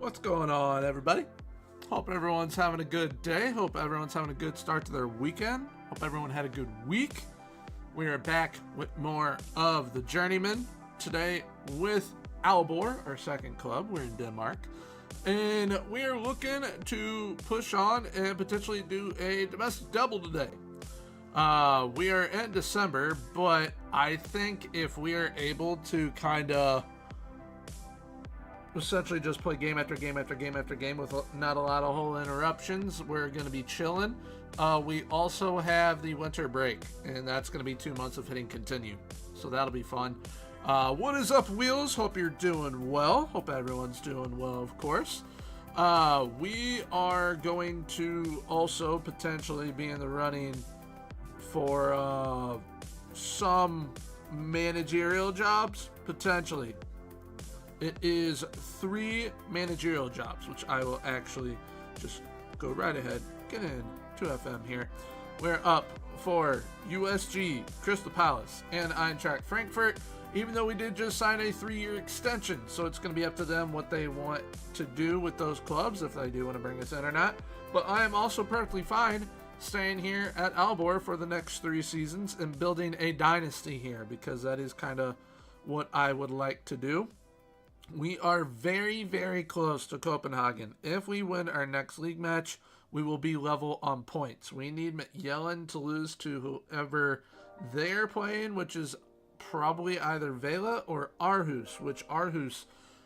What's going on, everybody? Hope everyone's having a good day. Hope everyone's having a good start to their weekend. Hope everyone had a good week. We are back with more of the Journeyman today with Aalborg, our second club. We're in Denmark. And we are looking to push on and potentially do a domestic double today. We are in December, but I think if we are able to kind of essentially just play game after game after game after game with not a lot of whole interruptions, we're going to be chilling. We also have the winter break, and that's going to be 2 months of hitting continue. So that'll be fun. What is up, Wheels? Hope you're doing well. Hope everyone's doing well, of course. We are going to also potentially be in the running for some managerial jobs, potentially. It is 3 managerial jobs, which I will actually just go right ahead, get in to FM here. We're up for USG, Crystal Palace, and Eintracht Frankfurt, even though we did just sign a 3-year extension. So it's going to be up to them what they want to do with those clubs, if they do want to bring us in or not. But I am also perfectly fine staying here at Aalborg for the next 3 seasons and building a dynasty here, because that is kind of what I would like to do. We are very, very close to Copenhagen. If we win our next league match, we will be level on points. We need Yellen to lose to whoever they're playing, which is probably either Vela or Aarhus, which Aarhus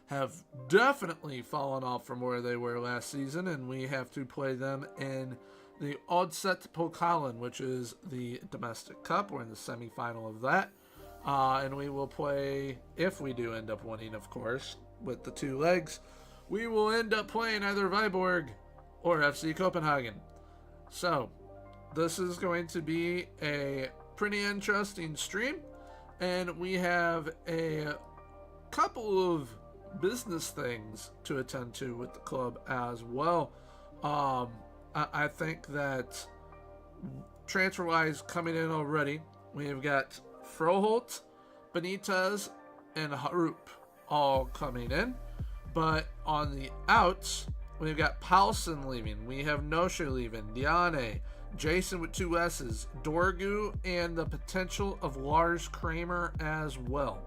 have definitely fallen off from where they were last season, and we have to play them in the Oddset Pokalen, which is the domestic cup. We're in the semifinal of that. And we will play, if we do end up winning, of course, with the 2 legs, we will end up playing either Viborg or FC Copenhagen. So, this is going to be a pretty interesting stream, and we have a couple of business things to attend to with the club as well. I think that transfer-wise coming in already, we've got Froholt, Benitez, and Harup all coming in. But on the outs, we've got Paulson leaving. We have Nosher leaving. Diane, Jason with 2 S's, Dorgu, and the potential of Lars Kramer as well.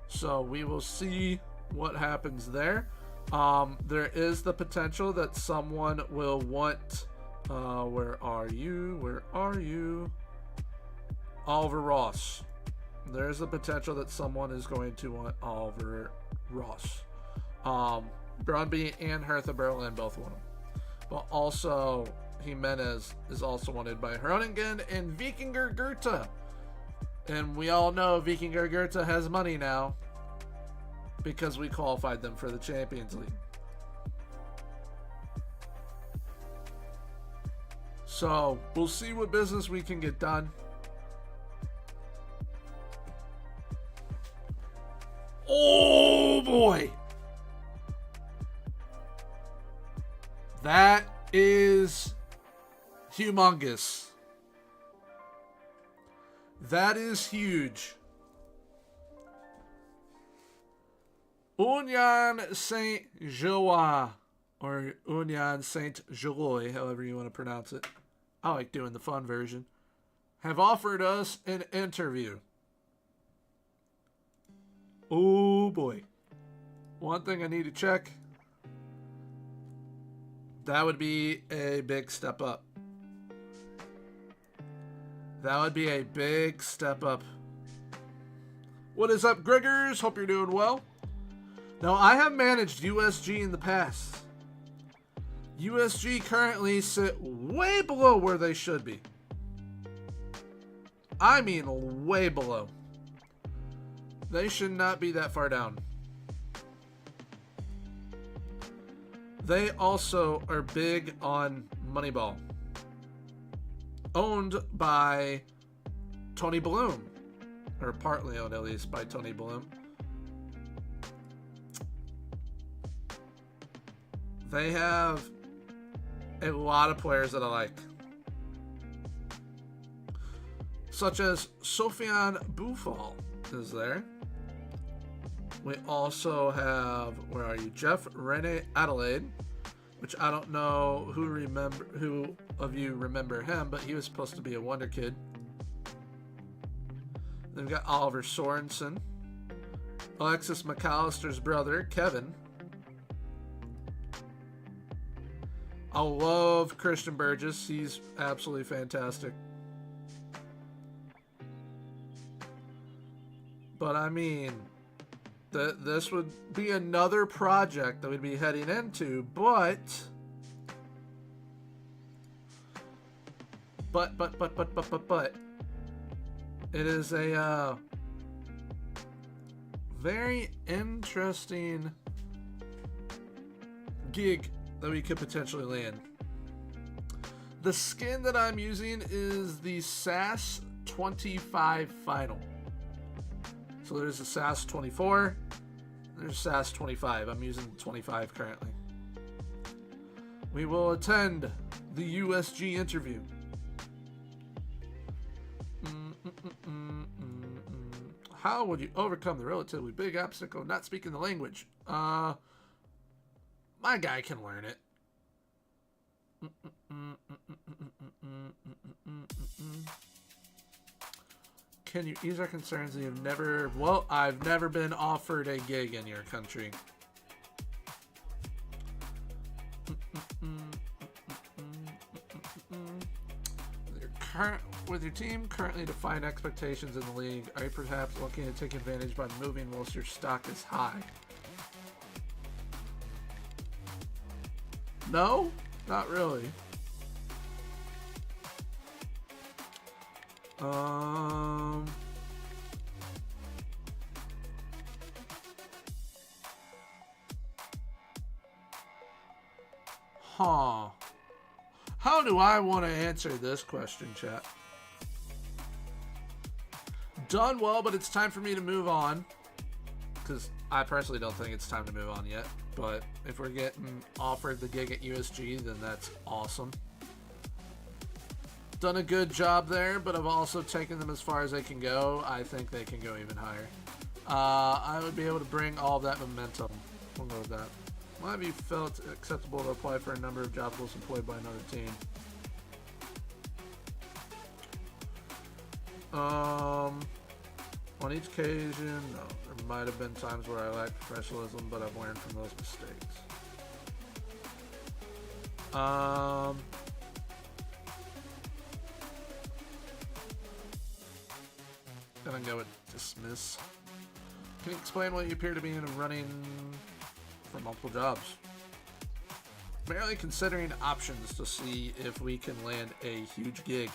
So we will see what happens there. There is the potential that someone will want... where are you? Oliver Ross. There's the potential that someone is going to want Oliver Ross. Brøndby and Hertha Berlin both want him. But also, Jimenez is also wanted by Groningen and Vikingur Goethe. And we all know Vikingur Goethe has money now because we qualified them for the Champions League. So, we'll see what business we can get done. Oh boy! That is humongous. That is huge. Union Saint-Gilloise, or Union Saint-Gilloise, however you want to pronounce it. I like doing the fun version. Have offered us an interview. Oh boy. One thing I need to check. That would be a big step up. That would be a big step up. What is up, Gregors? Hope you're doing well. Now, I have managed USG in the past. USG currently sit way below where they should be. I mean, way below. They should not be that far down. They also are big on Moneyball. Owned by Tony Bloom. Or partly owned, at least, by Tony Bloom. They have a lot of players that I like. Such as Sofiane Boufal is there. We also have, where are you? Jeff Rene Adelaide, which I don't know who of you remember him, but he was supposed to be a wonder kid. Then we've got Oliver Sorensen, Alexis McAllister's brother, Kevin. I love Christian Burgess. He's absolutely fantastic. But I mean, this would be another project that we'd be heading into, but it is a very interesting gig that we could potentially land. The skin that I'm using is the SAS 25 Final. So there's a SAS 24, there's SAS 25. I'm using 25 currently. We will attend the USG interview. How would you overcome the relatively big obstacle of not speaking the language? My guy can learn it. Can you ease our concerns that you've never... Well, I've never been offered a gig in your country. With your team currently defined expectations in the league, are you perhaps looking to take advantage by moving whilst your stock is high? No, not really. How do I want to answer this question, chat? Done well, but it's time for me to move on. Because I personally don't think it's time to move on yet. But if we're getting offered the gig at USG, then that's awesome. Done a good job there, but I've also taken them as far as they can go. I think they can go even higher. I would be able to bring all of that momentum. We'll go with that. Why have you felt acceptable to apply for a number of jobs once employed by another team? On each occasion, no. There might have been times where I lacked professionalism, but I've learned from those mistakes. Gonna go with dismiss. Can you explain why you appear to be in a running for multiple jobs? Merely considering options to see if we can land a huge gig.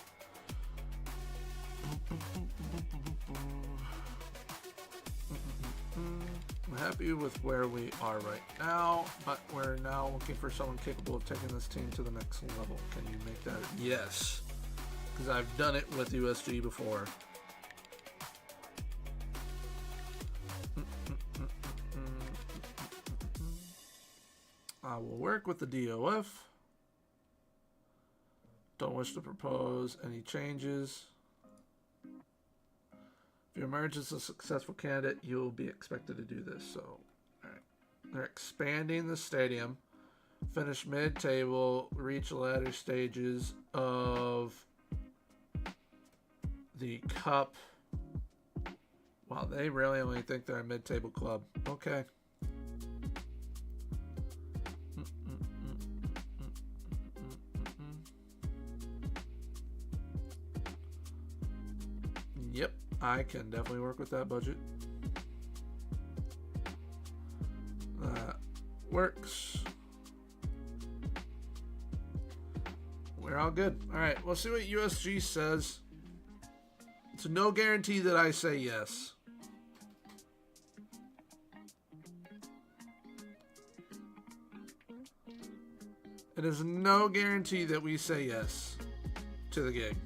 I'm happy with where we are right now, but we're now looking for someone capable of taking this team to the next level. Can you make that? Yes, because I've done it with USG before. I will work with the DOF. Don't wish to propose any changes. If you emerge as a successful candidate, you'll be expected to do this. So, all right. They're expanding the stadium. Finish mid-table. Reach the latter stages of the cup. Wow, they really only think they're a mid-table club. Okay. Yep, I can definitely work with that budget. That works. We're all good. All right, we'll see what USG says. It's no guarantee that I say yes. It is no guarantee that we say yes to the gig.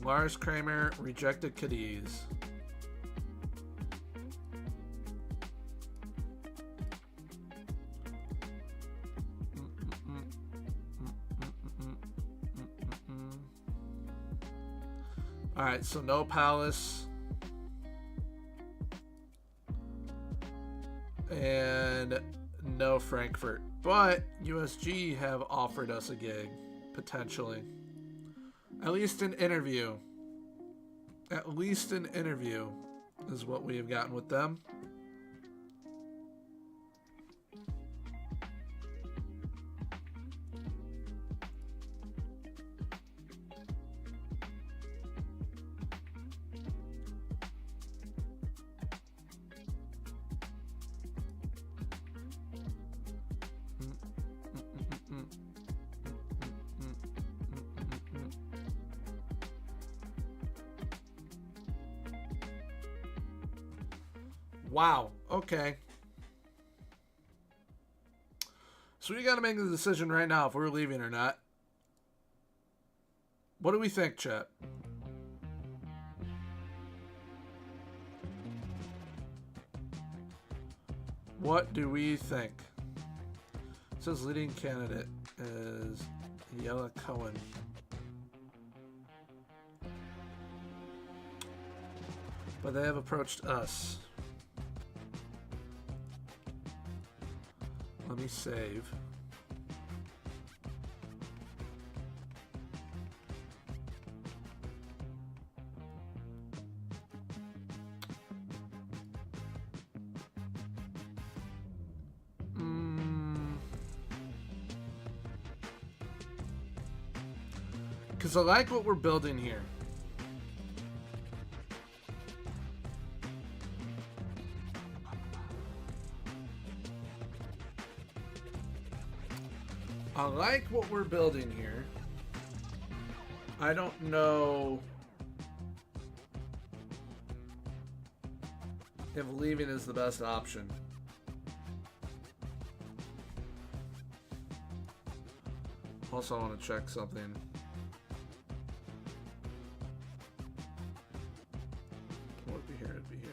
Lars Kramer rejected Cadiz. Alright, so no Palace. And no Frankfurt. But USG have offered us a gig, potentially. At least an interview. At least an interview is what we have gotten with them. Wow. Okay. So we got to make the decision right now if we're leaving or not. What do we think, chat? What do we think? It says leading candidate is Yella Cohen. But they have approached us. Let me save. Because I like what we're building here. I like what we're building here. I don't know if leaving is the best option. Also, I want to check something. It'd be here, it'd be here.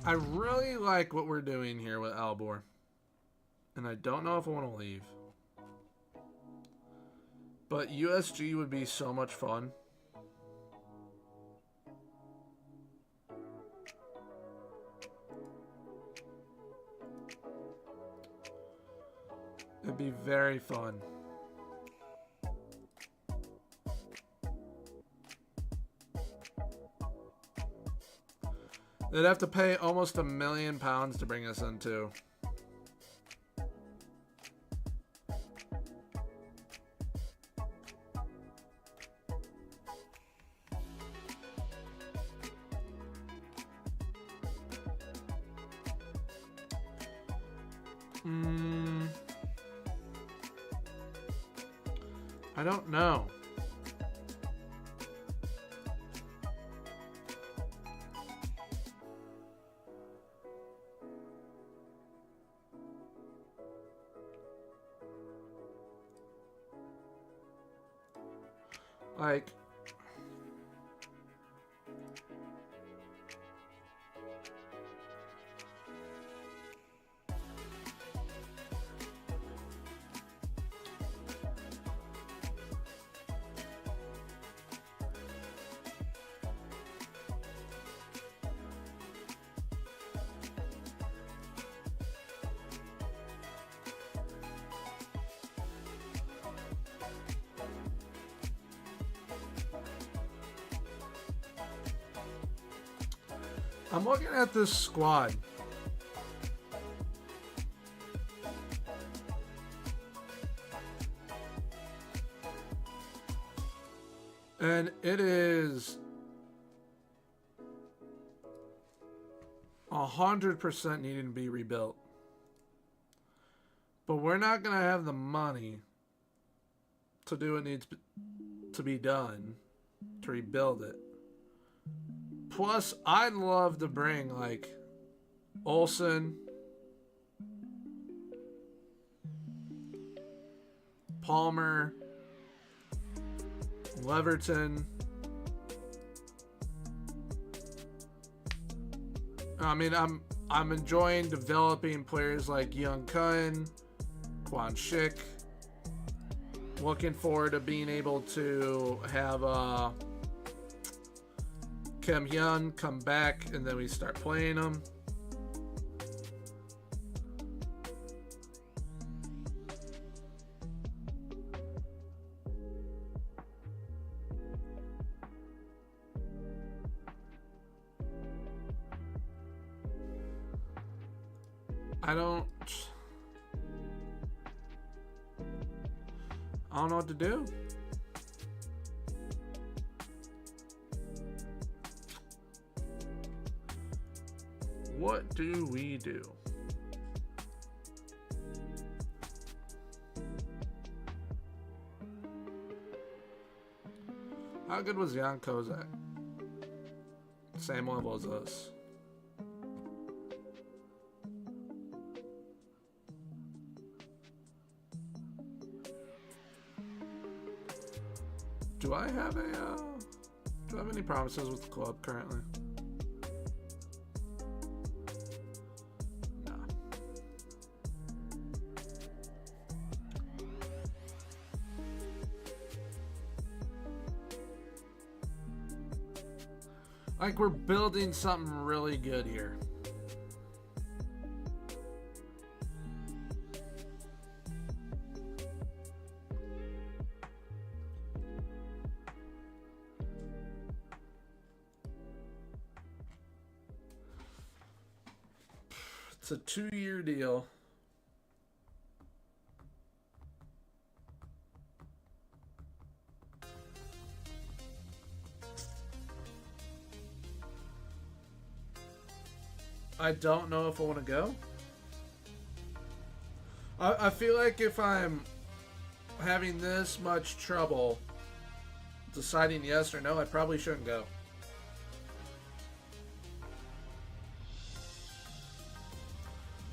I really like what we're doing here with Aalborg. And I don't know if I want to leave. But USG would be so much fun. It'd be very fun. They'd have to pay almost £1 million to bring us into. I don't know. Like, I'm looking at this squad. And it is 100% needing to be rebuilt. But we're not going to have the money to do what needs to be done to rebuild it. Plus, I'd love to bring, like, Olsen, Palmer, Leverton. I mean, I'm enjoying developing players like Young Kun, Quan Shik. Looking forward to being able to have Kim Hyun come back and then we start playing them. I don't know what to do. What do we do? How good was Jan Kozak? Same level as us. Do I have any promises with the club currently? No. Like, we're building something really good here. It's a 2-year deal. I don't know if I want to go. I feel like if I'm having this much trouble deciding yes or no, I probably shouldn't go.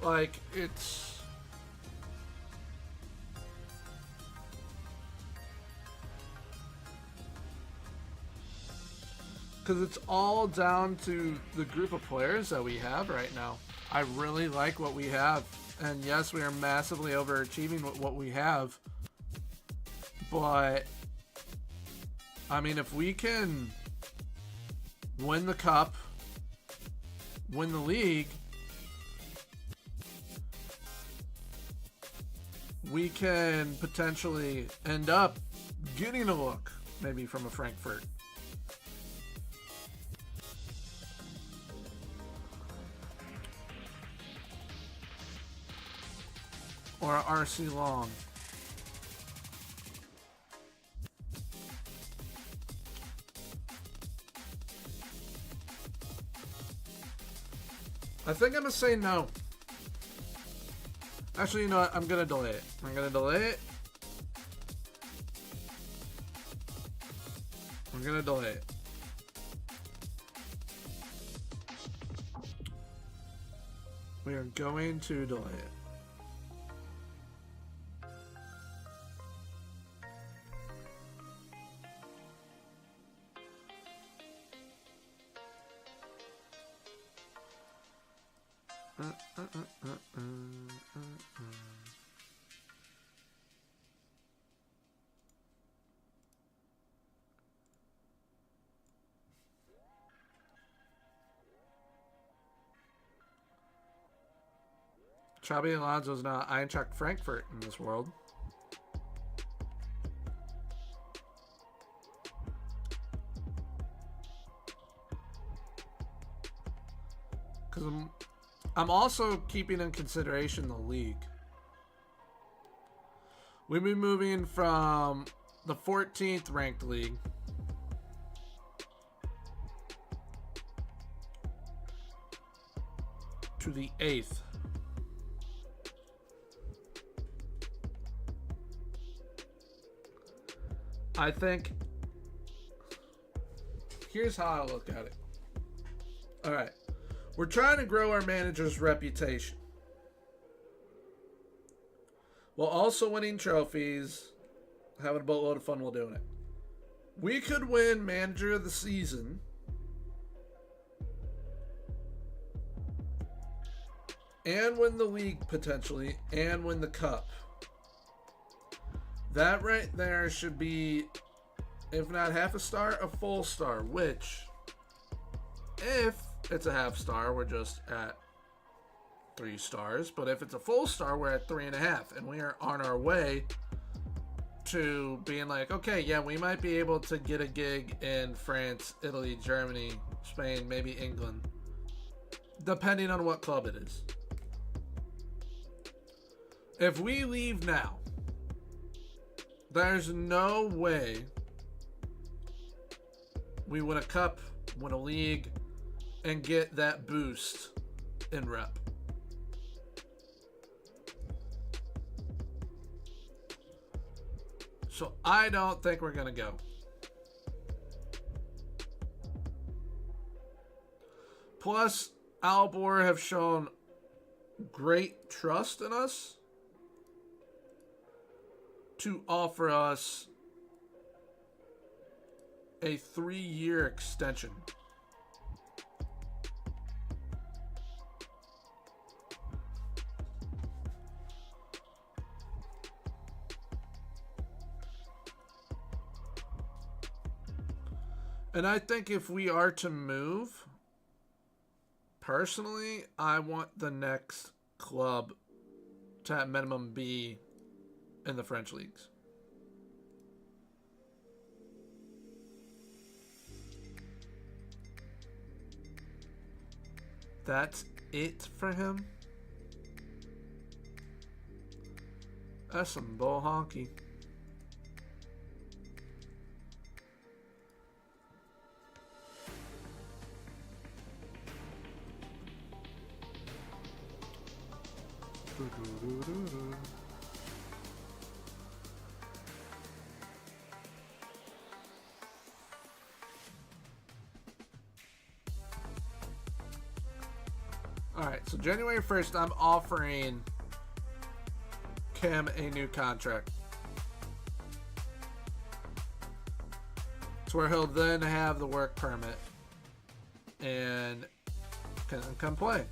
Like, it's... because it's all down to the group of players that we have right now. I really like what we have. And yes, we are massively overachieving with what we have. But, I mean, if we can win the cup, win the league, we can potentially end up getting a look, maybe from a Frankfurt. Or a RC Long. I think I'm gonna say no. Actually, you know what? I'm gonna delay it. I'm gonna delay it. I'm gonna delay it. We are going to delay it. Xabi Alonso is now Eintracht Frankfurt in this world. Because I'm also keeping in consideration the league. We've been moving from the 14th ranked league to the 8th. I think, here's how I look at it. All right. We're trying to grow our manager's reputation while also winning trophies having a boatload of fun while doing it. We could win Manager of the Season and win the league potentially and win the cup. That right there should be, if not half a star, a full star, which, if it's a half star, we're just at 3 stars. But if it's a full star, we're at 3.5. And we are on our way to being like, okay, yeah, we might be able to get a gig in France, Italy, Germany, Spain, maybe England, depending on what club it is. If we leave now, there's no way we win a cup, win a league, and get that boost in rep. So I don't think we're going to go. Plus, Aalborg have shown great trust in us to offer us a 3-year extension. And I think if we are to move, personally, I want the next club to at minimum be in the French leagues. That's it for him. That's some bull honky. Alright, so January 1st, I'm offering Kim a new contract. It's where he'll then have the work permit and can come play.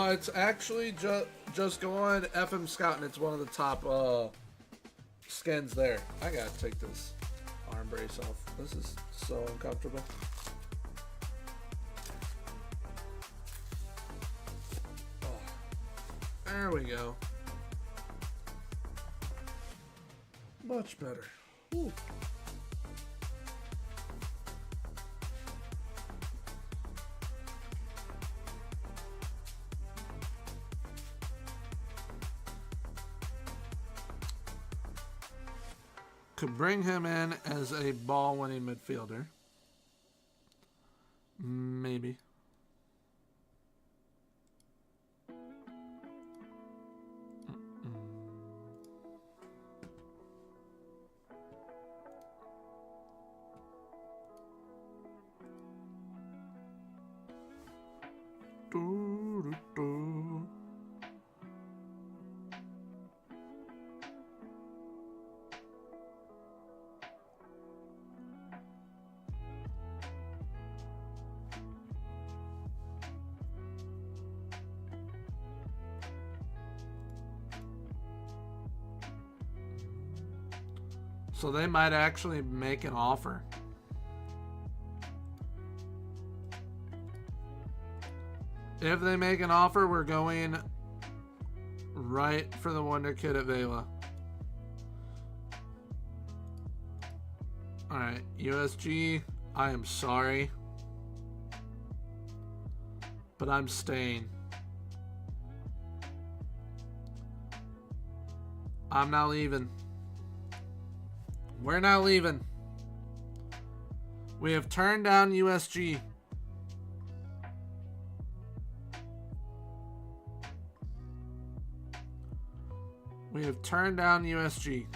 It's actually just go on FM Scout and it's one of the top skins there. I gotta take this arm brace off. This is so uncomfortable. Oh, there we go. Much better. Ooh. Could bring him in as a ball-winning midfielder. Maybe. So they might actually make an offer. If they make an offer, we're going right for the Wonder Kid at Vela. Alright, USG, I am sorry. but I'm staying. I'm not leaving. We're not leaving. We have turned down USG. We have turned down USG.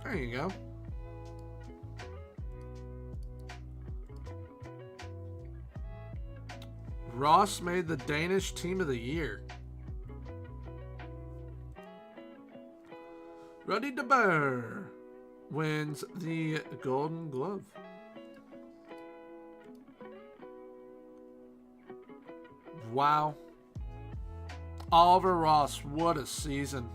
There you go. Ross made the Danish Team of the Year. Ruddy de Boer wins the Golden Glove. Wow. Oliver Ross, what a season.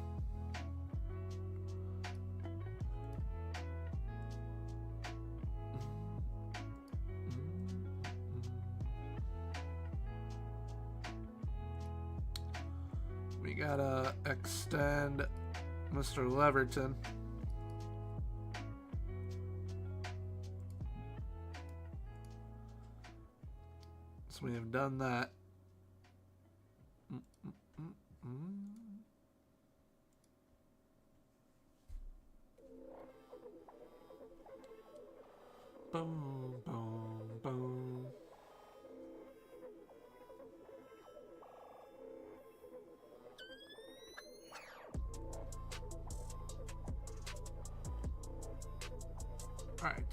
We gotta extend Mr. Leverton. So we have done that. Boom, boom, boom. All right.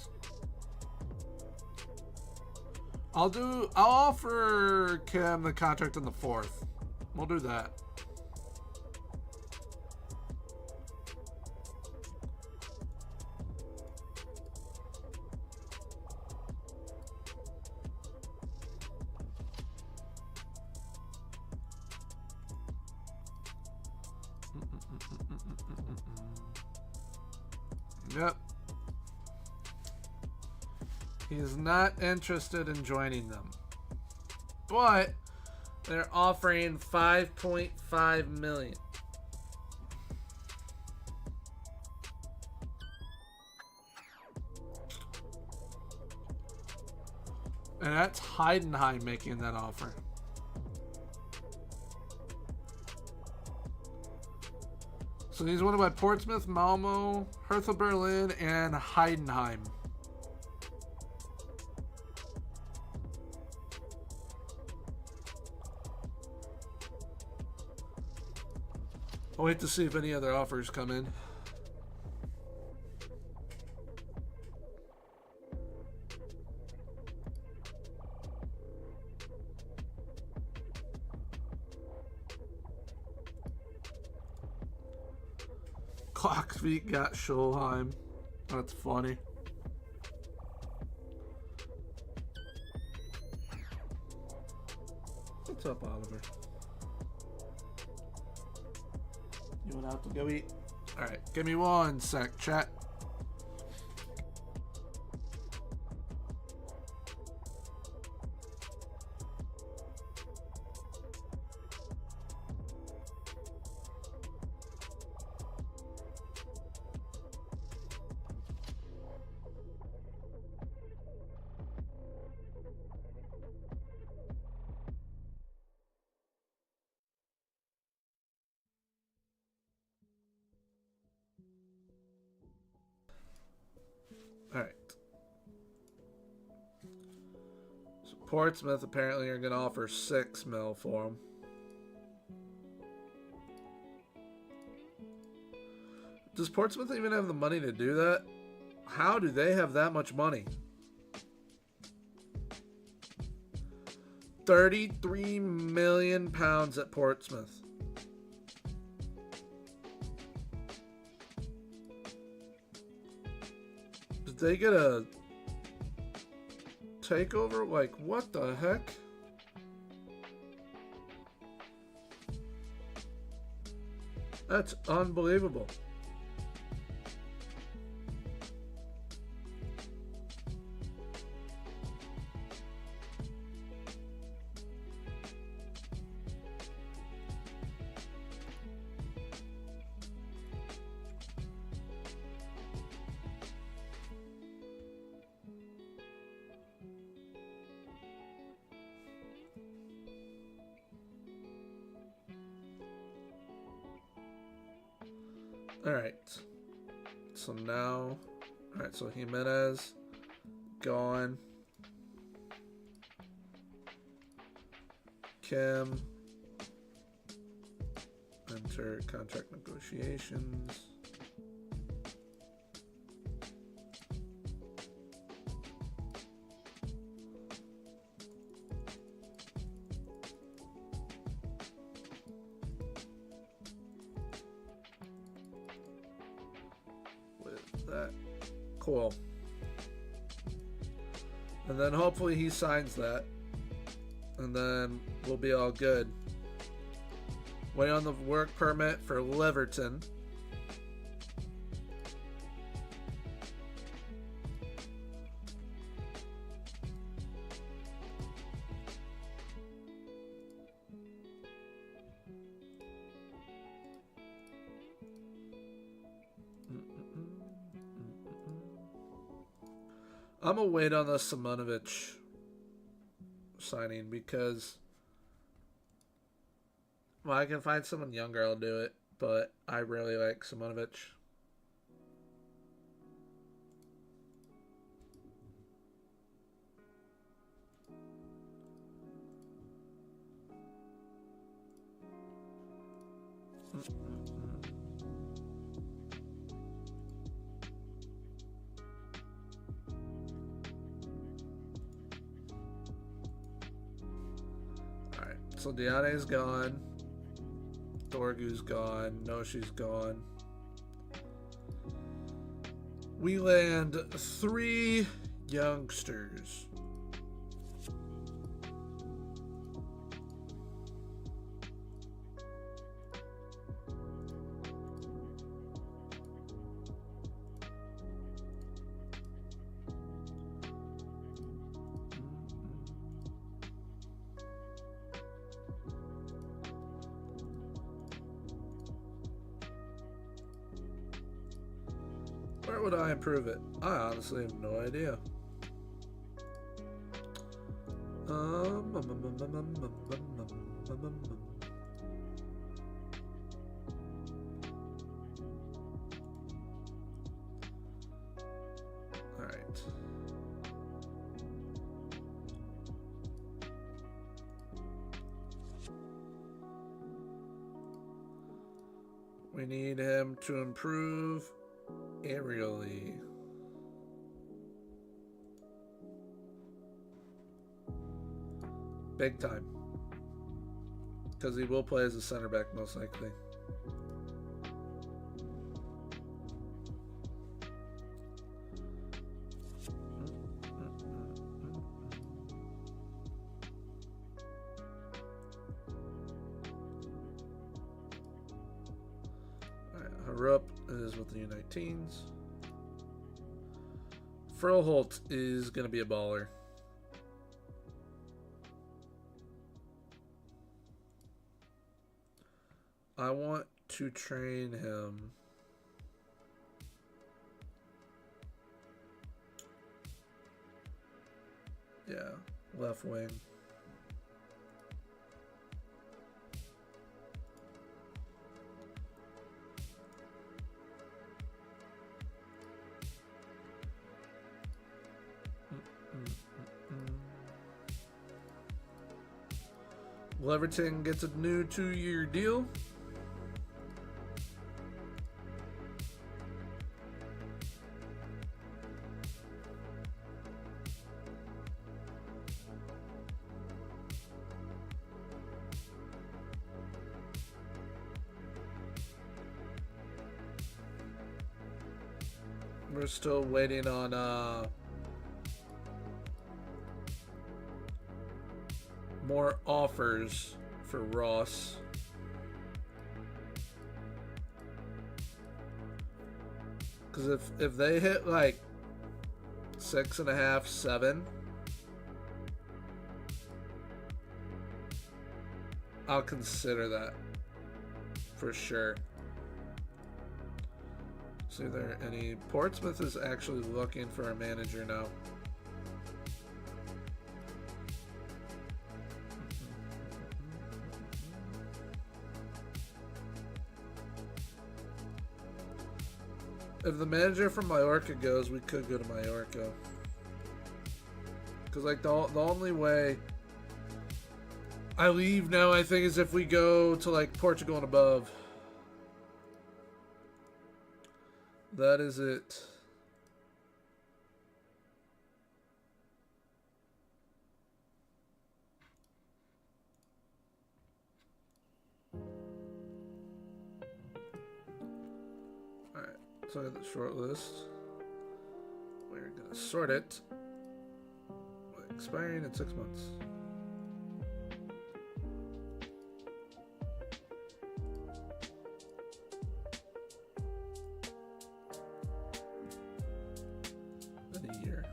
I'll offer Kim the contract on the 4th. We'll do that. Yep. He is not interested in joining them. But they're offering $5.5 million. And that's Heidenheim making that offer. So he's won by Portsmouth, Malmo, Hertha Berlin, and Heidenheim. I'll wait to see if any other offers come in. Klockvik got Schulheim. That's funny. What's up, Oliver? You went out to go eat? Alright, give me one sec, chat. Alright. So Portsmouth apparently are going to offer $6 million for him. Does Portsmouth even have the money to do that? How do they have that much money? £33 million at Portsmouth. Did they get a takeover? Like, what the heck? That's unbelievable. All right. So now, all right. So Jimenez gone. Kim. Enter contract negotiations. With that. Cool. And then hopefully he signs that. And then we'll be all good. Wait on the work permit for Liverton. I'm gonna wait on the Simonovic signing because, well, I can find someone younger, I'll do it, but I really like Simonovic. Alright, so Diane's gone. Dorgu's gone. Noshi's gone. We land 3 youngsters. Where would I improve it? I honestly have no idea. Alright. We need him to improve aerially. Big time. Because he will play as a center back most likely. Alright, Harup is with the U19s. Froholt is going to be a baller. I want to train him. Yeah, left wing. Leverton gets a new 2-year deal. We're still waiting on more offers for Ross. Because if they hit like 6.5, 7, I'll consider that for sure. See there any Portsmouth is actually looking for a manager now. If the manager from Mallorca goes, we could go to Mallorca. Because, like, the only way I leave now, I think, is if we go to, like, Portugal and above. That is it. Alright, so I got the short list. We're going to sort it. Expiring in 6 months. In a year.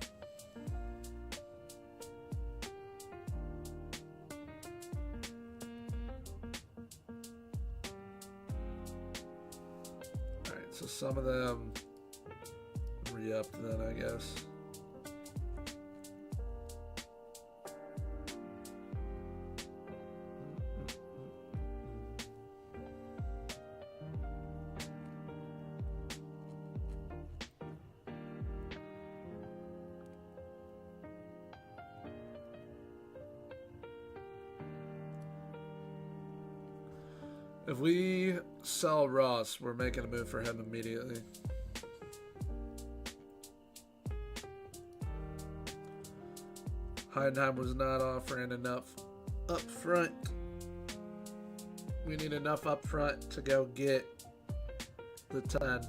Alright, so some of them re-upped then, I guess. If we sell Ross, we're making a move for him immediately. Heidenheim was not offering enough up front. We need enough up front to go get the 10.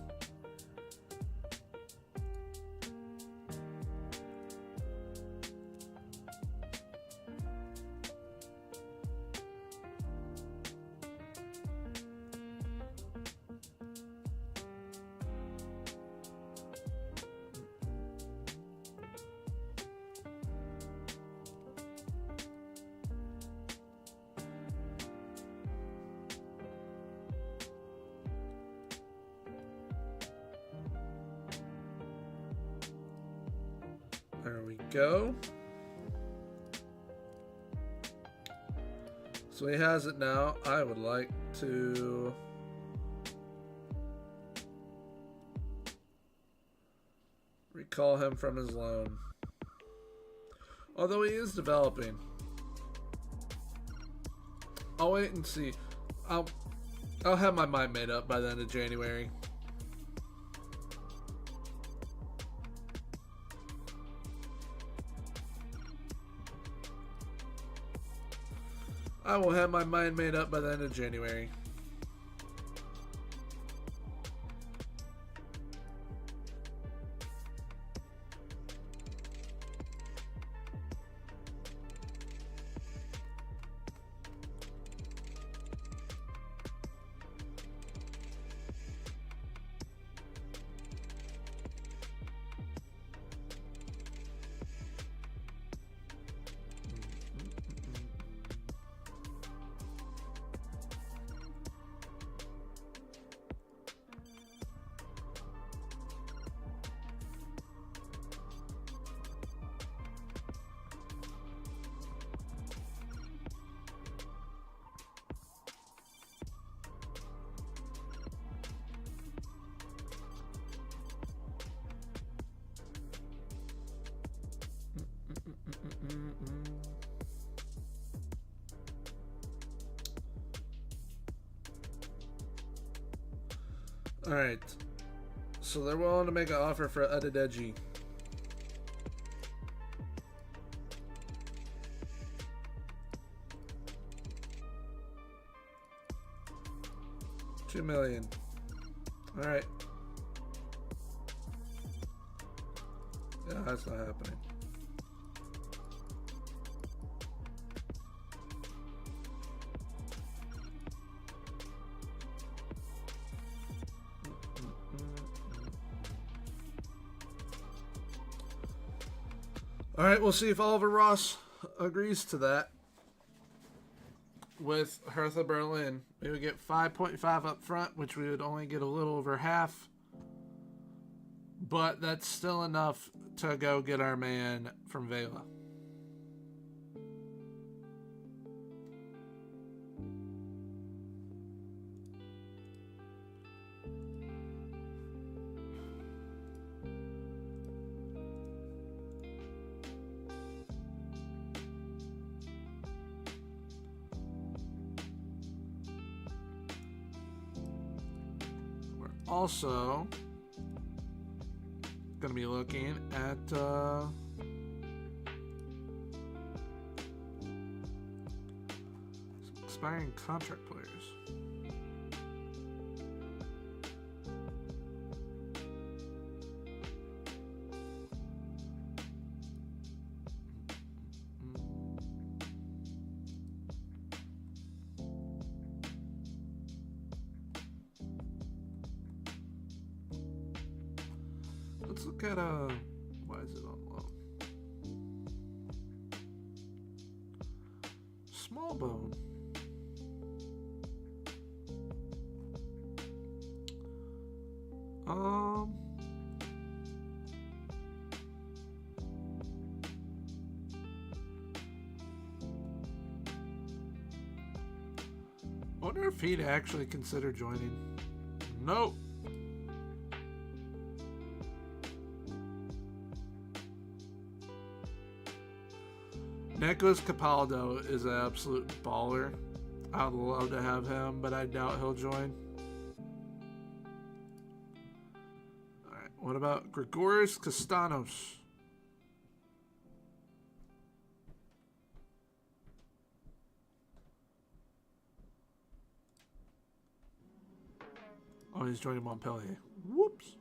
There we go. So he has it now. I would like to recall him from his loan. Although he is developing. I'll wait and see. I'll have my mind made up by the end of January. I will have my mind made up by the end of January. Alright. So they're willing to make an offer for Adedeji. $2 million. Alright. Yeah, that's not happening. All right, we'll see if Oliver Ross agrees to that with Hertha Berlin. We would get 5.5 up front, which we would only get a little over half. But that's still enough to go get our man from Vela. also going to be looking at expiring contract players. Let's look at why is it on loan? Small bone. Wonder if he'd actually consider joining. Nope. Nicholas Capaldo is an absolute baller. I'd love to have him, but I doubt he'll join. Alright, what about Grigoris Castanos? Oh, he's joining Montpellier. Whoops.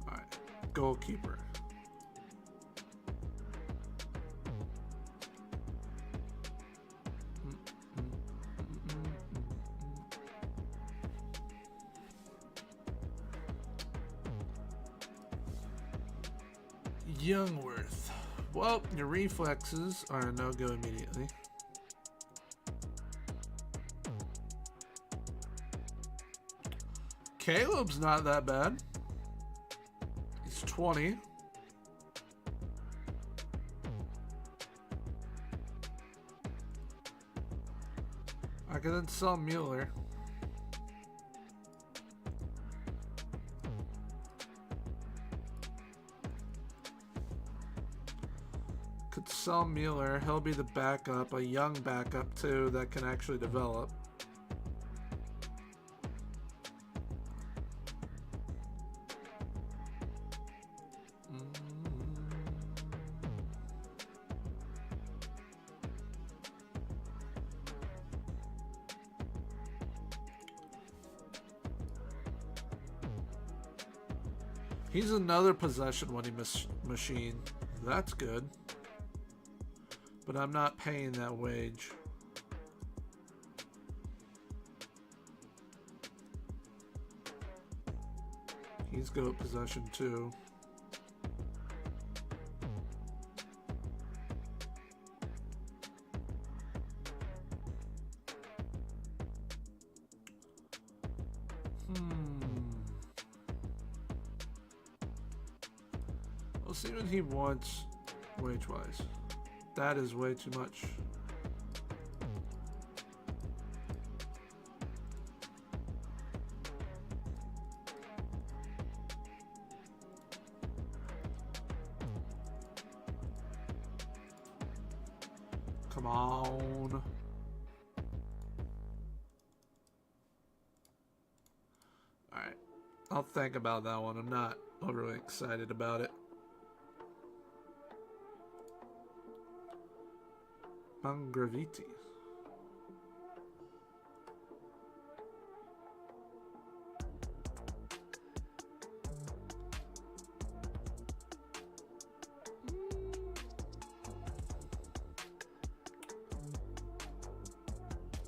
Alright, goalkeeper. Youngworth. Well, your reflexes are a no-go immediately. Caleb's not that bad. He's 20. I could then sell Mueller. Could sell Mueller. He'll be the backup, a young backup too that can actually develop. He's another possession winning machine. That's good. But I'm not paying that wage. He's goat possession too. We'll see what he wants wage-wise. That is way too much. Come on. Alright. I'll think about that one. I'm not overly excited about it. Mangraviti.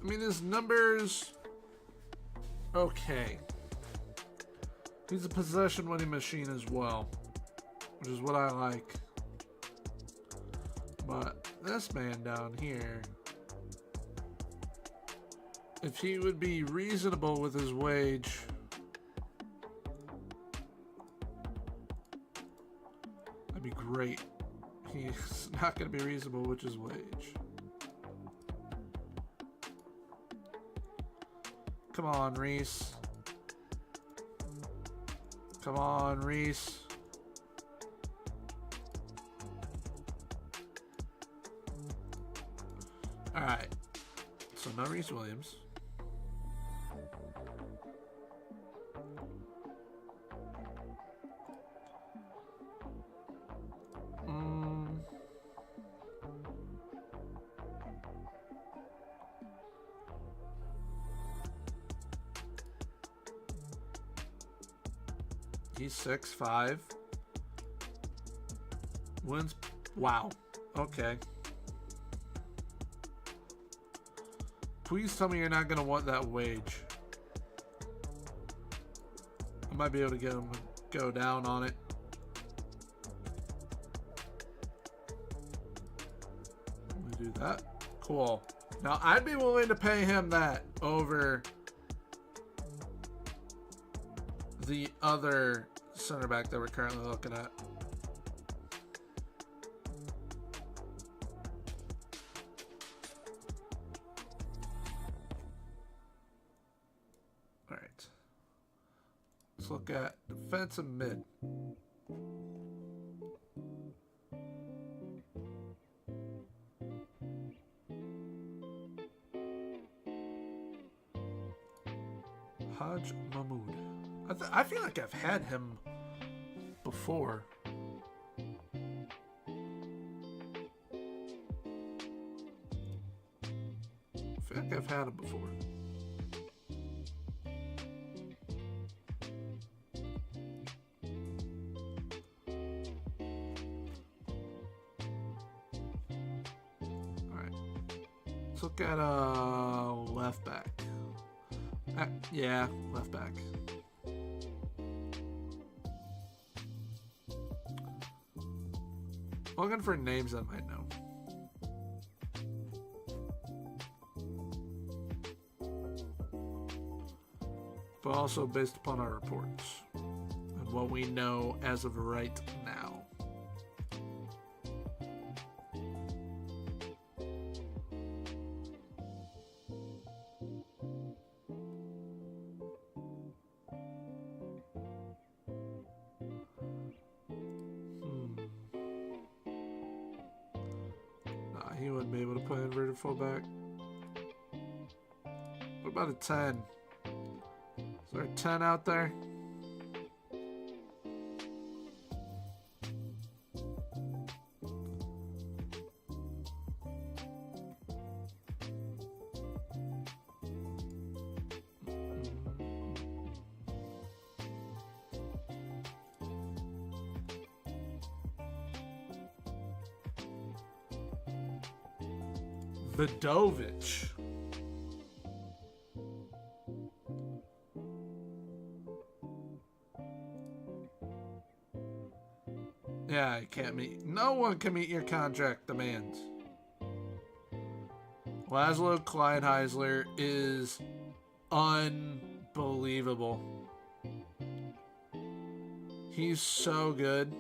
I mean, his numbers, okay. He's a possession winning machine as well, which is what I like. But this man down here, if he would be reasonable with his wage, that'd be great. He's not going to be reasonable with his wage. Come on, Reese. Come on, Reese. All right. So no Reese Williams. He's 6'5". Wins. Wow. Okay. Please tell me you're not going to want that wage. I might be able to get him to go down on it. Let me do that. Cool. Now, I'd be willing to pay him that over the other center back that we're currently looking at. All right. Let's look at defensive mid. Haj Mahmoud. I feel like I've had him before. I feel like I've had him before. All right. Let's look at left back. Yeah, left back. Looking for names I might know. But also based upon our reports and what we know as of right now. He wouldn't be able to play inverted fullback. What about a 10? Is there a 10 out there? Vidovich. Yeah, you can't meet. No one can meet your contract demands. Laszlo Kleinheisler is unbelievable. He's so good.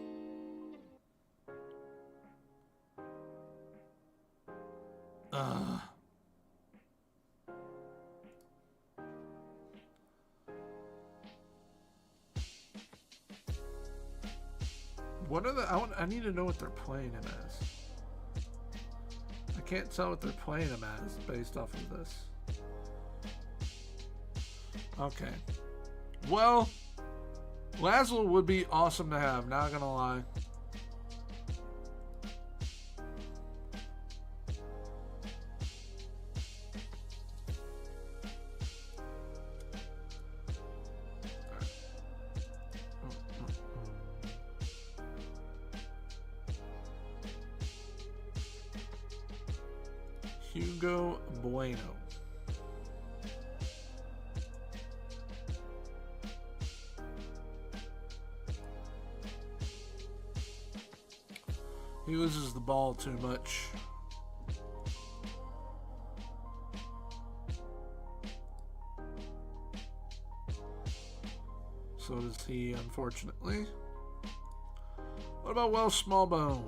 What are the? I need to know what they're playing him as. I can't tell what they're playing him as based off of this. Okay. Well, Laszlo would be awesome to have. Not gonna lie. Hugo Bueno. He loses the ball too much. So does he, unfortunately. What about Welsh Smallbone?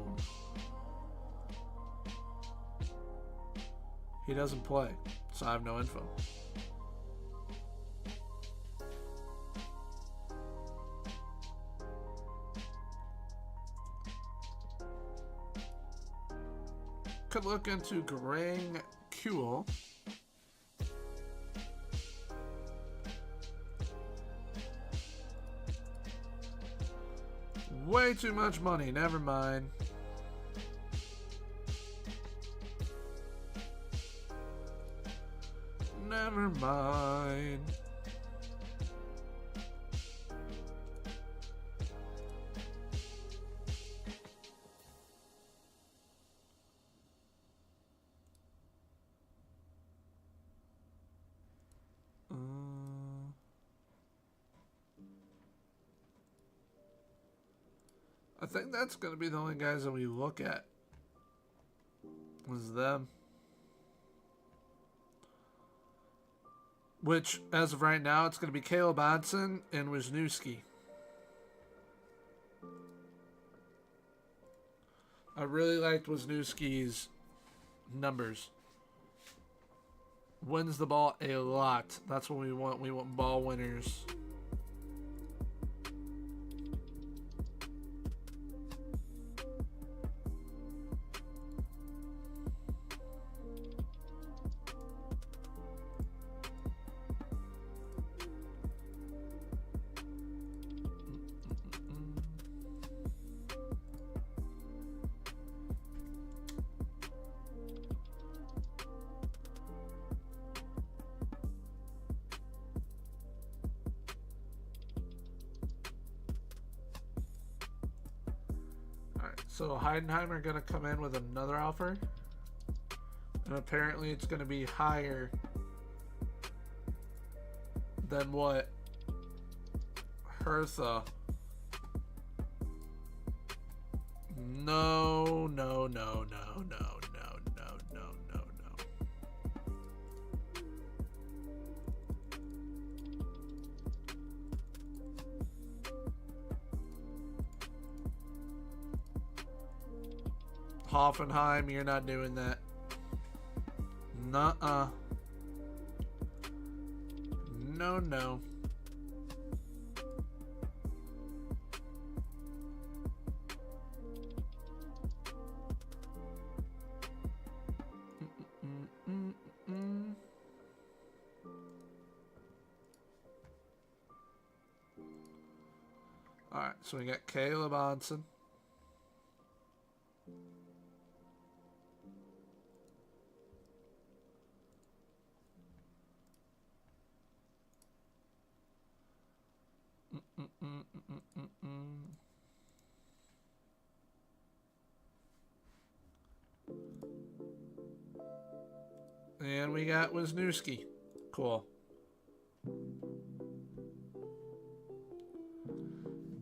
He doesn't play, so I have no info. Could look into Grang Cool. Way too much money. Never mind. Never mind. I think that's going to be the only guys that we look at. Was them. Which, as of right now, it's going to be Caleb Odson and Wisniewski. I really liked Wisniewski's numbers. Wins the ball a lot. That's what we want. We want ball winners. So Heidenheimer going to come in with another offer. And apparently it's going to be higher than what Hertha. No. Hoffenheim, you're not doing that. Nuh-uh. No. Alright, so we got Caleb Onson. And we got Wisniewski. Cool.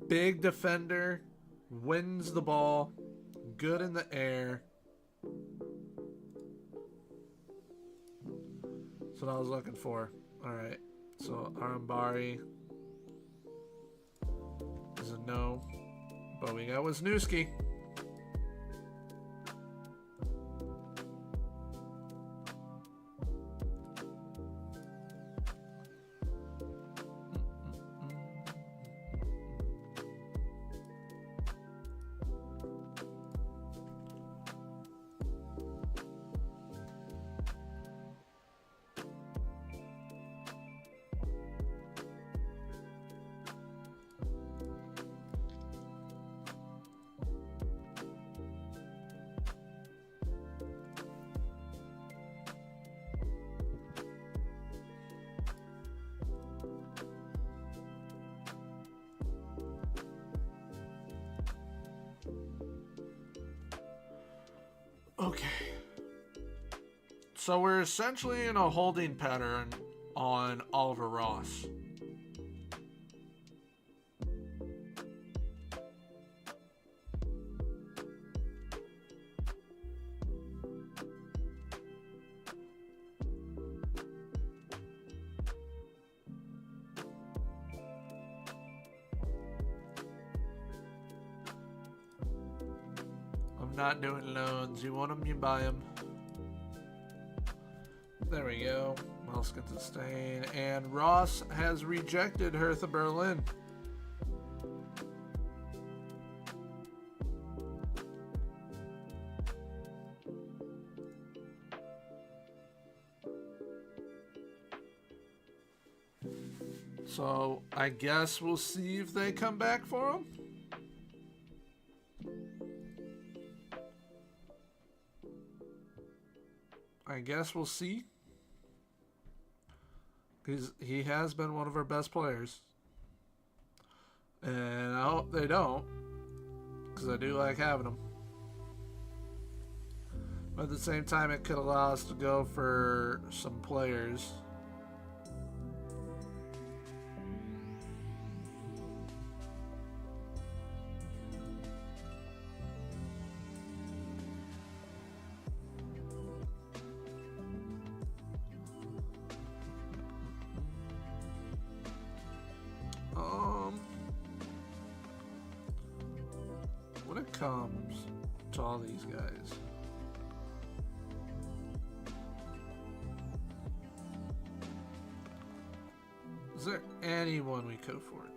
Big defender. Wins the ball. Good in the air. That's what I was looking for. Alright. So Arambari is a no. But we got Wisniewski. Okay. So we're essentially in a holding pattern on Oliver Ross. Not doing loans. You want them, you buy them. There we go. Mouse gets a stain. And Ross has rejected Hertha Berlin. So I guess we'll see if they come back for him. I guess we'll see. He has been one of our best players. And I hope they don't, because I do like having him. But at the same time, it could allow us to go for some players. When it comes to all these guys, is there anyone we could afford?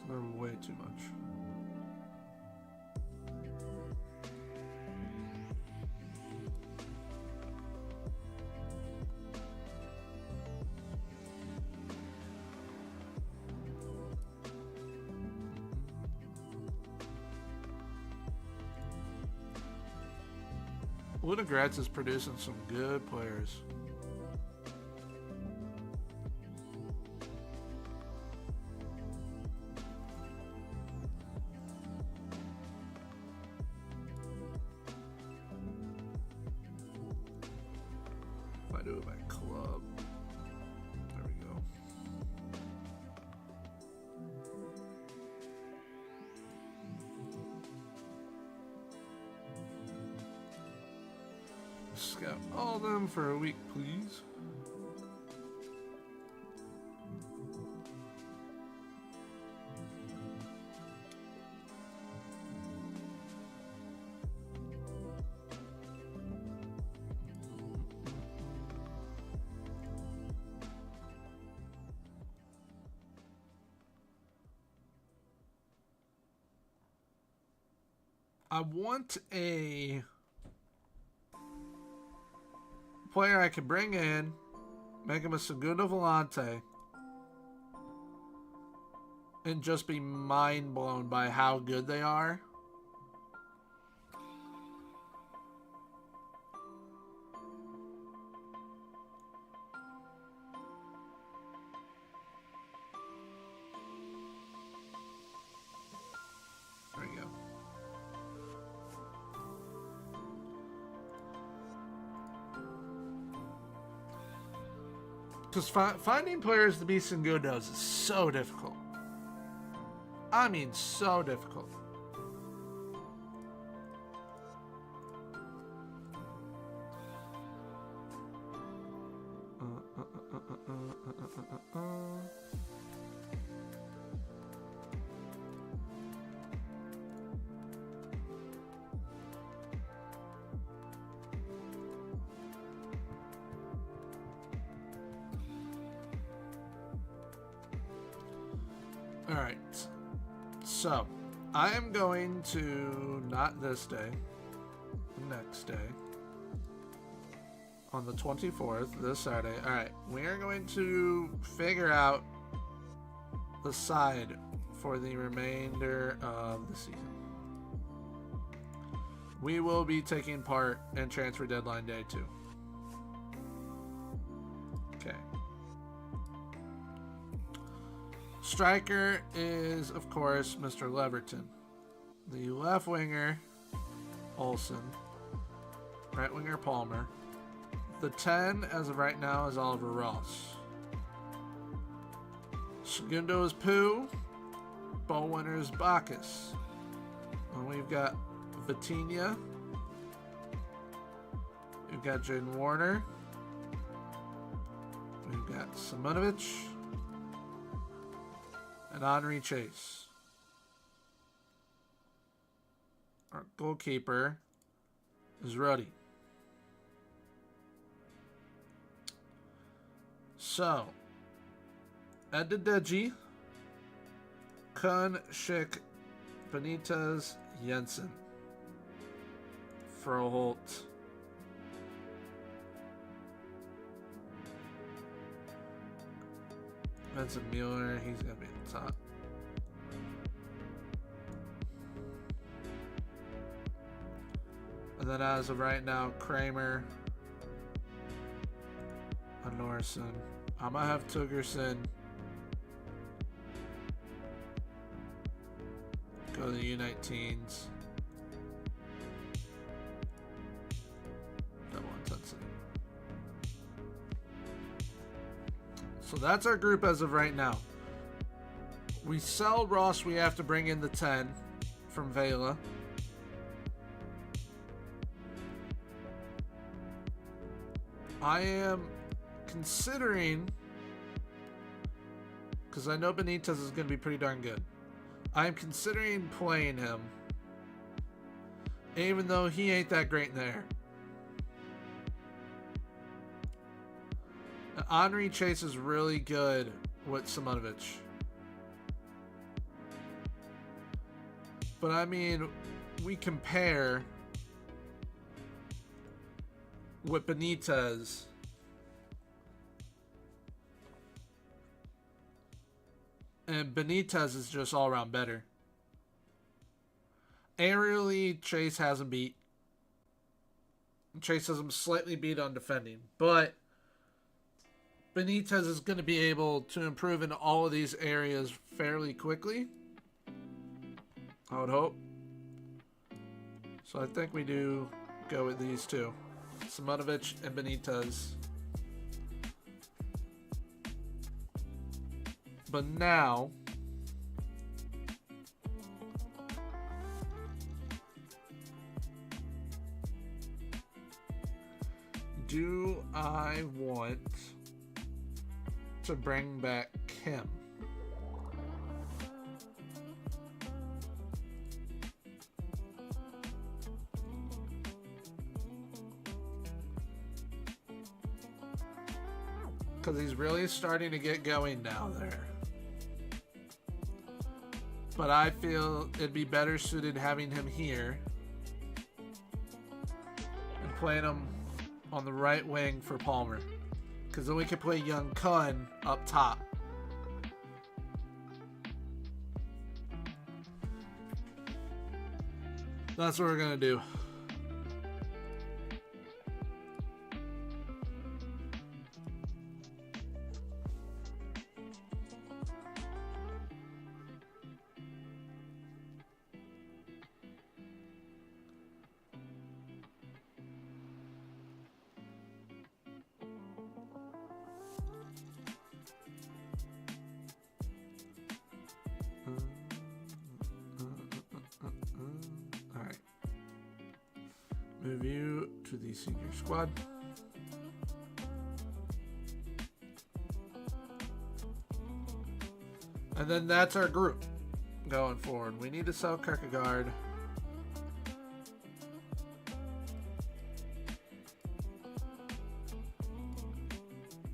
They're way too much. Winograd's is producing some good players. If I do it by club, there we go. Scout all of them for a week, please. I want a player I can bring in, make him a Segundo Volante, and just be mind blown by how good they are. There you go. Because finding players to be Segundos is so difficult. I mean, so difficult. Alright, so I am going to, not this day, the next day, on the 24th, this Saturday. Alright, we are going to figure out the side for the remainder of the season. We will be taking part in transfer deadline day 2. Okay. Striker is, of course, Mr. Leverton. The left winger, Olsen. Right winger, Palmer. The 10, as of right now, is Oliver Ross. Segundo is Pooh. Ball winner is Bacchus. And we've got Vitinha. We've got Jaden Warner. We've got Simonovic. And Henri Chase. Our goalkeeper is Ruddy. So, Edideji, Kun, Schick, Benitez, Jensen, Froholt, Vincent Mueller, he's going to be at the top. And then as of right now, Kramer, Norson. I'm going to have Tugerson go to the U19s. Double intensity. So that's our group as of right now. We sell Ross, we have to bring in the 10 from Vela. I am considering, because I know Benitez is going to be pretty darn good, I am considering playing him, even though he ain't that great in the air. Henri Chase is really good with Simonovic. But I mean, we compare with Benitez. And Benitez is just all around better. Aerially, Chase has him beat. Chase has him slightly beat on defending. But Benitez is going to be able to improve in all of these areas fairly quickly. I would hope. So I think we do go with these two. Simonovic and Benitez. But now, do I want to bring back Kim? Because he's really starting to get going now there. But I feel it'd be better suited having him here and playing him on the right wing for Palmer. Because then we could play Young Kun up top. That's what we're going to do. Move you to the senior squad. And then that's our group going forward. We need to sell Kierkegaard.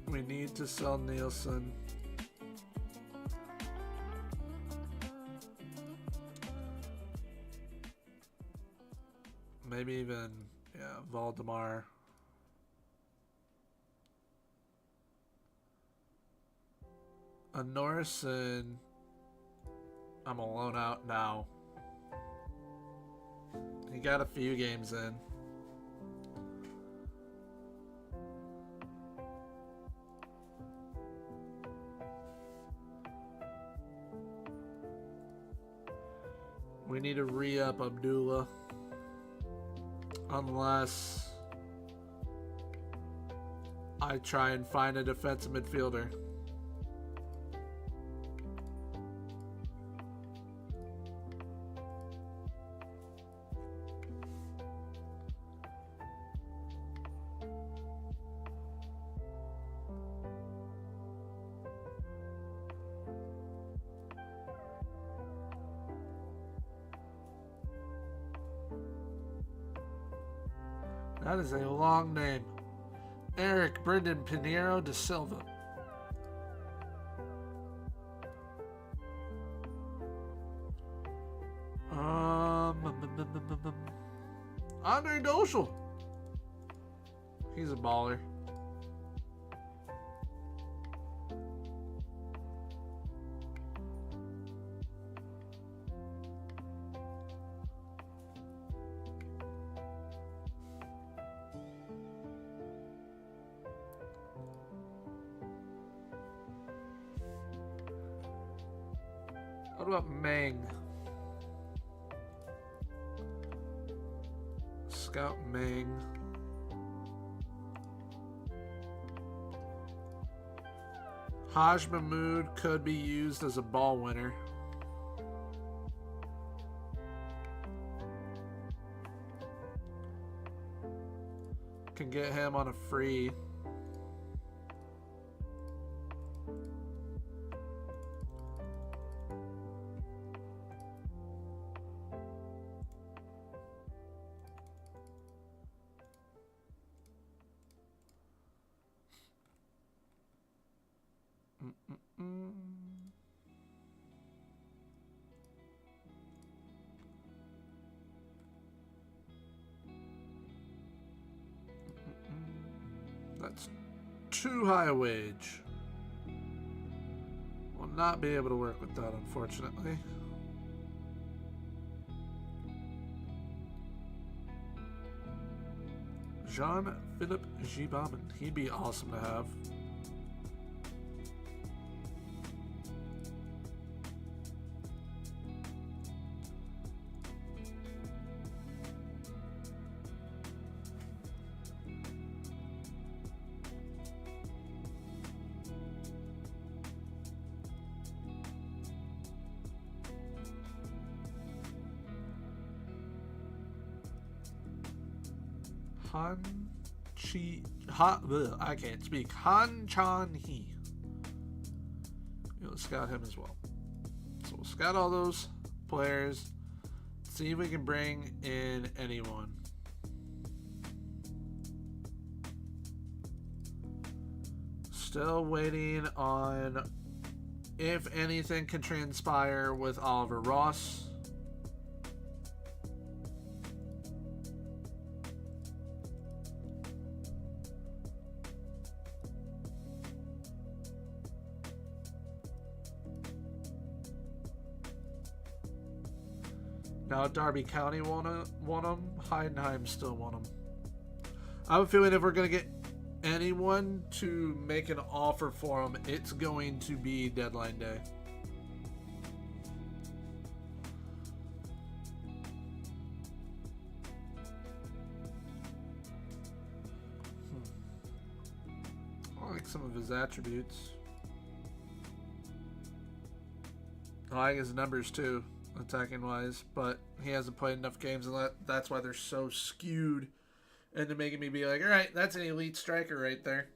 We need to sell Nielsen. Maybe even, Valdemar. A Norrison. I'm alone out now. He got a few games in. We need to re-up Abdullah. Unless I try and find a defensive midfielder. That is a long name. Eric Brendan Pinheiro da Silva. Andre Doschel. He's a baller. What about Mang? Scout Mang. Haj Mahmood could be used as a ball winner. Can get him on a free. That's too high a wage. Will not be able to work with that, unfortunately. Jean-Philippe Gibamin. He'd be awesome to have. I can't speak. Han Chan Hee. We'll scout him as well. So we'll scout all those players. See if we can bring in anyone. Still waiting on if anything can transpire with Oliver Ross. Now Derby County want him. Heidenheim still want him. I have a feeling if we're going to get anyone to make an offer for him, it's going to be deadline day. I like some of his attributes. I like his numbers too, attacking wise, but he hasn't played enough games, and that's why they're so skewed into making me be like, all right, that's an elite striker right there.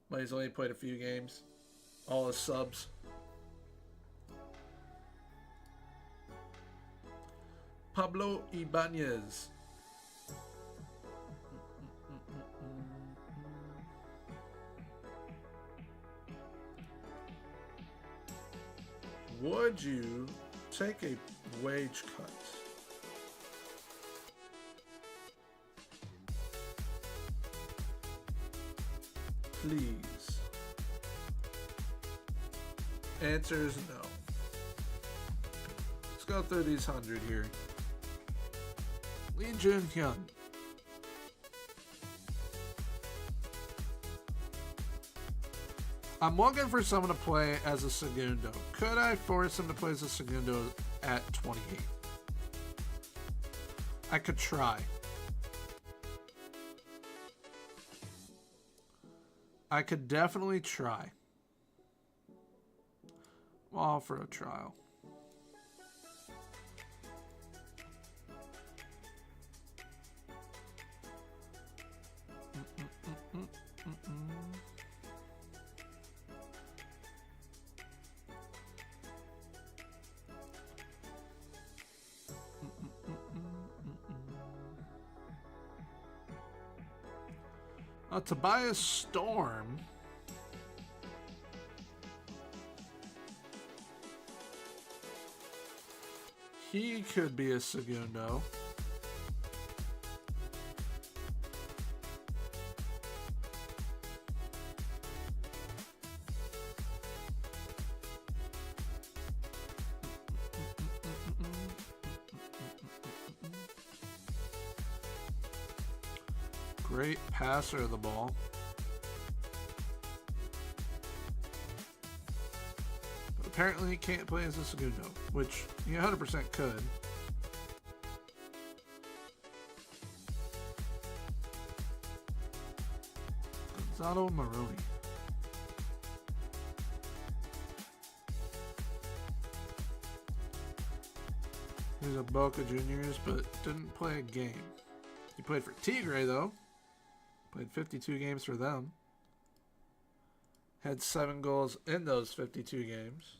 But he's only played a few games. All his subs. Pablo Ibanez. Would you take a wage cut? Please. Answer is no. Let's go through these 100 here. Lee Jun-hyun. I'm looking for someone to play as a segundo. Could I force him to play as a segundo at 28? I could try. I could definitely try. I'll offer a trial. Tobias Storm. He could be a segundo. Great passer of the ball. apparently he can't play as a segundo, which he 100% could. Gonzalo Maroni. He's a Boca Juniors, but didn't play a game. He played for Tigre, though. Played 52 games for them. Had 7 goals in those 52 games.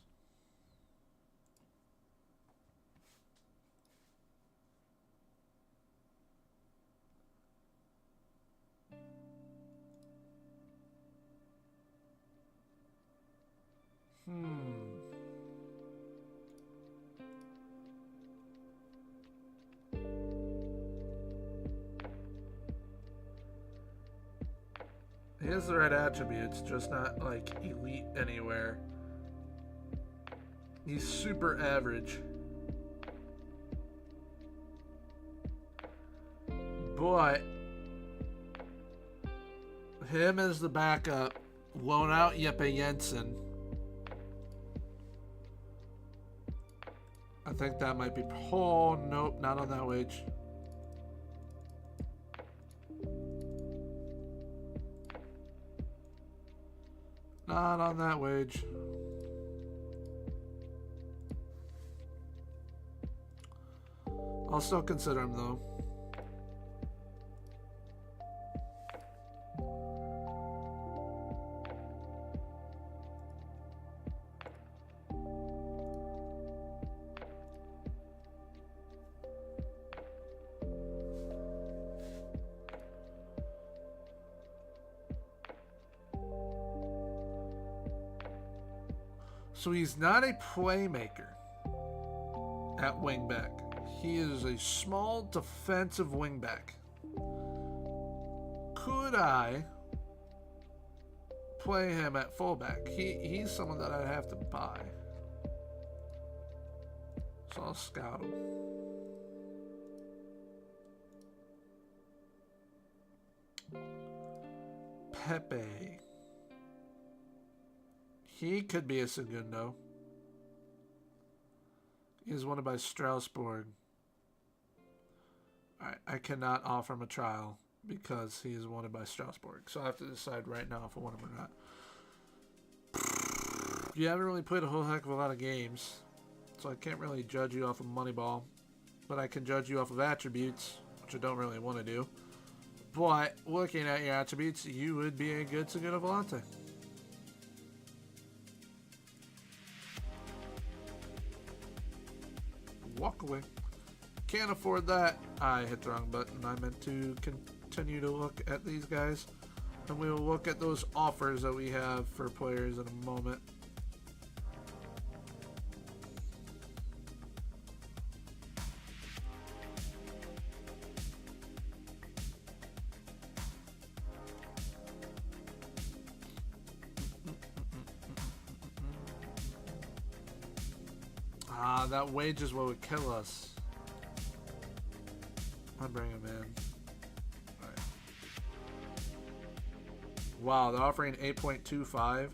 He has the right attributes, just not like elite anywhere. He's super average. But him as the backup, loan out Jeppe Jensen. I think that might be... Oh, nope, not on that wage. Not on that wage. I'll still consider him, though. So he's not a playmaker at wingback. He is a small defensive wingback. Could I play him at fullback? He's someone that I'd have to buy. So I'll scout him. Pepe. He could be a segundo. He is wanted by Strasbourg. I cannot offer him a trial because he is wanted by Strasbourg. So I have to decide right now if I want him or not. You haven't really played a whole heck of a lot of games, so I can't really judge you off of Moneyball. But I can judge you off of attributes, which I don't really want to do. But looking at your attributes, you would be a good segundo volante. Walk away. Can't afford that. I hit the wrong button. I meant to continue to look at these guys. And we will look at those offers that we have for players in a moment. That wage is what would kill us. I'll bring him in. Alright. Wow, they're offering 8.25.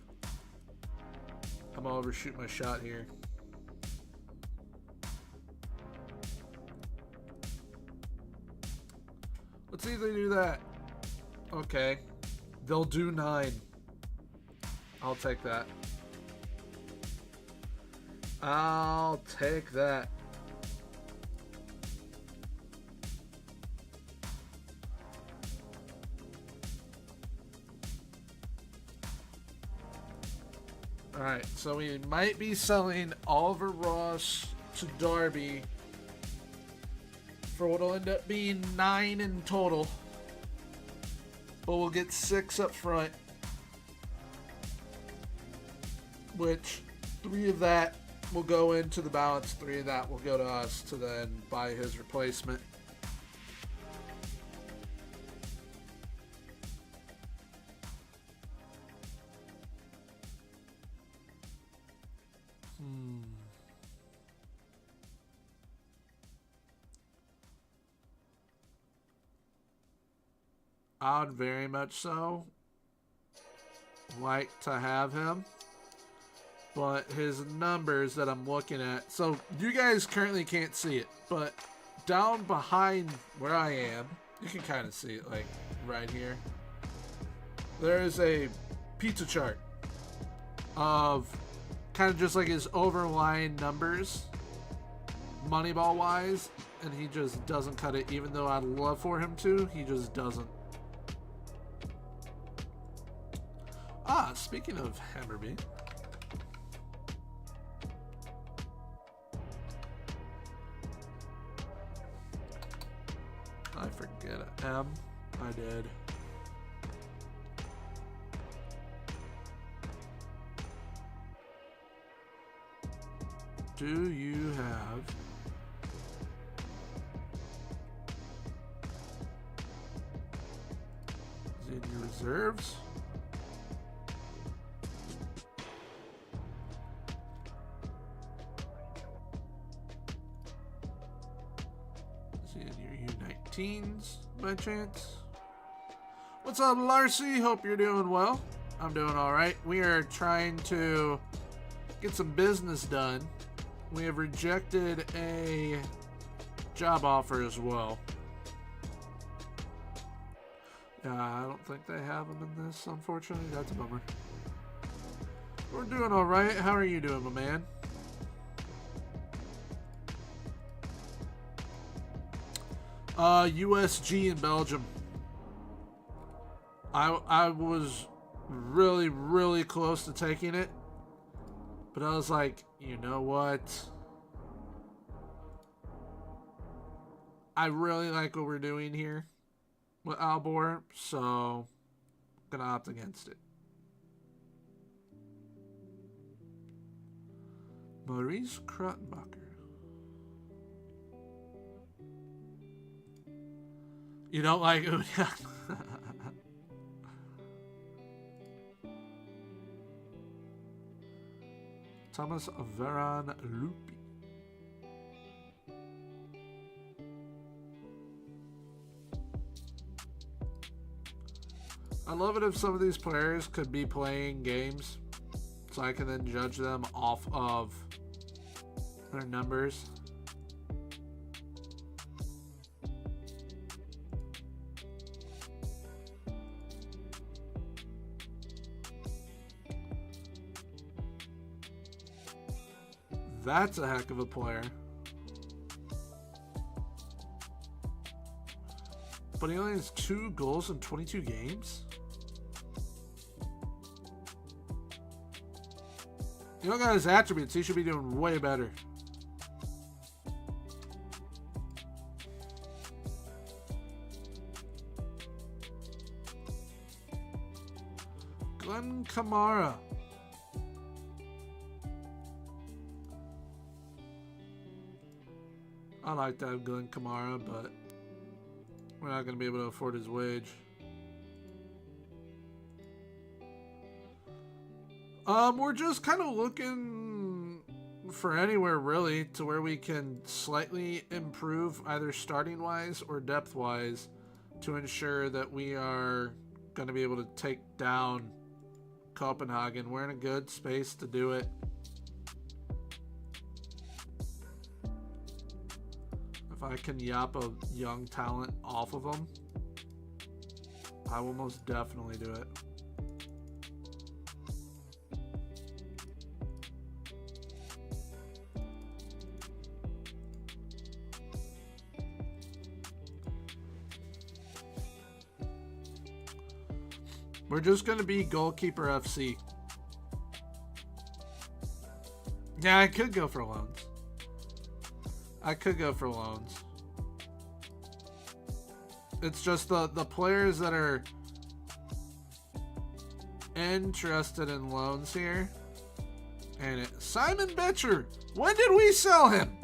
I'm gonna overshoot my shot here. Let's either do that. Okay. They'll do 9. I'll take that. I'll take that. Alright, so we might be selling Oliver Ross to Derby for what will end up being 9 in total. But we'll get 6 up front. Which, 3 of that will go into the balance, 3 of that will go to us to then buy his replacement. I'd very much so like to have him. But his numbers that I'm looking at, so you guys currently can't see it, but down behind where I am, you can kind of see it, like right here. There is a pizza chart of kind of just like his overlying numbers, Moneyball wise, and he just doesn't cut it. Even though I'd love for him to, he just doesn't. Ah, speaking of Hammerby. I forget it. I did. Do you have is it in your reserves? Is it in your U19s by chance? What's up, Larcy? Hope you're doing well. I'm doing all right. We are trying to get some business done. We have rejected a job offer as well. Yeah, I don't think they have them in this, unfortunately. That's a bummer. We're doing all right. How are you doing, my man? USG in Belgium. I was really close to taking it, but I was like, you know what? I really like what we're doing here with Aalborg, so I'm gonna opt against it. Maurice Krottenbacher. You don't like Udiak? Thomas Veron Lupi. I love it if some of these players could be playing games so I can then judge them off of their numbers. That's a heck of a player. But he only has 2 goals in 22 games? You look at his attributes, he should be doing way better. Glenn Kamara. I like to have Glenn Kamara, but we're not going to be able to afford his wage. We're just kind of looking for anywhere really to where we can slightly improve either starting wise or depth wise to ensure that we are going to be able to take down Copenhagen. We're in a good space to do it. If I can yap a young talent off of them, I will most definitely do it. We're just going to be goalkeeper FC. Yeah, I could go for loans. I could go for loans. It's just the players that are interested in loans here. And Simon Betcher. When did we sell him?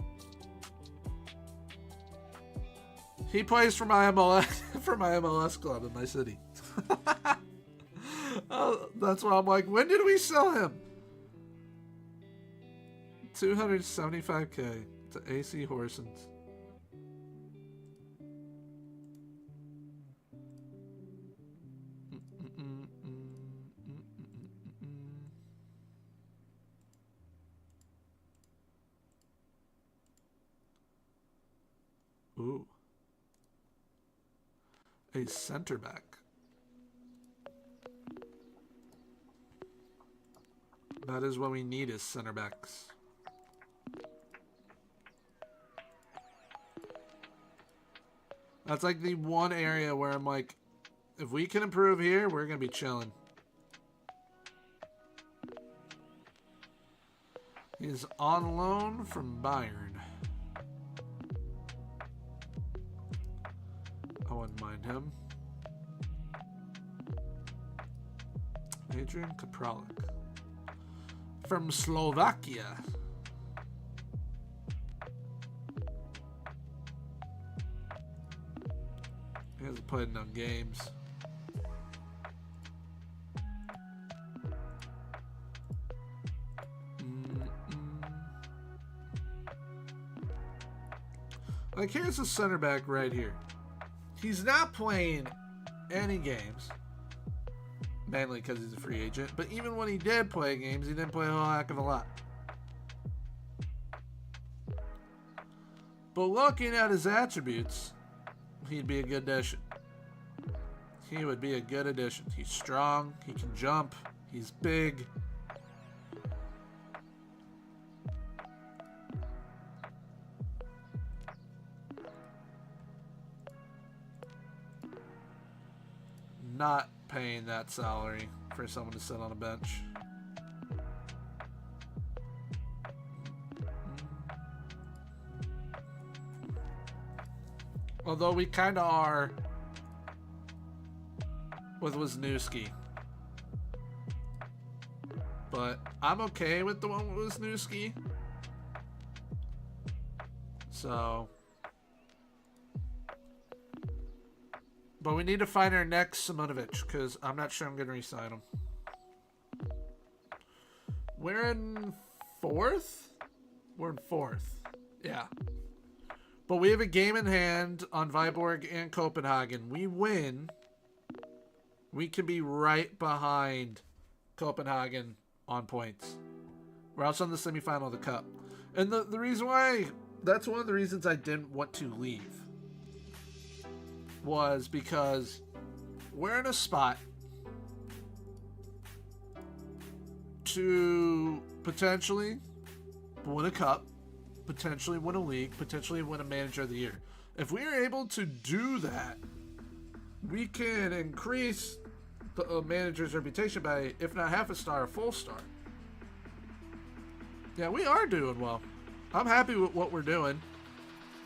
He plays for my MLS club in my city. Oh, that's why I'm like, when did we sell him? 275k to AC Horsens. Ooh. A center back. That is what we need, is center backs. That's like the one area where I'm like, if we can improve here, we're going to be chilling. He's on loan from Bayern. I wouldn't mind him. Adrian Kapralik. From Slovakia. He hasn't played enough games. Like, here's a center back right here. He's not playing any games. Mainly because he's a free agent. But even when he did play games, he didn't play a whole heck of a lot. But looking at his attributes, he'd be a good addition. He would be a good addition. He's strong. He can jump. He's big. Not paying that salary for someone to sit on a bench. Although we kind of are with Wisniewski. But I'm okay with the one with Wisniewski. So. But we need to find our next Simonovic, because I'm not sure I'm going to re-sign him. We're in 4th? We're in 4th. Yeah. But we have a game in hand on Viborg and Copenhagen. We win. We can be right behind Copenhagen on points. We're also in the semifinal of the Cup. And the reason why, that's one of the reasons I didn't want to leave, was because we're in a spot to potentially win a cup, potentially win a league, potentially win a manager of the year. If we are able to do that, we can increase the manager's reputation by, if not half a star, a full star. Yeah, we are doing well. I'm happy with what we're doing.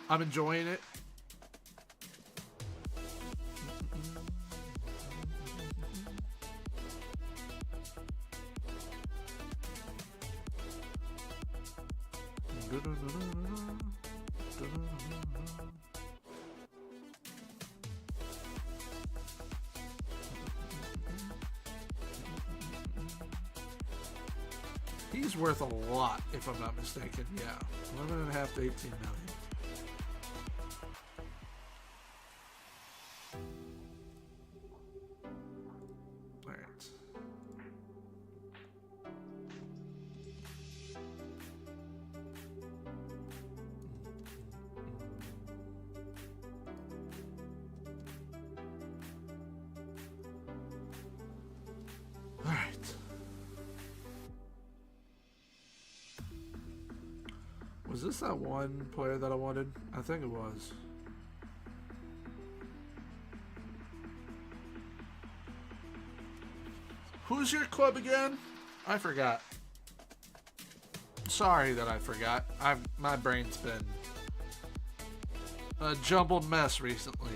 I'm enjoying it. He's worth a lot, if I'm not mistaken. Yeah, 11.5 to 18 million. All right. All right. Was this that one player that I wanted? I think it was. Who's your club again? I forgot. Sorry that I forgot. My brain's been a jumbled mess recently.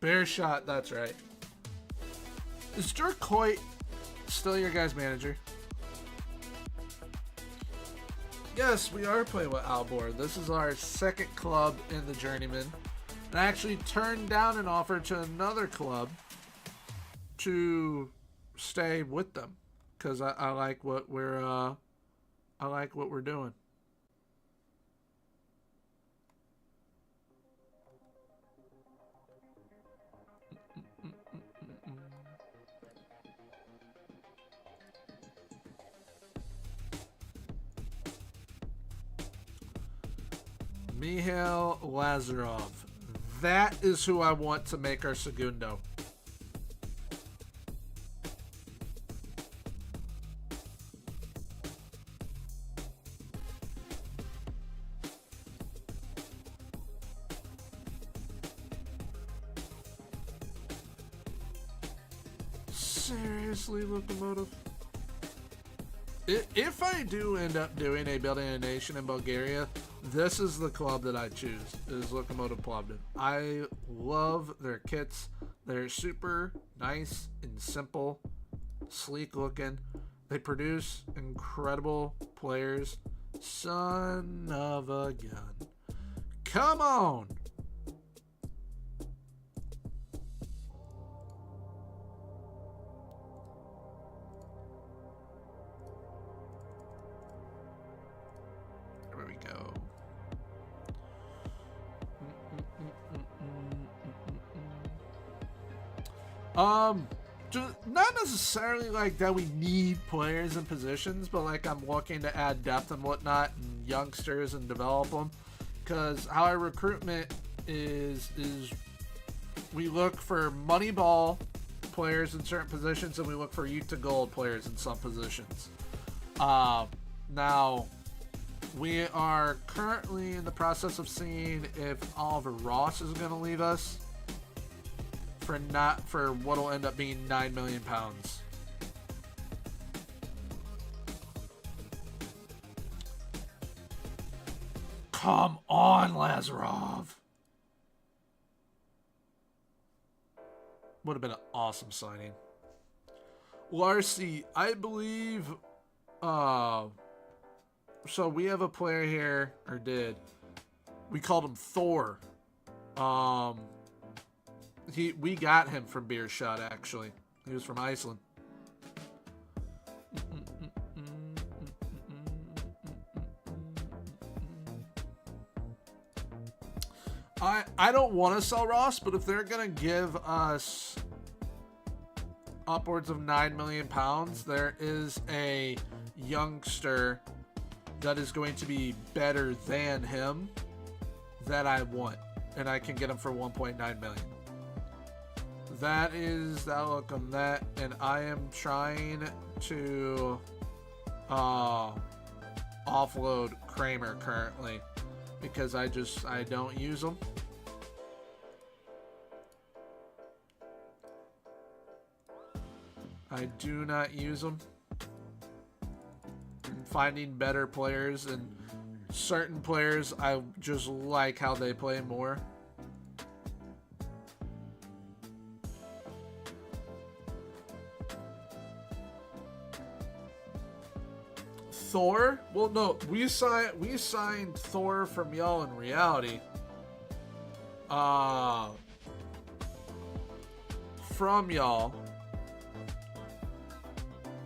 Bear shot, that's right. Is Dirk Coit still your guys' manager? Yes, we are playing with Aalborg. This is our second club in the Journeyman. And I actually turned down an offer to another club to stay with them, because I like what we're doing. Mihail Lazarov. That is who I want to make our segundo. Seriously, Locomotive? If I do end up doing a Building a Nation in Bulgaria, this is the club that I choose, is Lokomotiv Plovdiv. I love their kits. They're super nice and simple, sleek looking. They produce incredible players. Son of a gun. Come on! There we go. Not necessarily like that we need players and positions, but like I'm looking to add depth and whatnot, and youngsters and develop them. Because how our recruitment is we look for money ball players in certain positions, and we look for youth to gold players in some positions. Now we are currently in the process of seeing if Oliver Ross is going to leave us for what will end up being 9 million pounds. Come on, Lazarov. Would have been an awesome signing. Larcy, I believe, so we have a player here, or did. We called him Thor. We got him from Beershot, actually. He was from Iceland. I don't want to sell Ross, but if they're going to give us upwards of 9 million pounds, there is a youngster that is going to be better than him that I want, and I can get him for 1.9 million. That is the outlook on that, and I am trying to offload Kramer currently because I don't use him. I do not use them. I'm finding better players, and certain players I just like how they play more. Thor? Well, no, we signed Thor from y'all in reality. From y'all.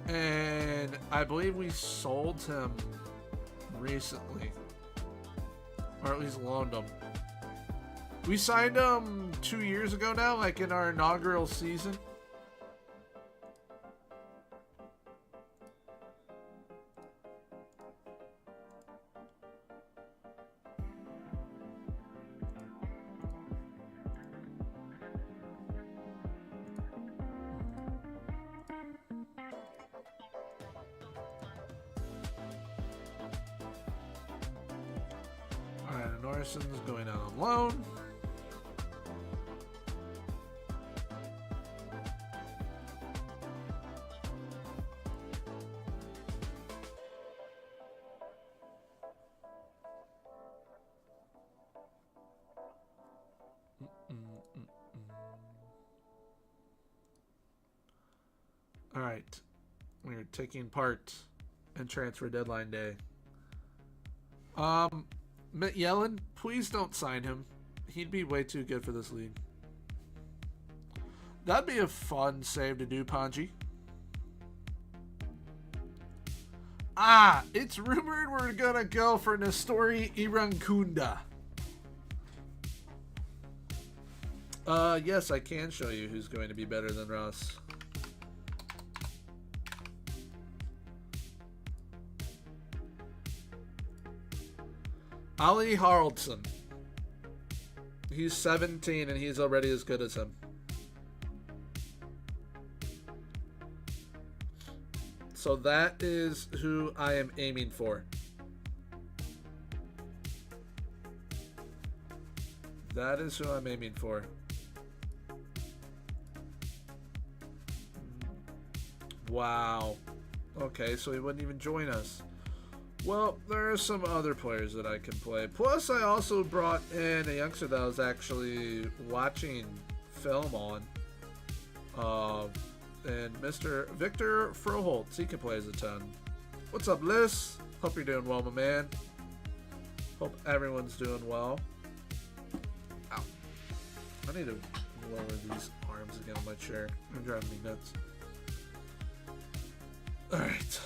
And I believe we sold him recently. Or at least loaned him. We signed him 2 years ago now, like in our inaugural season. Norrison's going out on loan. All right, we're taking part in transfer deadline day. Mitt Yellen, please don't sign him. He'd be way too good for this league. That'd be a fun save to do, Panji. It's rumored we're gonna go for Nestori Irankunda. Yes, I can show you who's going to be better than Ross. Ali Haraldson. He's 17 and he's already as good as him. So that is who I am aiming for. That is who I'm aiming for. Wow. Okay, so he wouldn't even join us. Well, there are some other players that I can play. Plus, I also brought in a youngster that I was actually watching film on. And Mr. Victor Froholtz, he can play as a 10. What's up, Liz? Hope you're doing well, my man. Hope everyone's doing well. Ow. I need to lower these arms again on my chair. They're driving me nuts. Alright.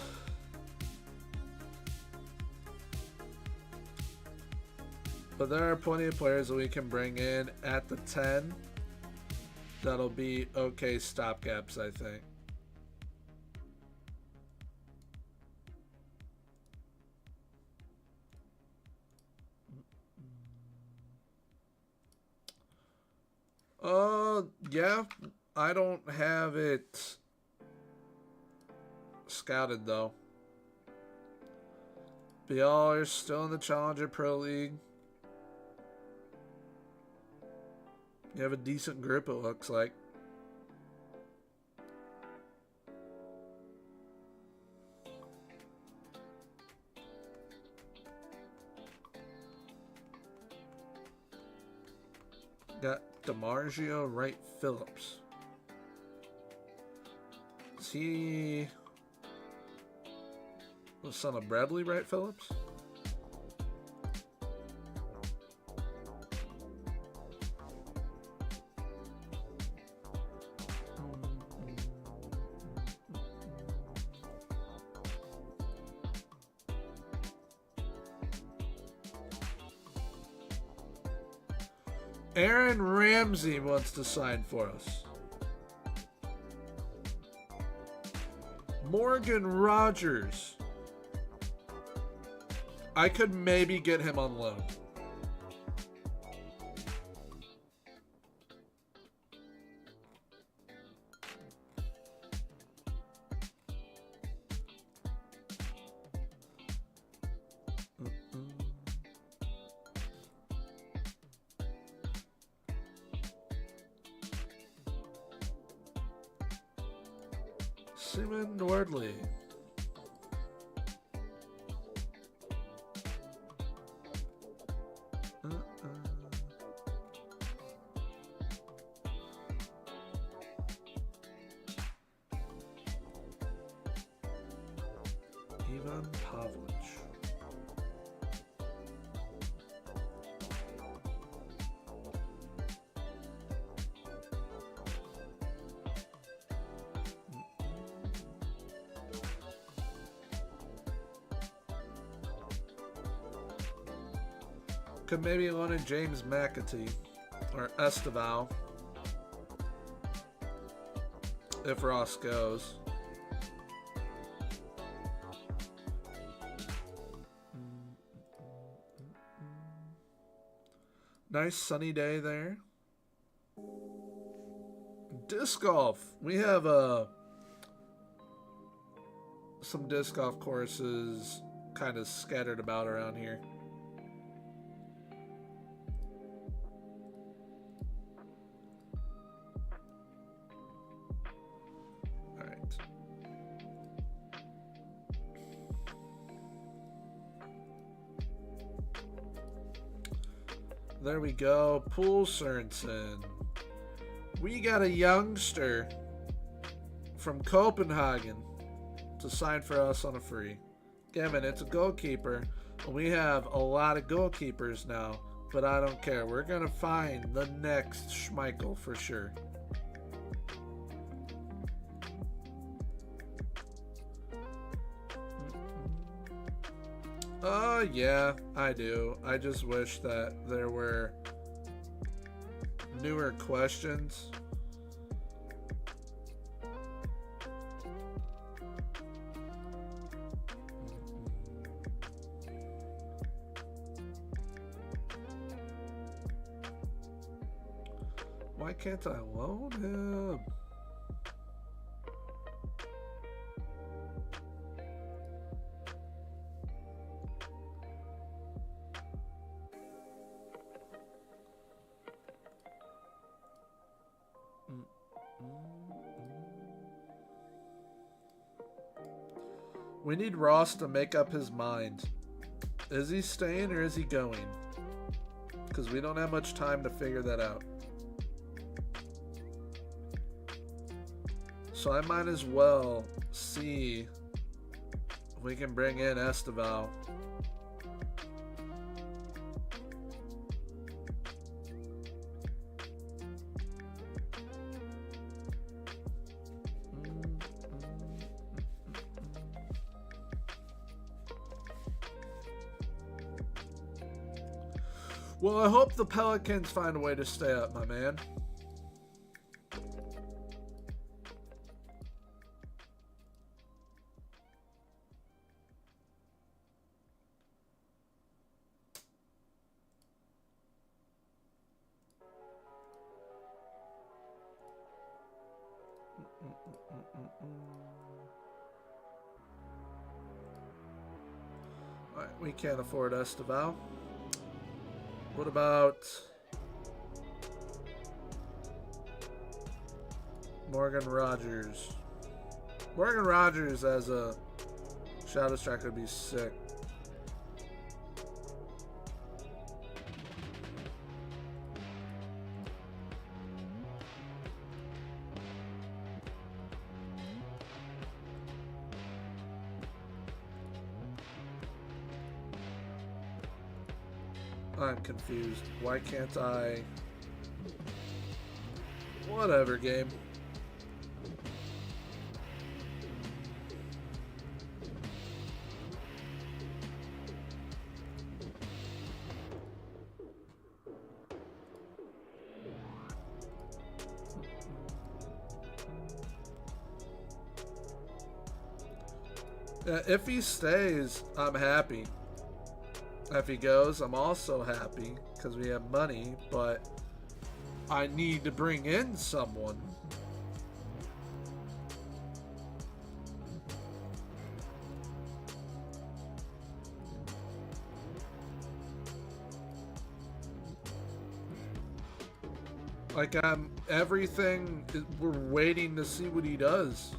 But there are plenty of players that we can bring in at the 10. That'll be okay stopgaps, I think. Yeah. I don't have it scouted, though. But y'all are still in the Challenger Pro League. You have a decent group, it looks like. Got DeMargio Wright Phillips. Is he the son of Bradley Wright Phillips? Aaron Ramsey wants to sign for us. Morgan Rogers. I could maybe get him on loan. Simon Nordley. Ivan Pavlich. Could maybe loan in James McAtee or Esteval if Ross goes. Nice sunny day there. Disc golf. We have some disc golf courses kind of scattered about around here. There we go. Pool Sørensen. We got a youngster from Copenhagen to sign for us on a free. Gavin, it's a goalkeeper. We have a lot of goalkeepers now, but I don't care. We're going to find the next Schmeichel for sure. Yeah, I do. I just wish that there were newer questions. Why can't I loan him? We need Ross to make up his mind. Is he staying or is he going? Because we don't have much time to figure that out. So I might as well see if we can bring in Esteval. Well, I hope the Pelicans find a way to stay up, my man. All right, we can't afford Esteval. What about Morgan Rogers? Morgan Rogers as a shadow striker would be sick. I'm confused. Why can't I? Whatever, game. If he stays, I'm happy. If he goes, I'm also happy because we have money, but I need to bring in someone. Like everything, we're waiting to see what he does.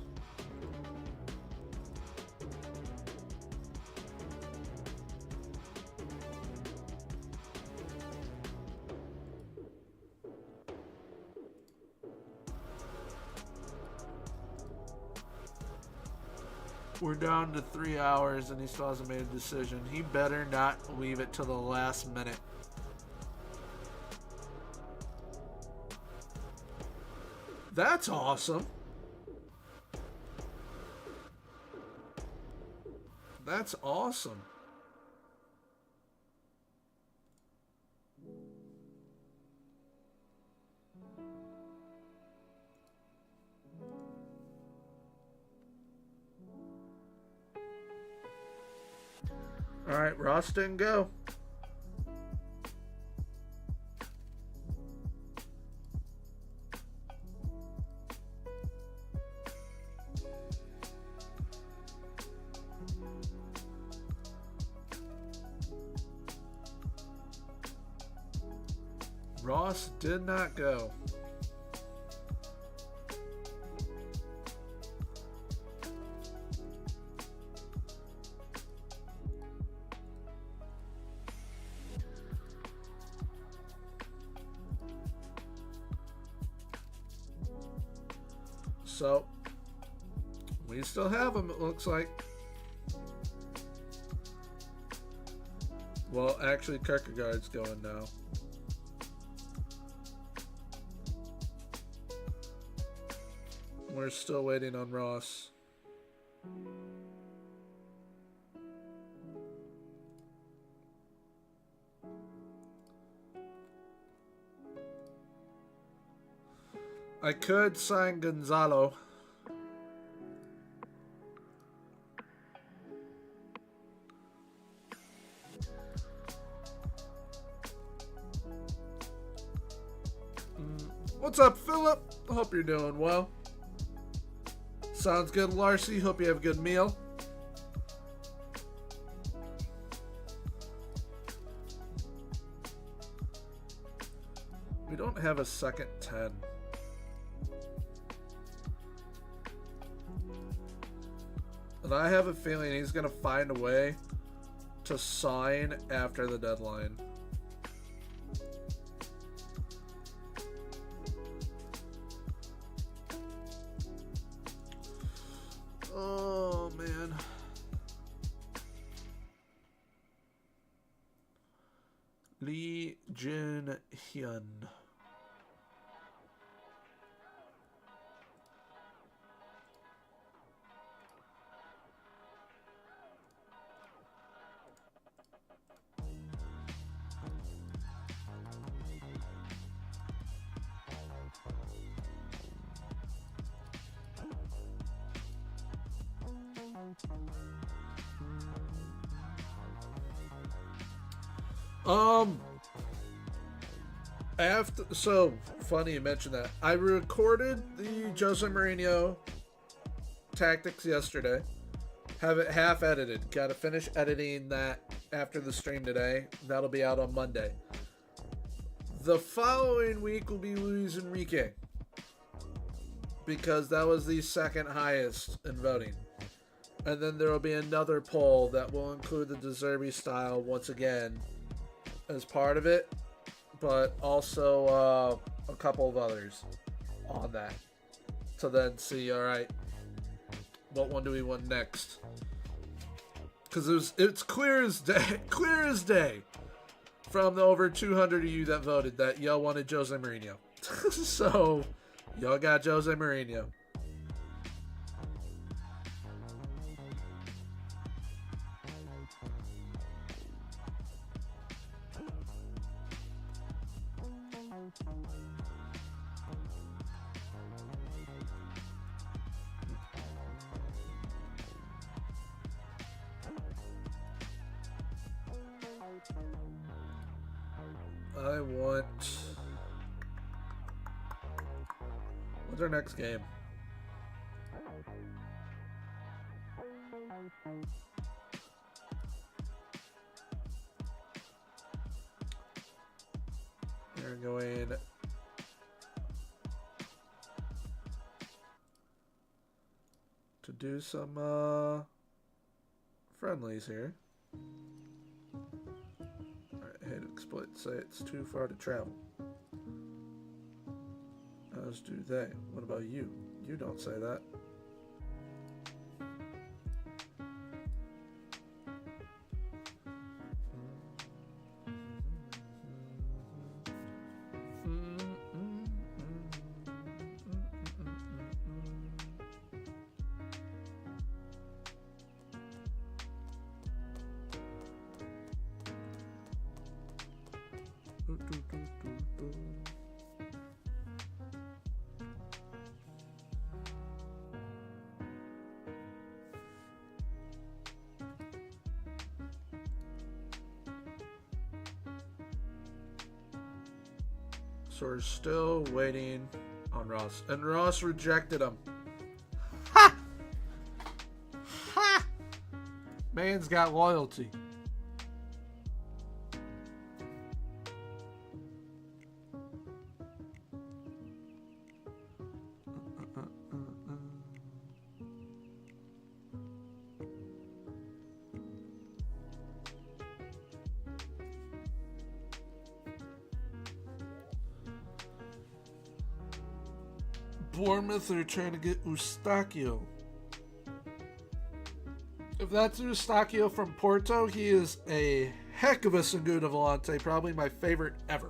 We're down to 3 hours and he still hasn't made a decision. He better not leave it to the last minute. That's awesome. That's awesome. All right, Ross didn't go. Ross did not go. So, we still have him, it looks like. Well, actually, Kierkegaard's going now. We're still waiting on Ross. I could sign Gonzalo. What's What's up, Philip? Hope you're doing well. Sounds good, Larcy. Hope you have a good meal. We don't have a second 10. And I have a feeling he's going to find a way to sign after the deadline. Oh, man. Lee Jin-hyun. So funny you mentioned that. I recorded the Jose Mourinho tactics yesterday. Have it half edited. Got to finish editing that after the stream today. That'll be out on Monday. The following week will be Luis Enrique, because that was the second highest in voting. And then there will be another poll that will include the De Zerbi style once again as part of it, but also a couple of others on that. To then see, all right, what one do we want next? Because it's clear as day from the over 200 of you that voted that y'all wanted Jose Mourinho. So y'all got Jose Mourinho. I want... What's our next game? We're going... to do some friendlies here. Hate exploit say it's too far to travel. As do they. What about you? You don't say that. So we're still waiting on Ross. And Ross rejected him. Ha! Ha! Man's got loyalty. Bournemouth are trying to get Eustachio. If that's Eustachio from Porto, he is a heck of a Segunda Volante, probably my favorite ever.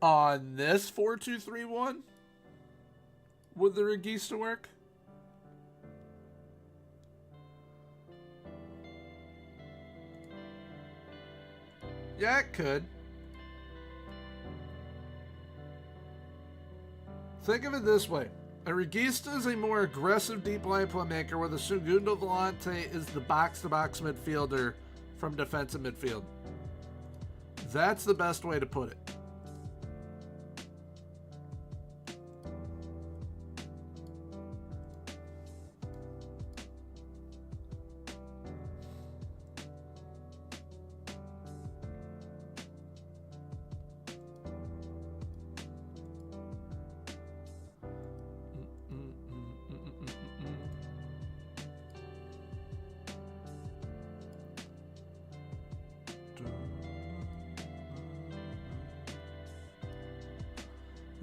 On this 4-2-3-1, would the Regista work? Yeah, it could. Think of it this way. A Regista is a more aggressive deep line playmaker where the Segundo Volante is the box-to-box midfielder from defensive midfield. That's the best way to put it.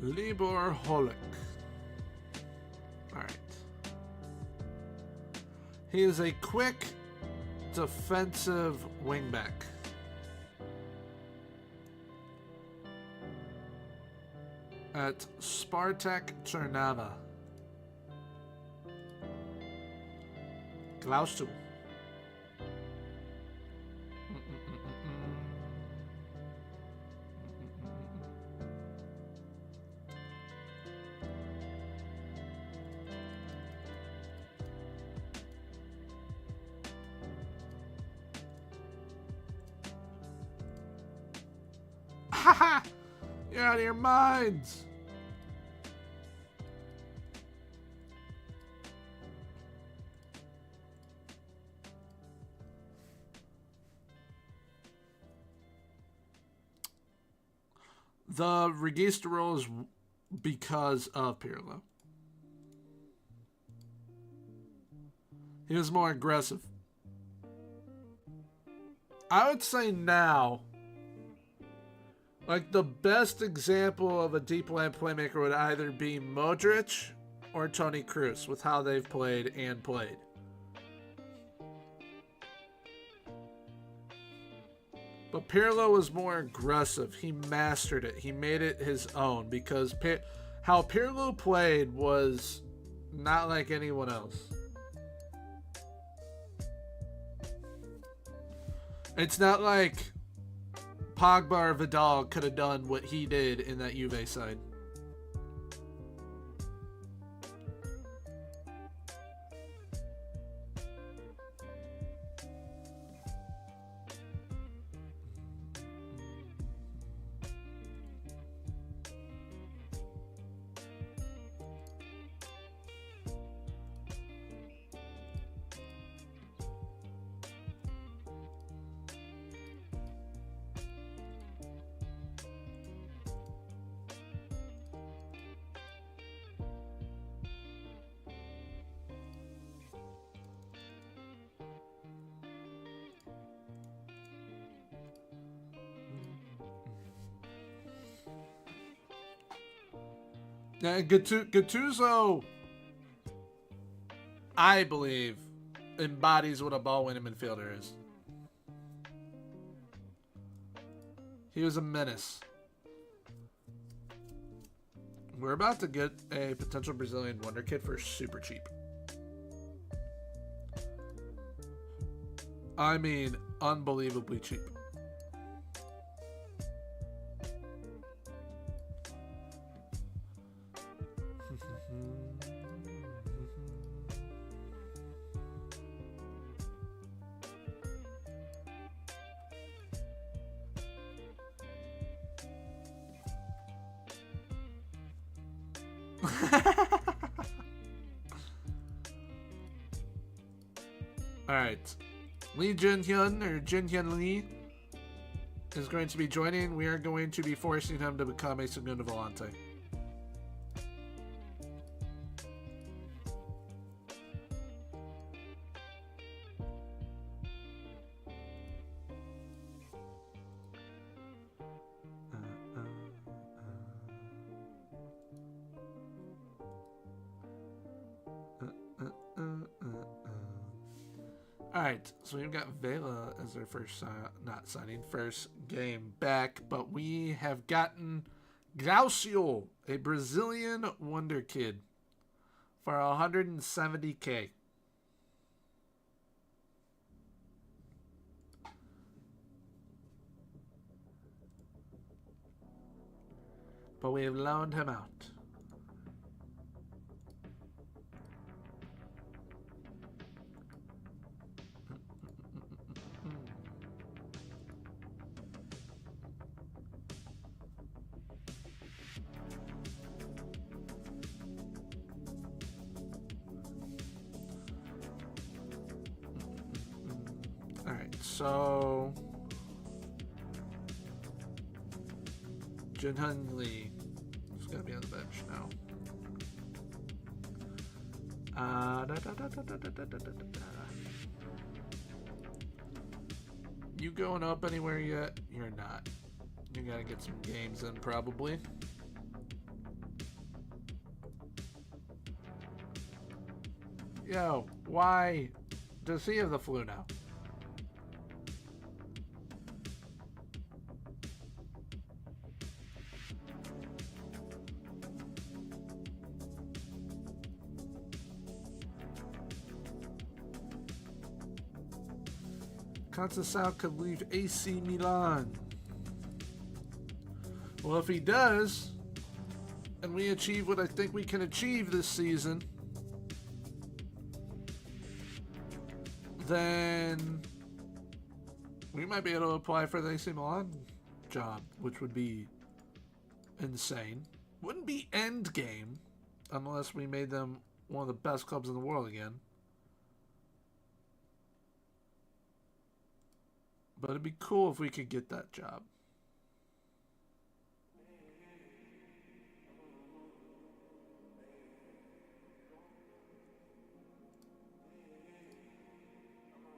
Libor Holik. Alright. He is a quick defensive wingback. At Spartak Trnava. Glaustu. Haha! You're out of your minds! The Regista role is because of Pirlo. He was more aggressive. I would say now, like the best example of a deep line playmaker would either be Modric or Toni Kroos with how they've played and played. But Pirlo was more aggressive. He mastered it. He made it his own because how Pirlo played was not like anyone else. It's not like Pogba or Vidal could have done what he did in that Juve side. Yeah, Gattuso, I believe, embodies what a ball-winning midfielder is. He was a menace. We're about to get a potential Brazilian wonder kid for super cheap. I mean, unbelievably cheap. Alright. Lee Jin-hyun, or Jin-hyun Lee, is going to be joining. We are going to be forcing him to become a Segundo Volante. Alright, so we've got Vela as their first, not signing, first game back, but we have gotten Glaucio, a Brazilian wonder kid for 170K. But we have loaned him out. So, Junhun Lee is going to be on the bench now. You going up anywhere yet? You're not. You got to get some games in probably. Yo, why does he have the flu now? Conceição could leave AC Milan. Well, if he does, and we achieve what I think we can achieve this season, then we might be able to apply for the AC Milan job, which would be insane. Wouldn't be end game unless we made them one of the best clubs in the world again. But it'd be cool if we could get that job.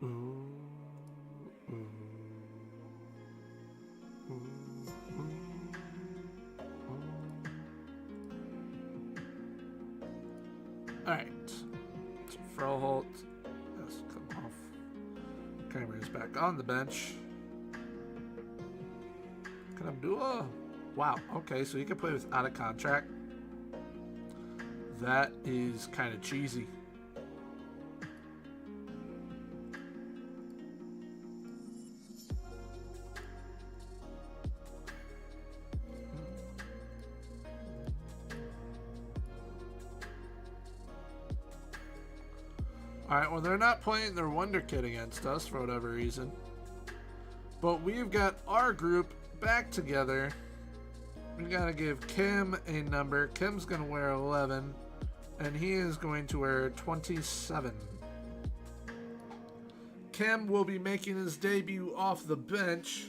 Ooh, ooh, ooh, ooh, ooh. All right. So Froholt has to come off. Kramer is back on the bench. Abdullah. Wow, okay, so you can play without a contract. That is kind of cheesy. Alright, well, they're not playing their Wonder Kid against us for whatever reason. But we've got our group back together. We gotta give Kim a number. Kim's gonna wear 11, and he is going to wear 27. Kim will be making his debut off the bench.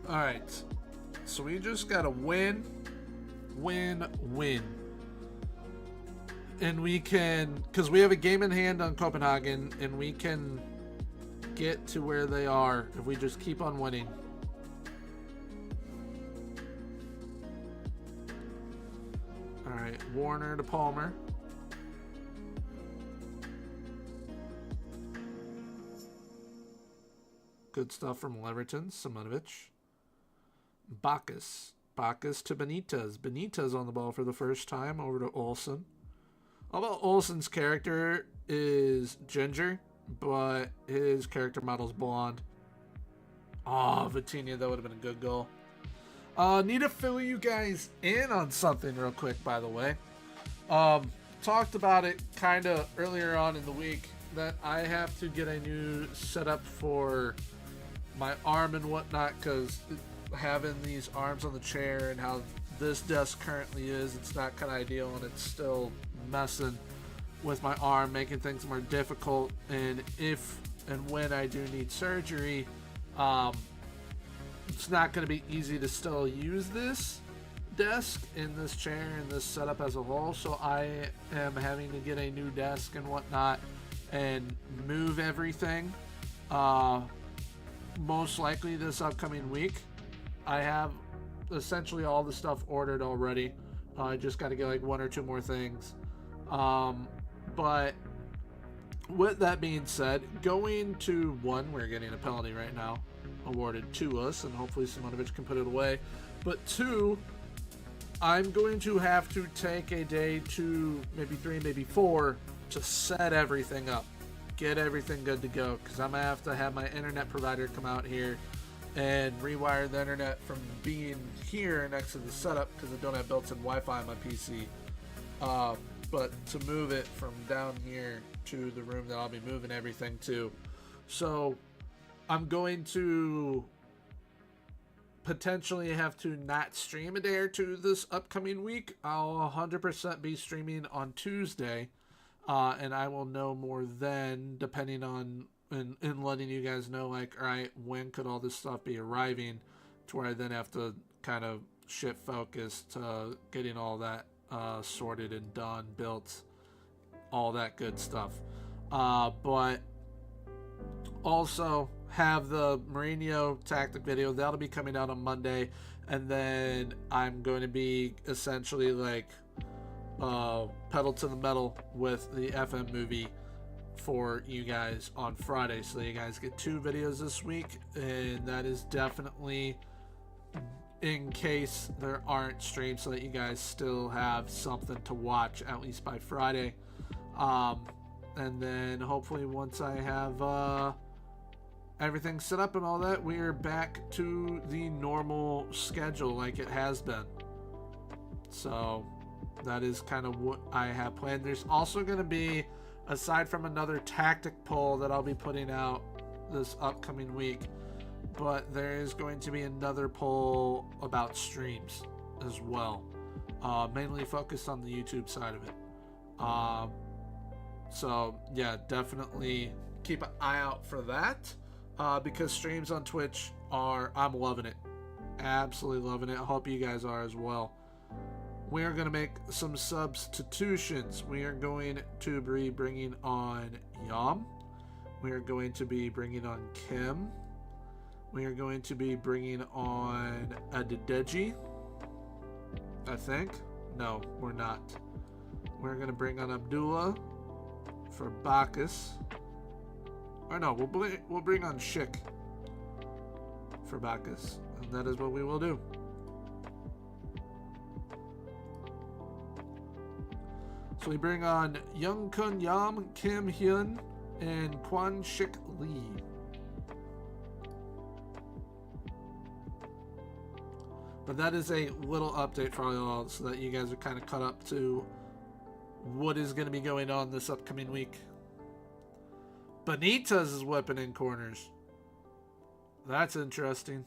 Alright, so we just gotta win. And we can, because we have a game in hand on Copenhagen, and we can get to where they are if we just keep on winning. Alright, Warner to Palmer. Good stuff from Leverton, Simonovic. Bacchus to Benitez. Benitez on the ball for the first time over to Olsen. Although Olsen's character is ginger, but his character model's blonde. Oh, Vitinha, that would have been a good goal. Need to fill you guys in on something real quick, by the way. Talked about it kind of earlier on in the week that I have to get a new setup for my arm and whatnot, because having these arms on the chair and how this desk currently is, it's not kind of ideal, and it's still messing with my arm, making things more difficult. And if and when I do need surgery, it's not going to be easy to still use this desk in this chair and this setup as a whole, so I am having to get a new desk and whatnot and move everything. Most likely this upcoming week. I have essentially all the stuff ordered already. I just got to get like 1 or 2 more things. But with that being said, going to one, we're getting a penalty right now awarded to us, and hopefully Simonovic can put it away. But 2, I'm going to have to take a day, 2, maybe 3, maybe 4 to set everything up, get everything good to go, because I'm going to have my internet provider come out here and rewire the internet from being here next to the setup, because I don't have built-in Wi-Fi on my PC, but to move it from down here to the room that I'll be moving everything to. So I'm going to potentially have to not stream a day or 2 this upcoming week. I'll 100% be streaming on Tuesday, and I will know more then, depending on and letting you guys know, like, all right, when could all this stuff be arriving, to where I then have to kind of shift focus to getting all that sorted and done, built, all that good stuff. But also have the Mourinho tactic video that'll be coming out on Monday, and then I'm going to be essentially like pedal to the metal with the FM movie for you guys on Friday, so you guys get 2 videos this week, and that is definitely in case there aren't streams, so that you guys still have something to watch at least by Friday. And then hopefully once I have everything set up and all that, we are back to the normal schedule like it has been. So that is kind of what I have planned. There's also going to be, aside from another tactic poll that I'll be putting out this upcoming week, but there is going to be another poll about streams as well, mainly focused on the YouTube side of it. So yeah, definitely keep an eye out for that, because streams on Twitch I'm loving it, absolutely loving it. I hope you guys are as well. We are going to make some substitutions. We are going to be bringing on Yam. We are going to be bringing on Kim. We are going to be bringing on Adedeji, I think. No, we're not. We're going to bring on Abdullah for Bacchus. Or no, we'll bring on Schick for Bacchus. And that is what we will do. So we bring on Young Kun Yam, Kim Hyun, and Kwan Shik Lee. But that is a little update for y'all, so that you guys are kind of caught up to what is going to be going on this upcoming week. Benitez is whipping in corners. That's interesting.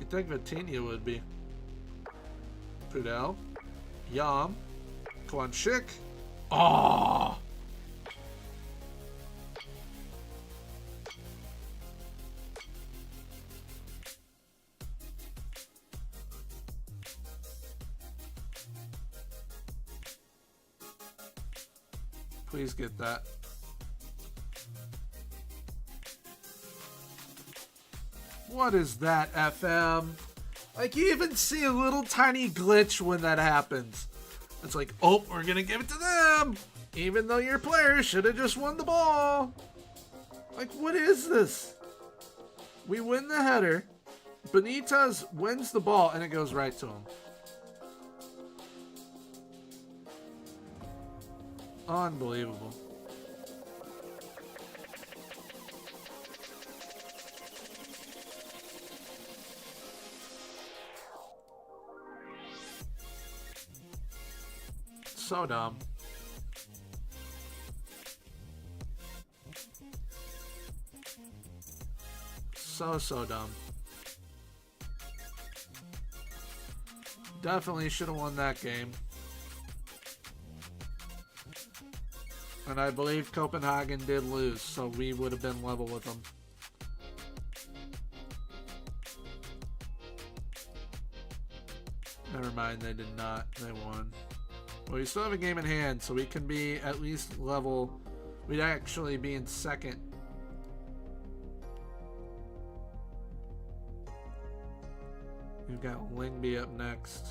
You'd think Vitinha would be. Pudel. Yam. Kwan Shik. Oh! Please get that. What is that, FM? Like, you even see a little tiny glitch when that happens. It's like, oh, we're gonna give it to them, even though your player should have just won the ball. Like, what is this? We win the header. Benitez wins the ball, and it goes right to him. Unbelievable. So dumb. So dumb. Definitely should have won that game. And I believe Copenhagen did lose, so we would have been level with them. Never mind, they did not. They won. Well, we still have a game in hand, so we can be at least level. We'd actually be in second. We've got Lingby up next.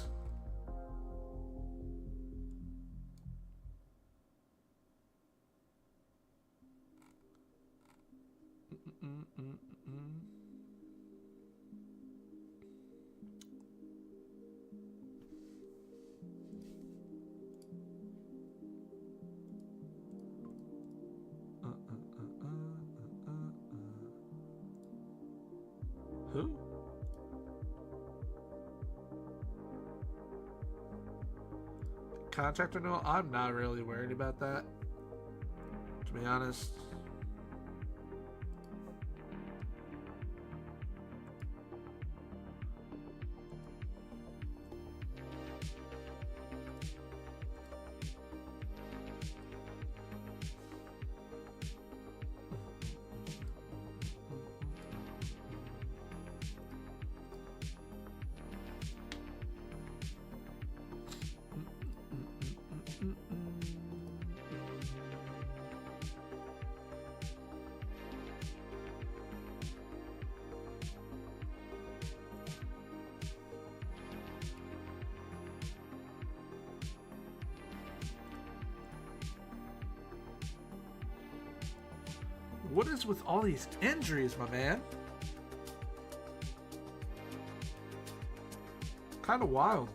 Who? Contract renewal? I'm not really worried about that, to be honest. What is with all these injuries, my man? Kind of wild.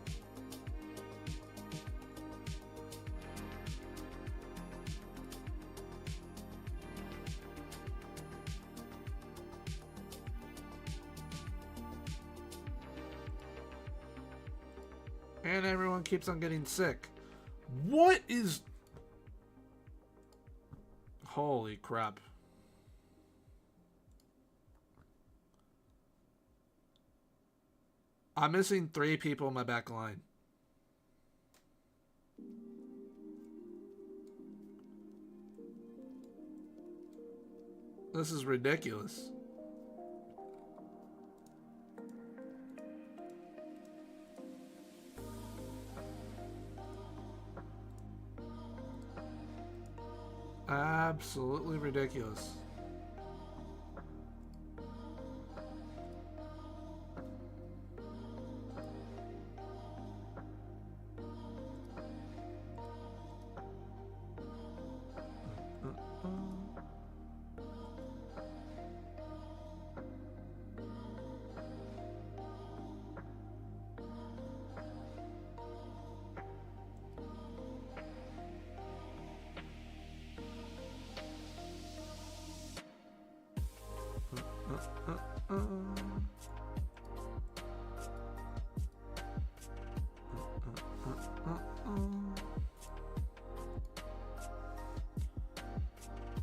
And everyone keeps on getting sick. What is... Holy crap. I'm missing 3 people in my back line. This is ridiculous. Absolutely ridiculous.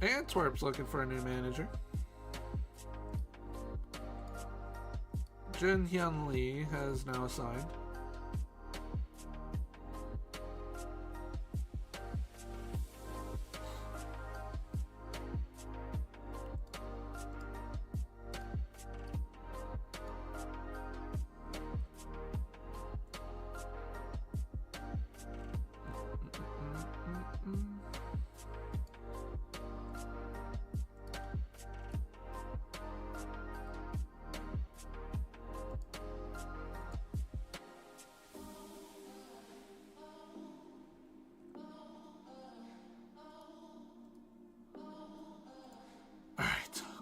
Antwerp's looking for a new manager. Jin Hyun Lee has now signed.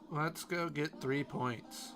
Let's go get 3 points.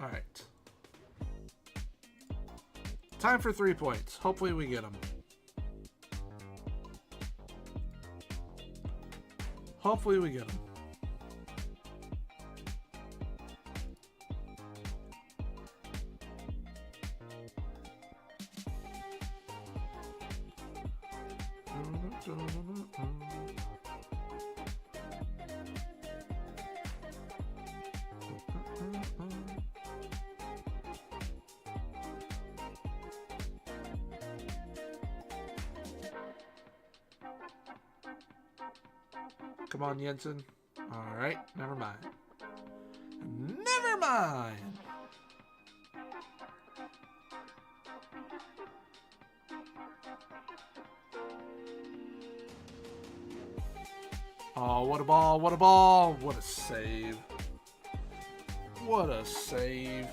All right. Time for 3 points. Hopefully we get them. Hopefully we get them. Come on, Jensen. All right, never mind. Never mind. Oh, what a ball, what a ball. What a save. What a save.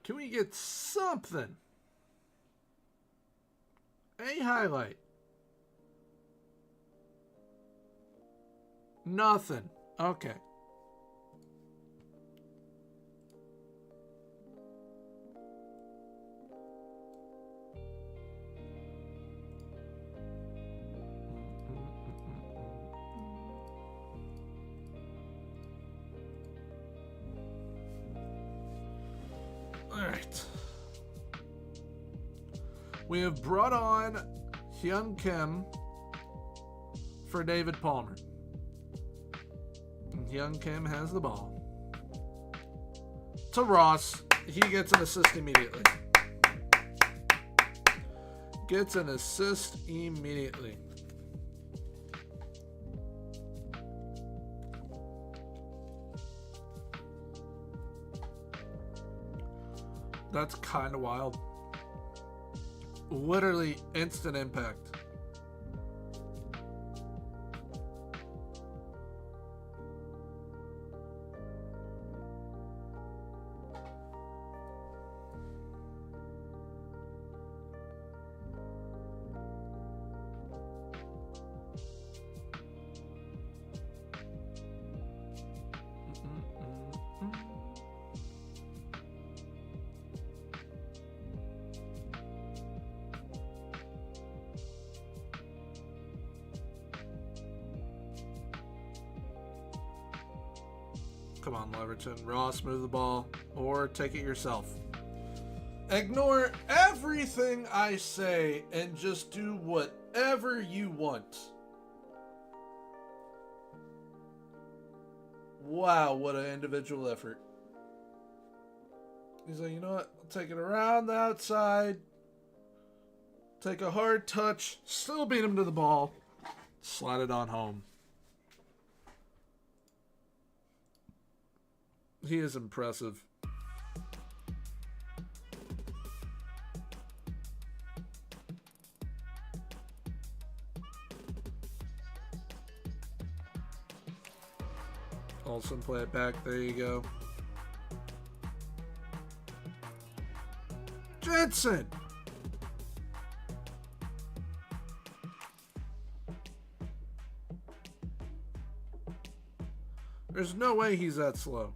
Can we get something? A highlight. Nothing. Okay. Alright. We have brought on Hyun Kim for David Palmer. And Hyun Kim has the ball. To Ross. He gets an assist immediately. Gets an assist immediately. That's kind of wild. Literally instant impact. Come on, Leverton. Ross, move the ball or take it yourself. Ignore everything I say and just do whatever you want. Wow, what an individual effort. He's like, you know what? I'll take it around the outside. Take a hard touch. Still beat him to the ball. Slide it on home. He is impressive. Olsen, play it back. There you go. Jensen! There's no way he's that slow.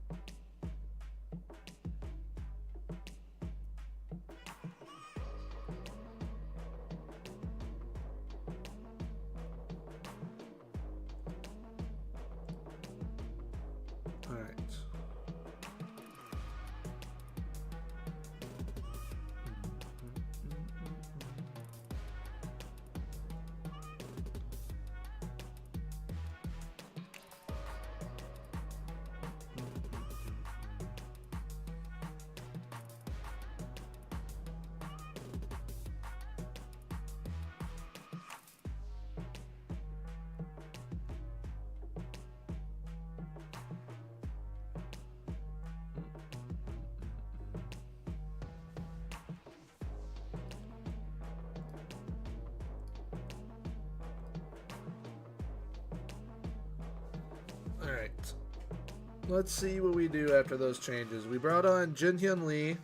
Let's see what we do after those changes. We brought on Jin Hyun Lee.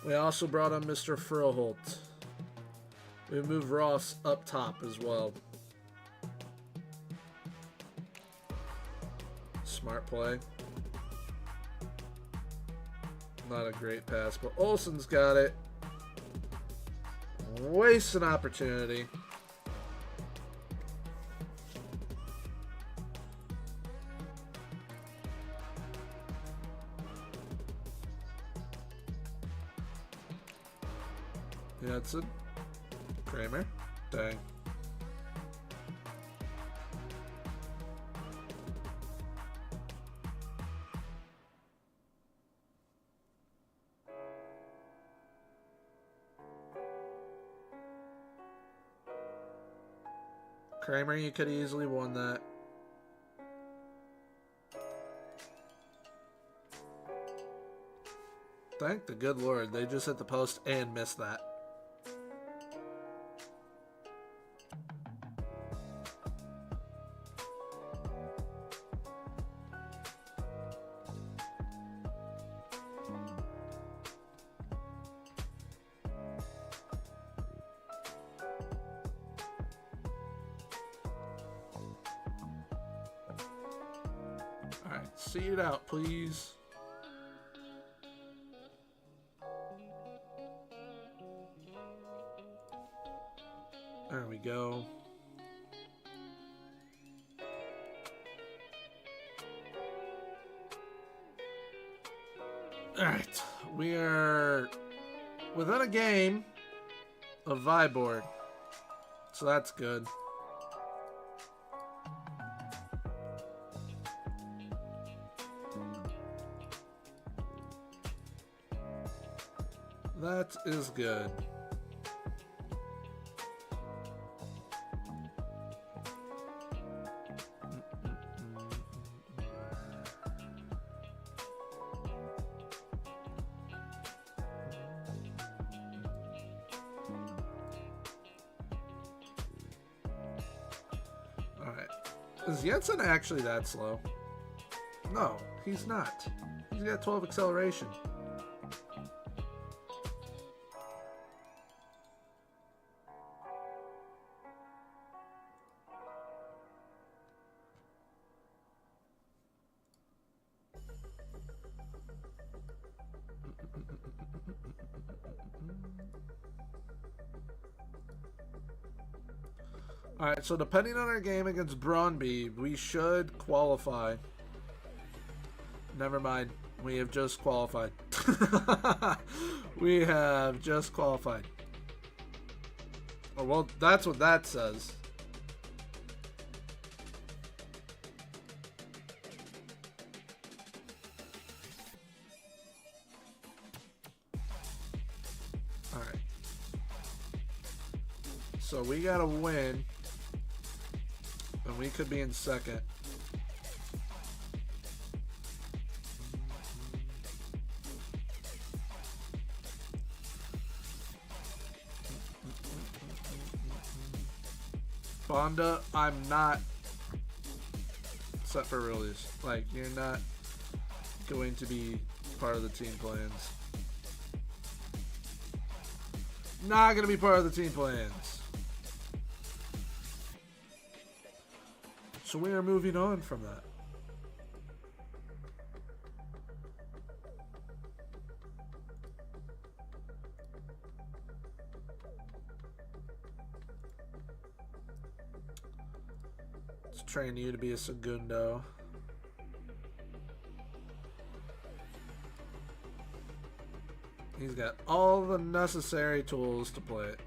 We also brought on Mr. Froholt. We moved Ross up top as well. Smart play. Not a great pass, but Olsen's got it. Waste an opportunity. Jansen. Kramer. Dang. Kramer, you could have easily won that. Thank the good Lord, they just hit the post and missed that. See it out, please. There we go. All right, we are within a game of Viborg, so that's good. That is good. All right. Is Jensen actually that slow? No, he's not. He's got 12 acceleration. Alright, so depending on our game against Brøndby, we should qualify. Never mind. We have just qualified. We have just qualified. Oh, well, that's what that says. Alright. So we gotta win. And we could be in second. Bonda, I'm not set for release. Like, you're not going to be part of the team plans. Not going to be part of the team plans. So we are moving on from that. Let's train you to be a segundo. He's got all the necessary tools to play it.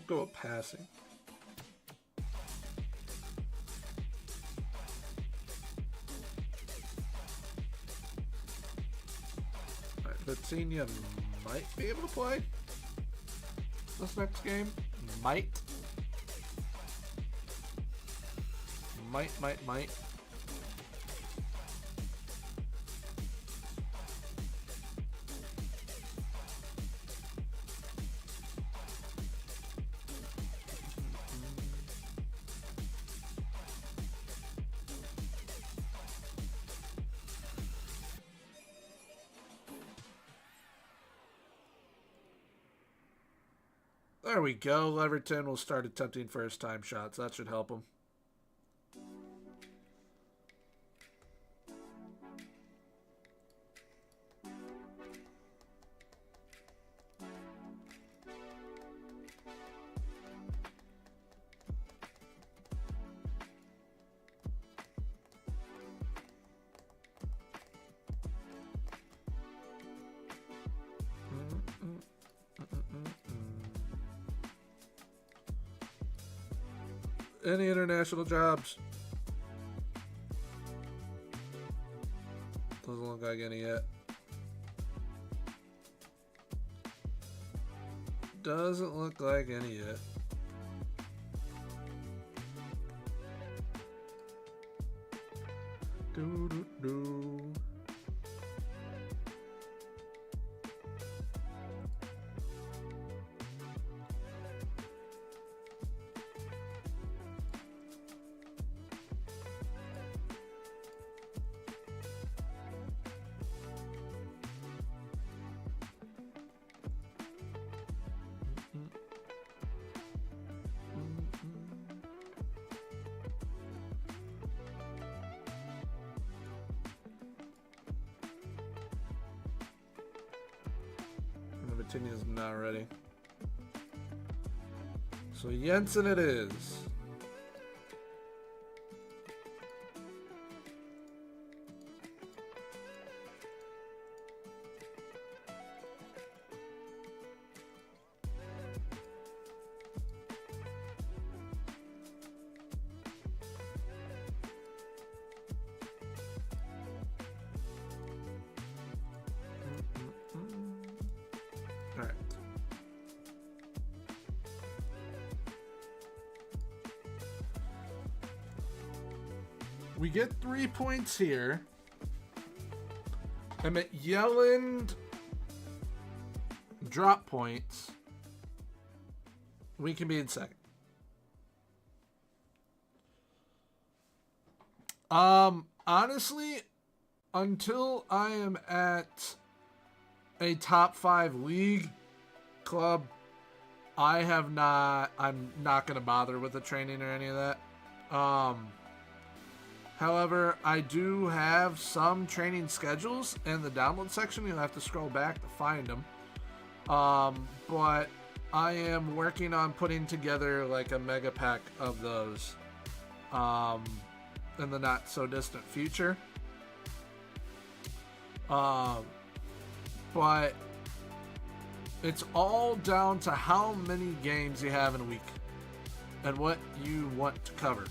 Go with passing. Alright, Vitinha might be able to play this next game. Might. There we go. Leverton will start attempting first-time shots. That should help him. Any international jobs? Doesn't look like any yet. Doesn't look like any yet. Do do do. Is not ready. So Jensen it is. We get 3 points here. I'm at Yelland drop points. We can be in second. Honestly, until I am at a top 5 league club, I'm not going to bother with the training or any of that. However, I do have some training schedules in the download section. You'll have to scroll back to find them. But I am working on putting together like a mega pack of those in the not so distant future. But it's all down to how many games you have in a week and what you want to cover.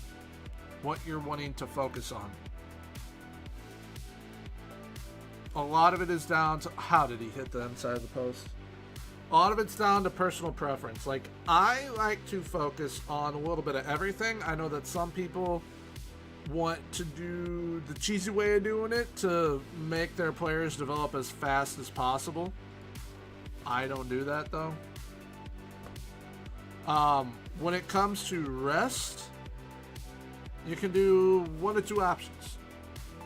What you're wanting to focus on. A lot of it is down to how did he hit the inside of the post? A lot of it's down to personal preference. Like, I like to focus on a little bit of everything. I know that some people want to do the cheesy way of doing it to make their players develop as fast as possible. I don't do that though. When it comes to rest, you can do one of two options.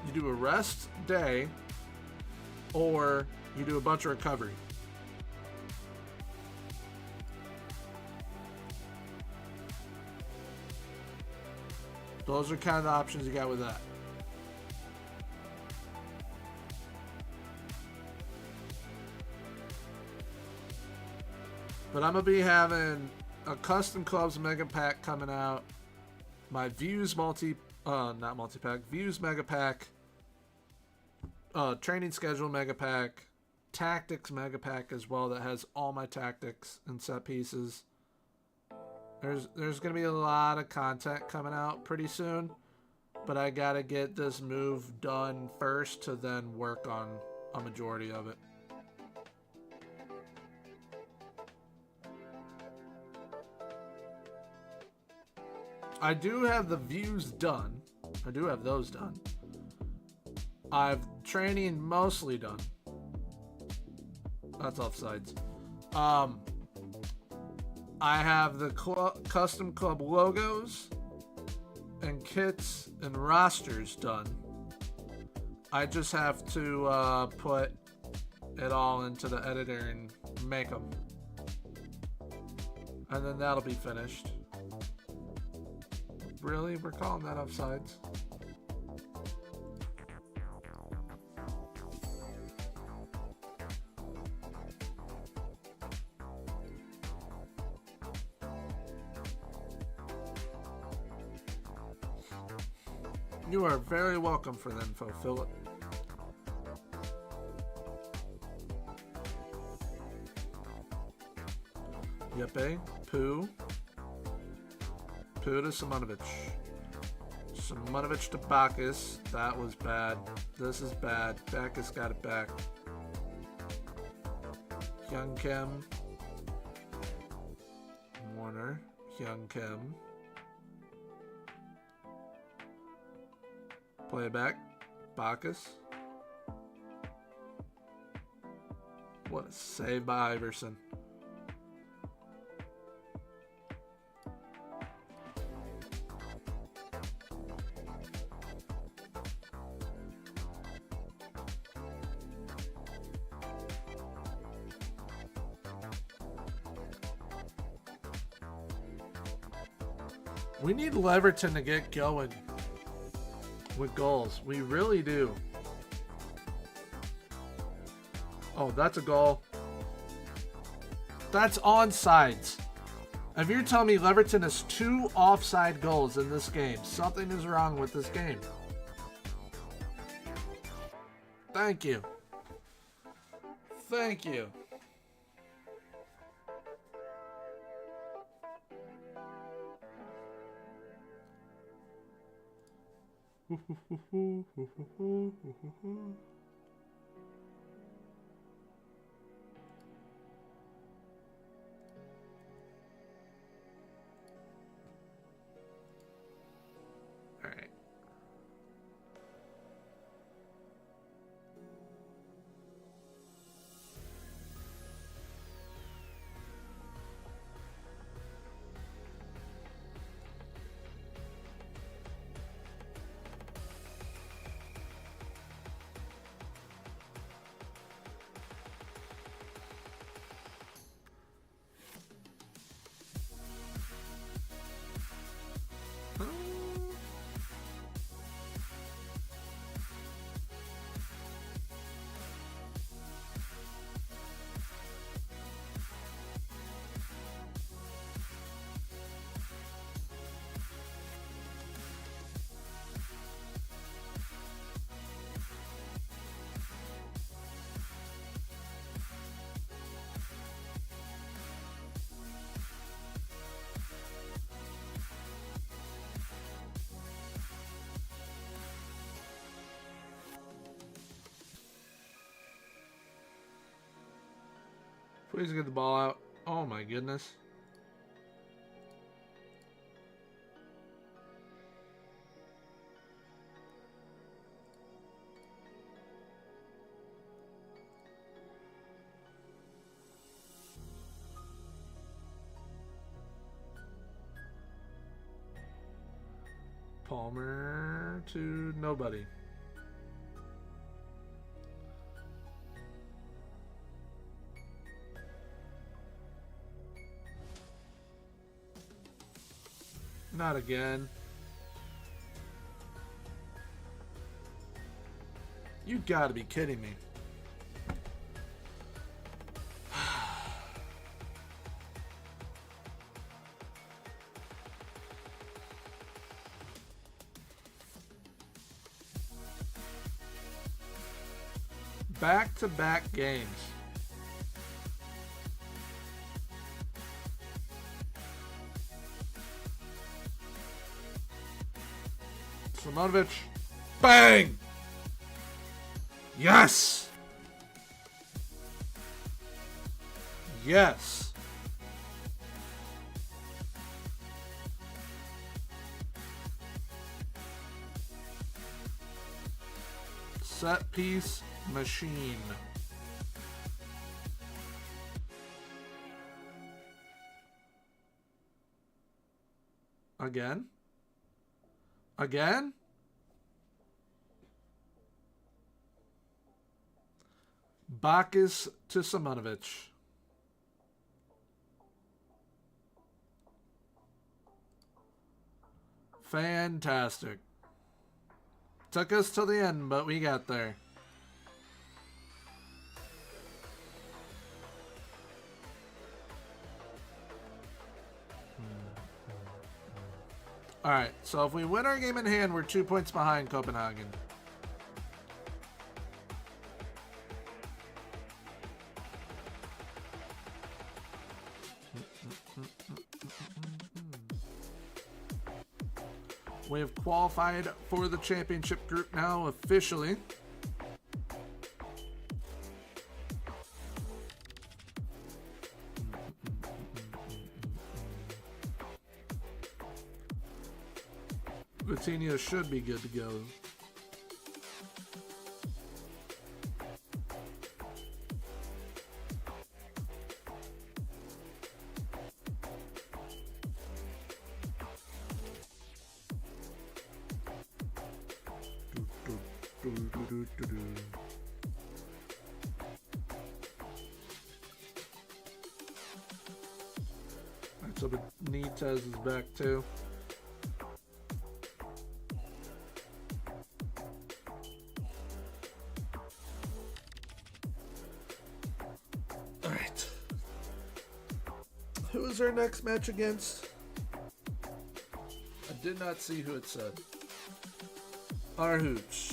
You do a rest day, or you do a bunch of recovery. Those are kind of the options you got with that. But I'm going to be having a Custom Clubs Mega Pack coming out. My Views Views Mega Pack, Training Schedule Mega Pack, Tactics Mega Pack as well, that has all my tactics and set pieces. There's going to be a lot of content coming out pretty soon, but I got to get this move done first to then work on a majority of it. I do have the views done. I do have those done. I've training mostly done. That's offsides. I have the custom club logos and kits and rosters done. I just have to put it all into the editor and make them. And then that'll be finished. Really? We're calling that offsides? You are very welcome for the info, Philip. Yepe, Pooh. Pooh to Simonovic. Simonovic to Bacchus. That was bad. This is bad. Bacchus got it back. Young Kim. Warner. Young Kim. Play it back. Bacchus. What a save by Iverson. We need Leverton to get going with goals. We really do. Oh, that's a goal. That's onside. If you're telling me Leverton has 2 offside goals in this game, something is wrong with this game. Thank you. Thank you. All right. Please get the ball out. Oh my goodness. Palmer to nobody. Not again. You gotta be kidding me. Back-to-back games. Simonovic. Bang! Yes! Yes! Set piece machine. Again? Again? Bacchus to Simonovic. Fantastic. Took us to the end, but we got there. Alright, so if we win our game in hand, we're 2 points behind Copenhagen. We have qualified for the championship group now officially. Vatenia should be good to go. Alright, so Benitez is back too. Alright. Who is our next match against? I did not see who it said. Our Hooch.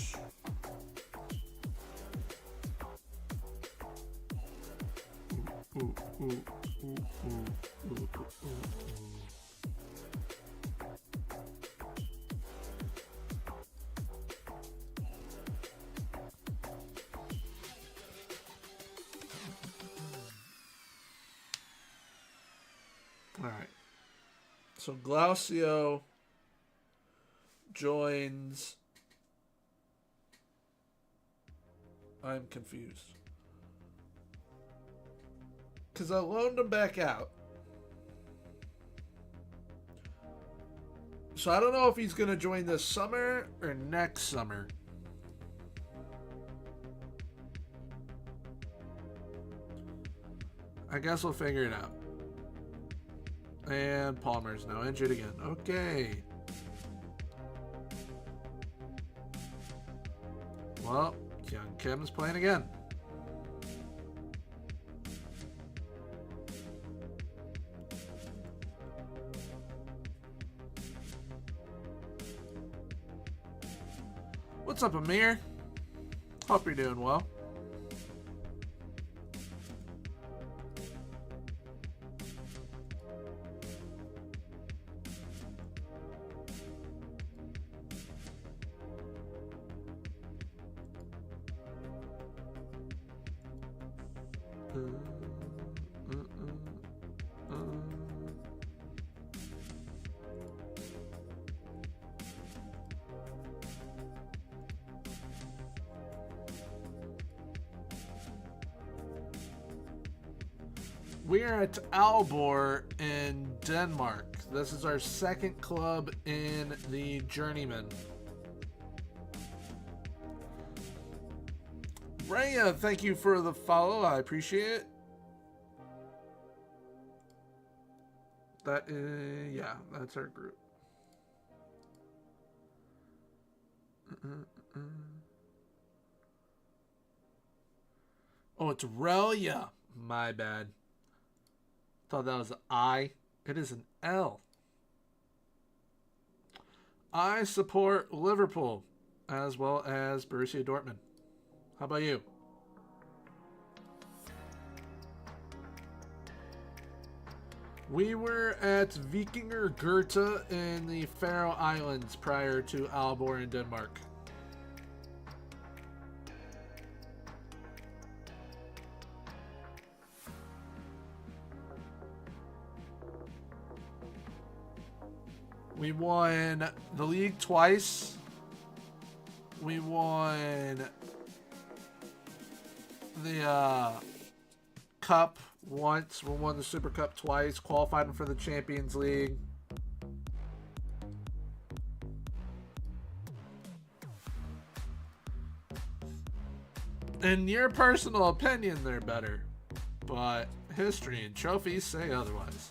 Alright. So Glacio joins. I'm confused. Because I loaned him back out. So I don't know if he's going to join this summer or next summer. I guess we'll figure it out. And Palmer's now injured again. Okay. Well, Young Kim's playing again. What's up, Amir? Hope you're doing well. We are at Aalborg in Denmark. This is our second club in the Journeyman. Raya, thank you for the follow. I appreciate it. That is, yeah, that's our group. Oh, it's Relia. My bad. Thought that was an I. It is an L. I support Liverpool as well as Borussia Dortmund. How about you? We were at Vikinger Goethe in the Faroe Islands prior to Aalborg in Denmark. We won the league twice. We won the cup once. We won the Super Cup twice. Qualified for the Champions League. In your personal opinion, they're better. But history and trophies say otherwise.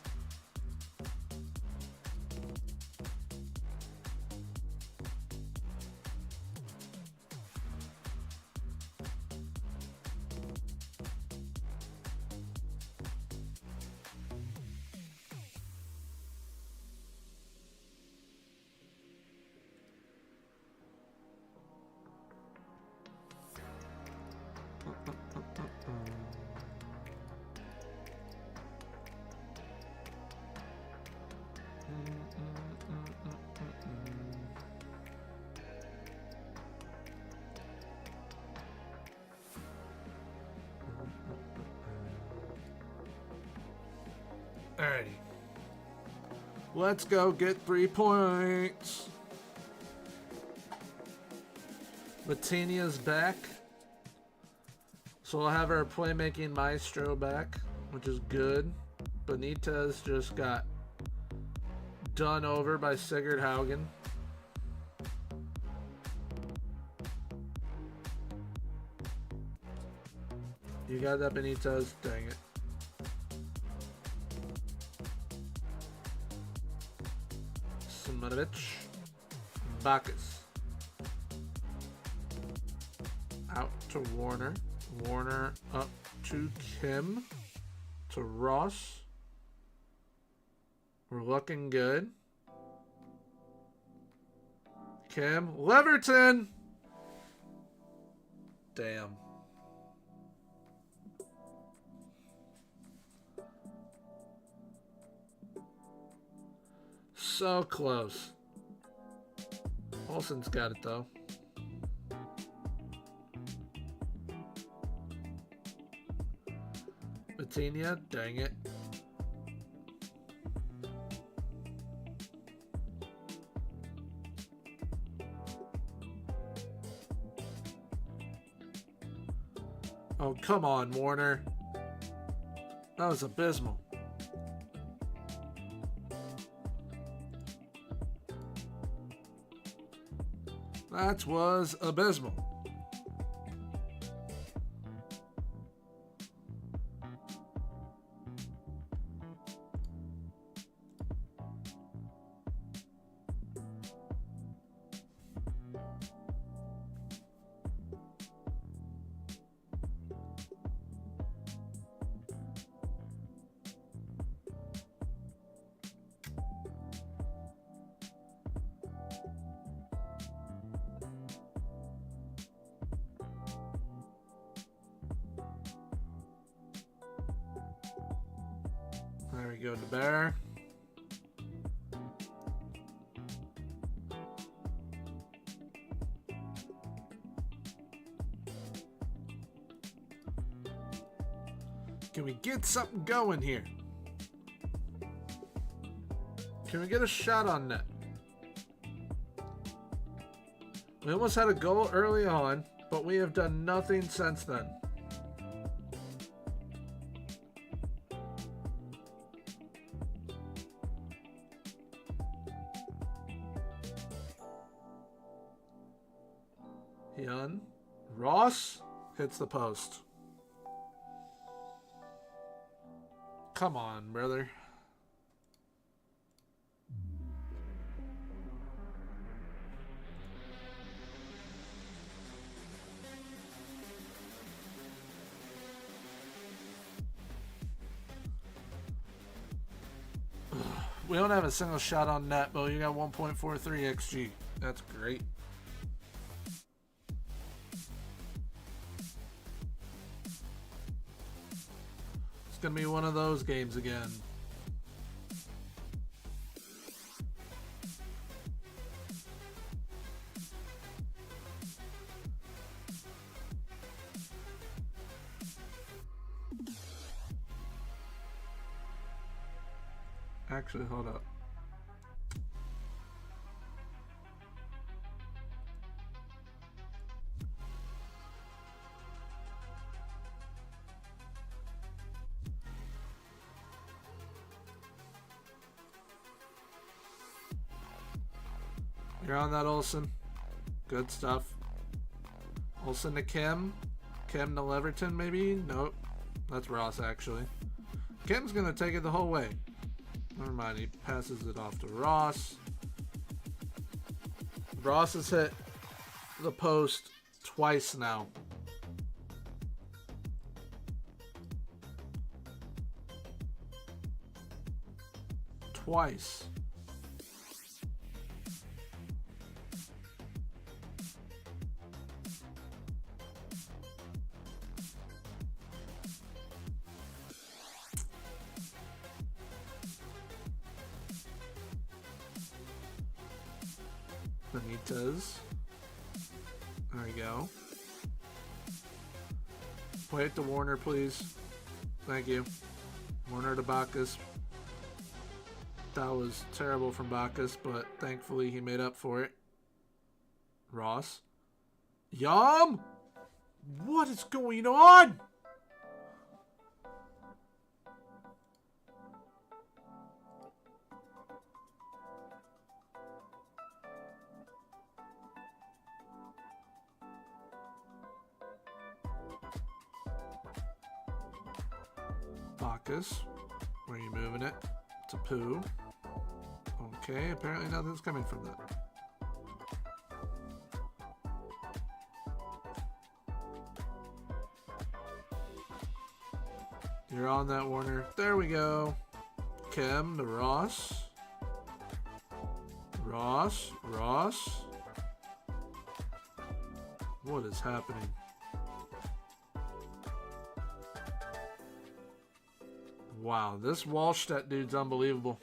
Alrighty. Let's go get 3 points. Latinia's back. So we'll have our playmaking maestro back, which is good. Benitez just got done over by Sigurd Haugen. You got that, Benitez? Dang it. Simonovic. Bacchus. Out to Warner. Warner up to Kim. To Ross. We're looking good. Kim. Leverton! Damn. So close. Olsen's got it though. Batinia, dang it. Oh, come on, Warner. That was abysmal. That was abysmal. There we go, to Bear. Can we get something going here? Can we get a shot on net? We almost had a goal early on, but we have done nothing since then. Hyun. Ross hits the post. Come on, brother. We don't have a single shot on net, but you got 1.43 XG. That's great. It's going to be one of those games again. Actually, hold up. You're on that, Olsen. Good stuff. Olsen to Kim. Kim to Leverton, maybe? Nope. That's Ross, actually. Kim's going to take it the whole way. Never mind, he passes it off to Ross. Ross has hit the post twice now. Twice. Benitez. There we go. Play it to Warner, please. Thank you. Warner to Bacchus. That was terrible from Bacchus, but thankfully he made up for it. Ross. Yum! What is going on? Bacchus. Where are you moving it? To poo. Okay, apparently nothing's coming from that. You're on that, Warner. There we go. Kim to Ross. Ross. What is happening? Wow, this Wallstedt dude's unbelievable.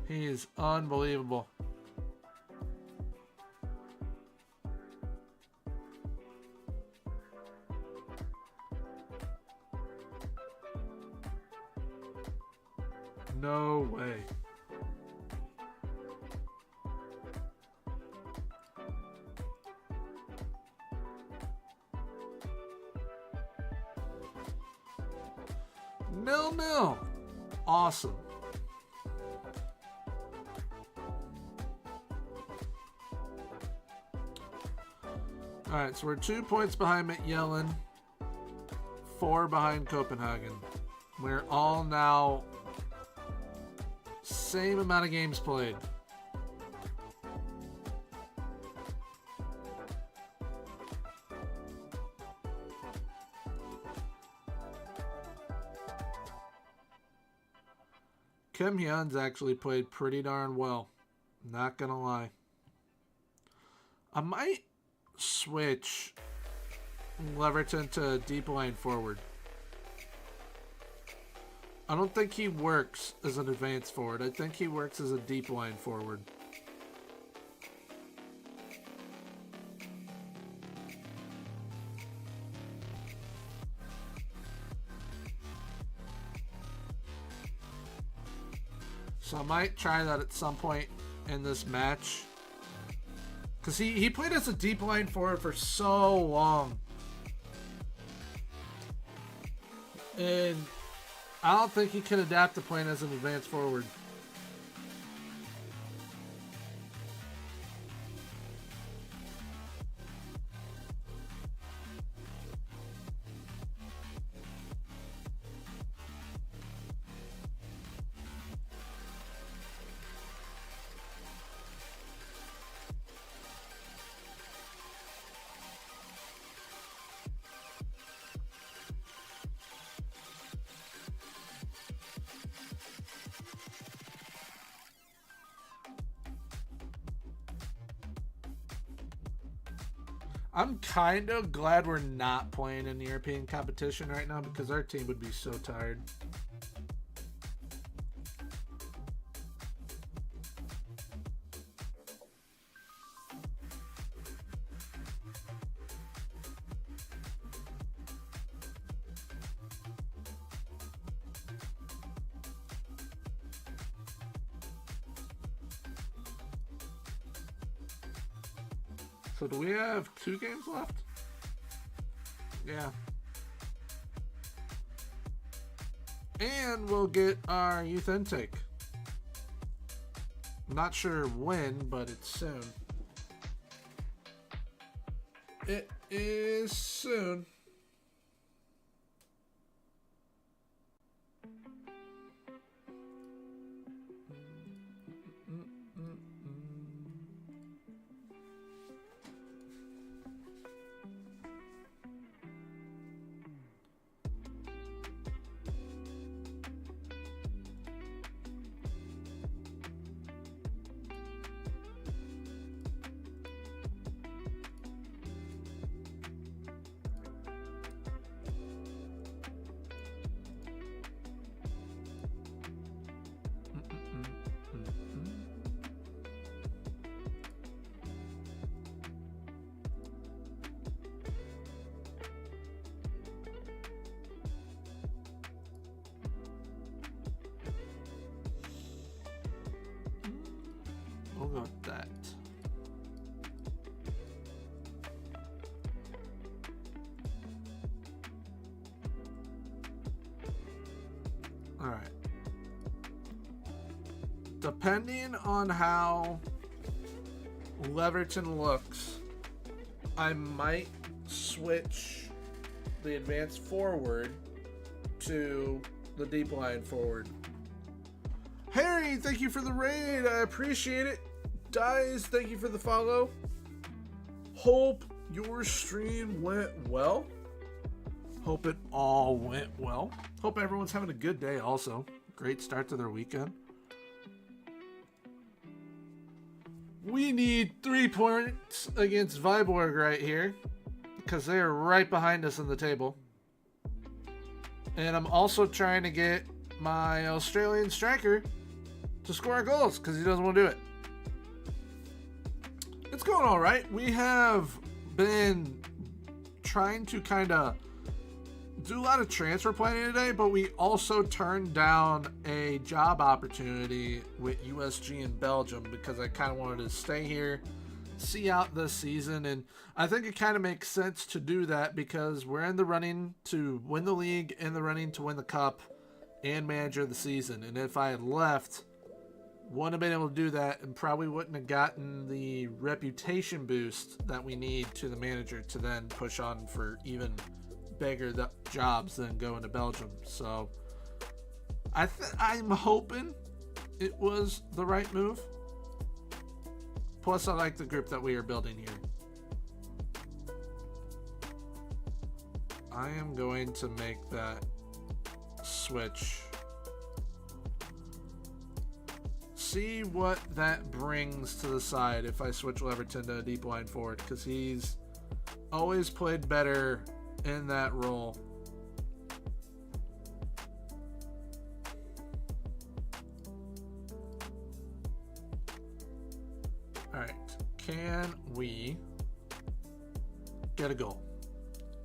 He is unbelievable. No way. Nil. Awesome. Alright, so we're 2 points behind Yellen, 4 behind Copenhagen. We're all now same amount of games played. Kim Hyun's actually played pretty darn well. Not gonna lie. I might switch Leverton to deep line forward. I don't think he works as an advanced forward. I think he works as a deep line forward. So I might try that at some point in this match. Because he played as a deep line forward for so long. And I don't think he can adapt to playing as an advanced forward. I'm kind of glad we're not playing in the European competition right now because our team would be so tired. So do we have 2 games left? Yeah. And we'll get our youth intake. Not sure when, but it's soon. It is soon. All right. Depending on how Leverton looks, I might switch the advanced forward to the deep line forward. Harry, thank you for the raid. I appreciate it. Dies, thank you for the follow. Hope your stream went well. Hope it all went well. Hope everyone's having a good day also. Great start to their weekend. We need 3 points against Viborg right here because they are right behind us in the table. And I'm also trying to get my Australian striker to score goals because he doesn't want to do it. It's going all right. We have been trying to kind of do a lot of transfer planning today, but we also turned down a job opportunity with USG in Belgium because I kind of wanted to stay here, see out this season, and I think it kind of makes sense to do that because we're in the running to win the league, in the running to win the cup, and manager of the season. And if I had left, wouldn't have been able to do that and probably wouldn't have gotten the reputation boost that we need to the manager to then push on for even bigger jobs than going to Belgium. So I'm hoping it was the right move. Plus, I like the group that we are building here. I am going to make that switch. See what that brings to the side if I switch Leverton to a deep line forward, because he's always played better in that role. All right, can we get a goal?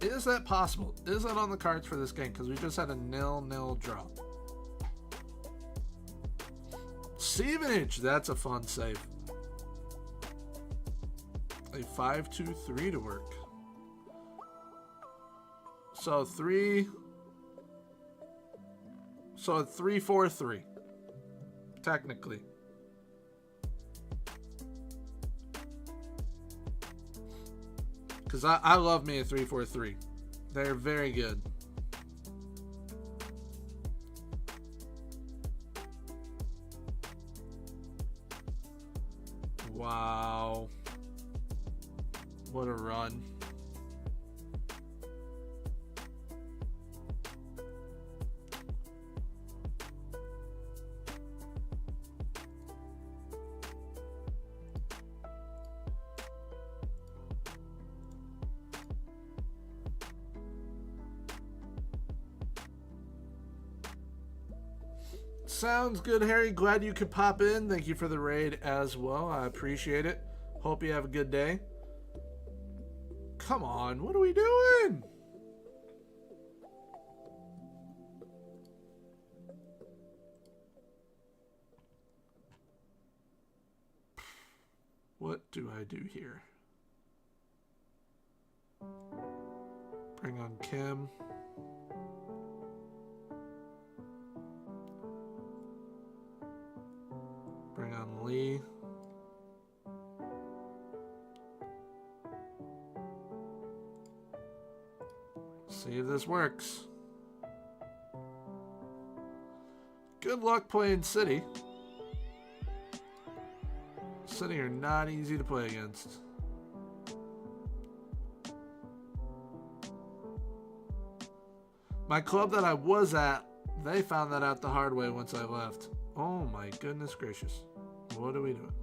Is that possible? Is that on the cards for this game? Because we just had a 0-0 draw. Stevenage, that's a fun save. A 5-2-3 to work. So 3-4-3. Technically. Because I love me a 3-4-3. They're very good. Wow. What a run. Sounds good, Harry. Glad you could pop in. Thank you for the raid as well. I appreciate it. Hope you have a good day. Come on, what are we doing? What do I do here? Bring on Kim. Bring on Lee. See if this works. Good luck playing City. City are not easy to play against. My club that I was at, they found that out the hard way once I left. Oh my goodness gracious. What are we doing?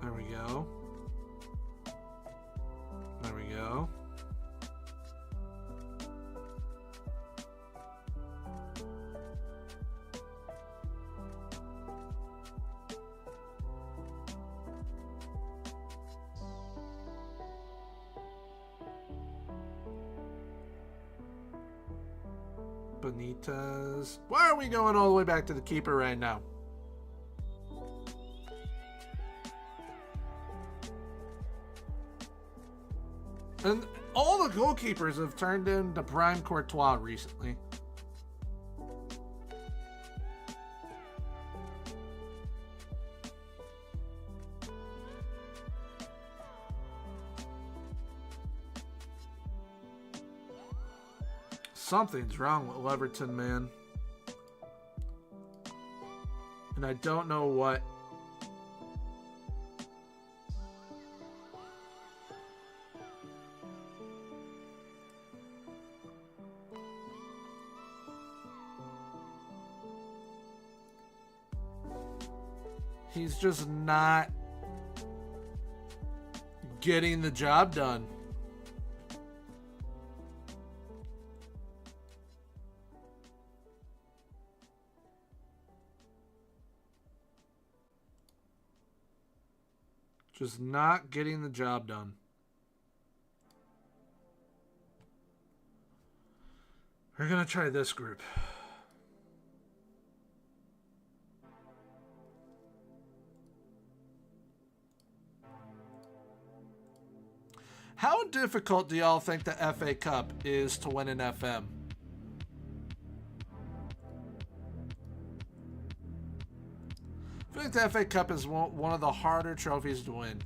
There we go. There we go. Benitez. Why are we going all the way back to the keeper right now? And all the goalkeepers have turned into prime Courtois recently. Something's wrong with Leverton, man. And I don't know what. He's just not getting the job done. Just not getting the job done. We're going to try this group. How difficult do y'all think the FA Cup is to win an FM? I feel like the FA Cup is one of the harder trophies to win.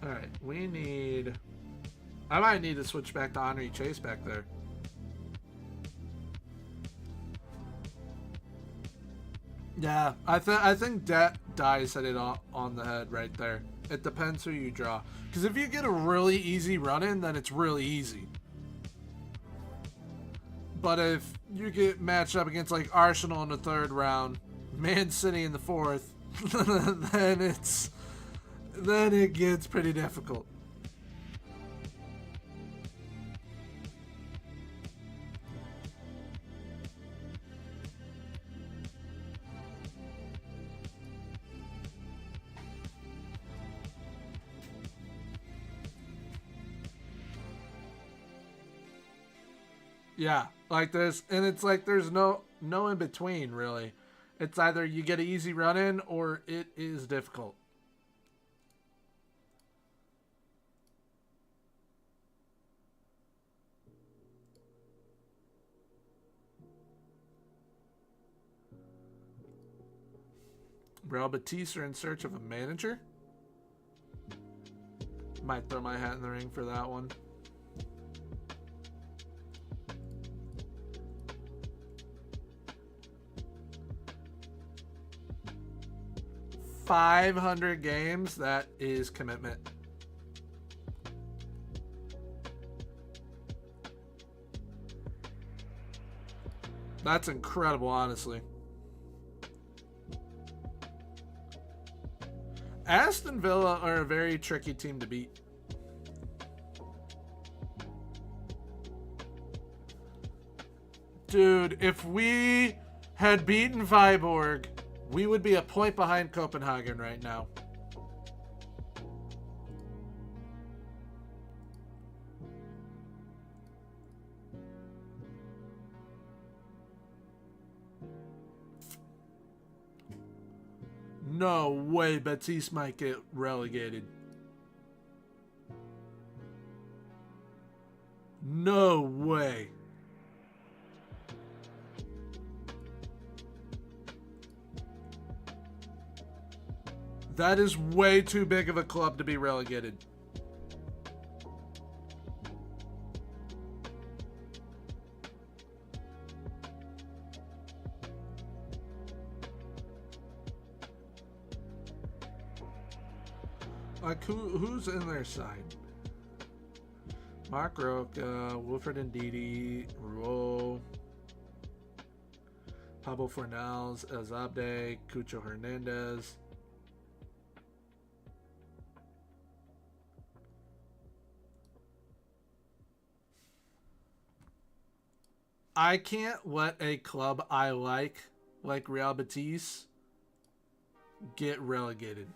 Alright, we need... I might need to switch back to Henry Chase back there. Yeah, I think that Dice hit it on the head right there. It depends who you draw. Because if you get a really easy run-in, then it's really easy. But if you get matched up against like Arsenal in the third round, Man City in the fourth, then it gets pretty difficult. Yeah, like this, and it's like there's no in between really. It's either you get an easy run in or it is difficult. Real Betis are in search of a manager. Might throw my hat in the ring for that one. $500 games, that is commitment. That's incredible, honestly. Aston Villa are a very tricky team to beat. Dude, if we had beaten Viborg, we would be a point behind Copenhagen right now. No way Betis might get relegated. No way. That is way too big of a club to be relegated. Like, who's in their side? Mark Roca, Wilfred Ndidi, Rouault, Pablo Fornals, Elzabde, Cucho Hernandez. I can't let a club I like Real Betis, get relegated.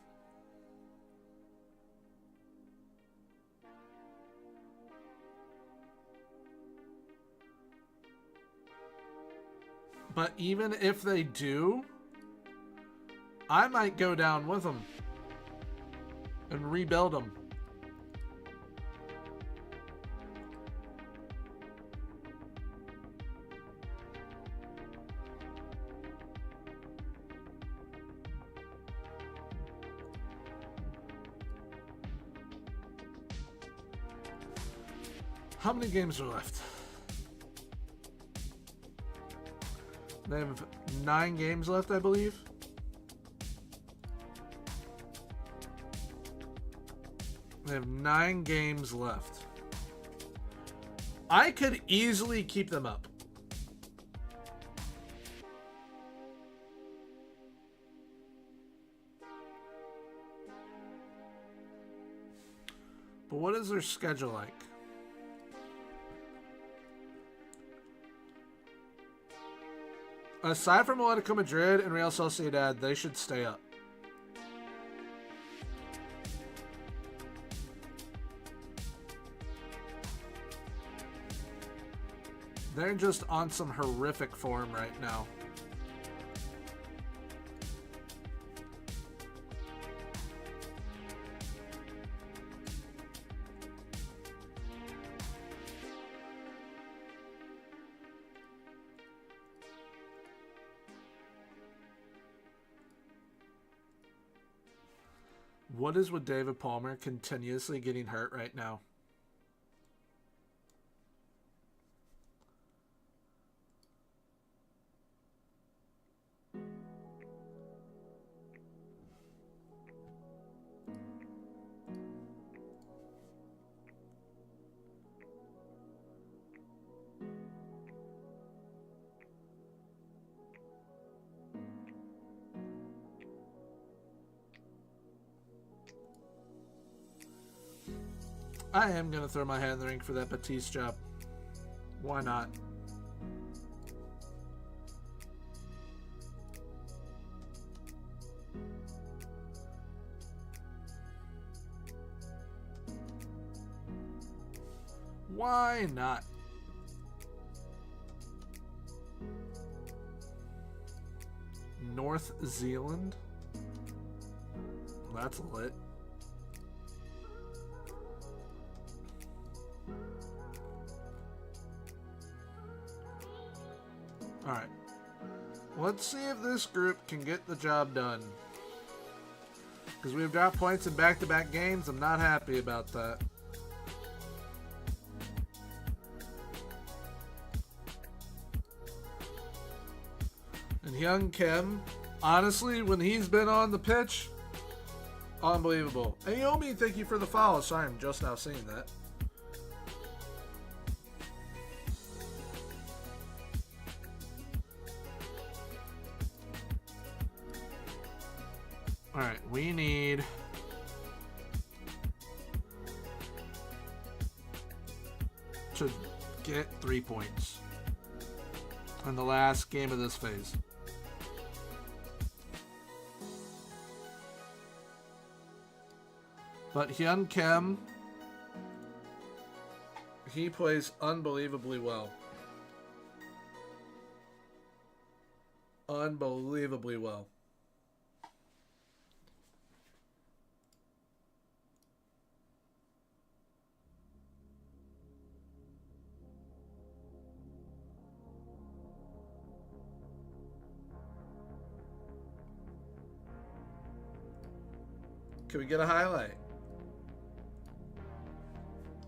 But even if they do, I might go down with them and rebuild them. How many games are left? They have 9 games left, I believe. They have 9 games left. I could easily keep them up. But what is their schedule like? Aside from Atletico Madrid and Real Sociedad, they should stay up. They're just on some horrific form right now. What is with David Palmer continuously getting hurt right now? I am going to throw my hat in the ring for that Batiste job. Why not? Why not? North Zealand? That's lit. Alright. Let's see if this group can get the job done. Because we've dropped points in back-to-back games. I'm not happy about that. And Young Kim, honestly, when he's been on the pitch, unbelievable. And Yomi, thank you for the follow. Sorry, I'm just now seeing that. Alright, we need to get 3 points in the last game of this phase. But Hyun Kim, he plays unbelievably well. Unbelievably well. Can we get a highlight?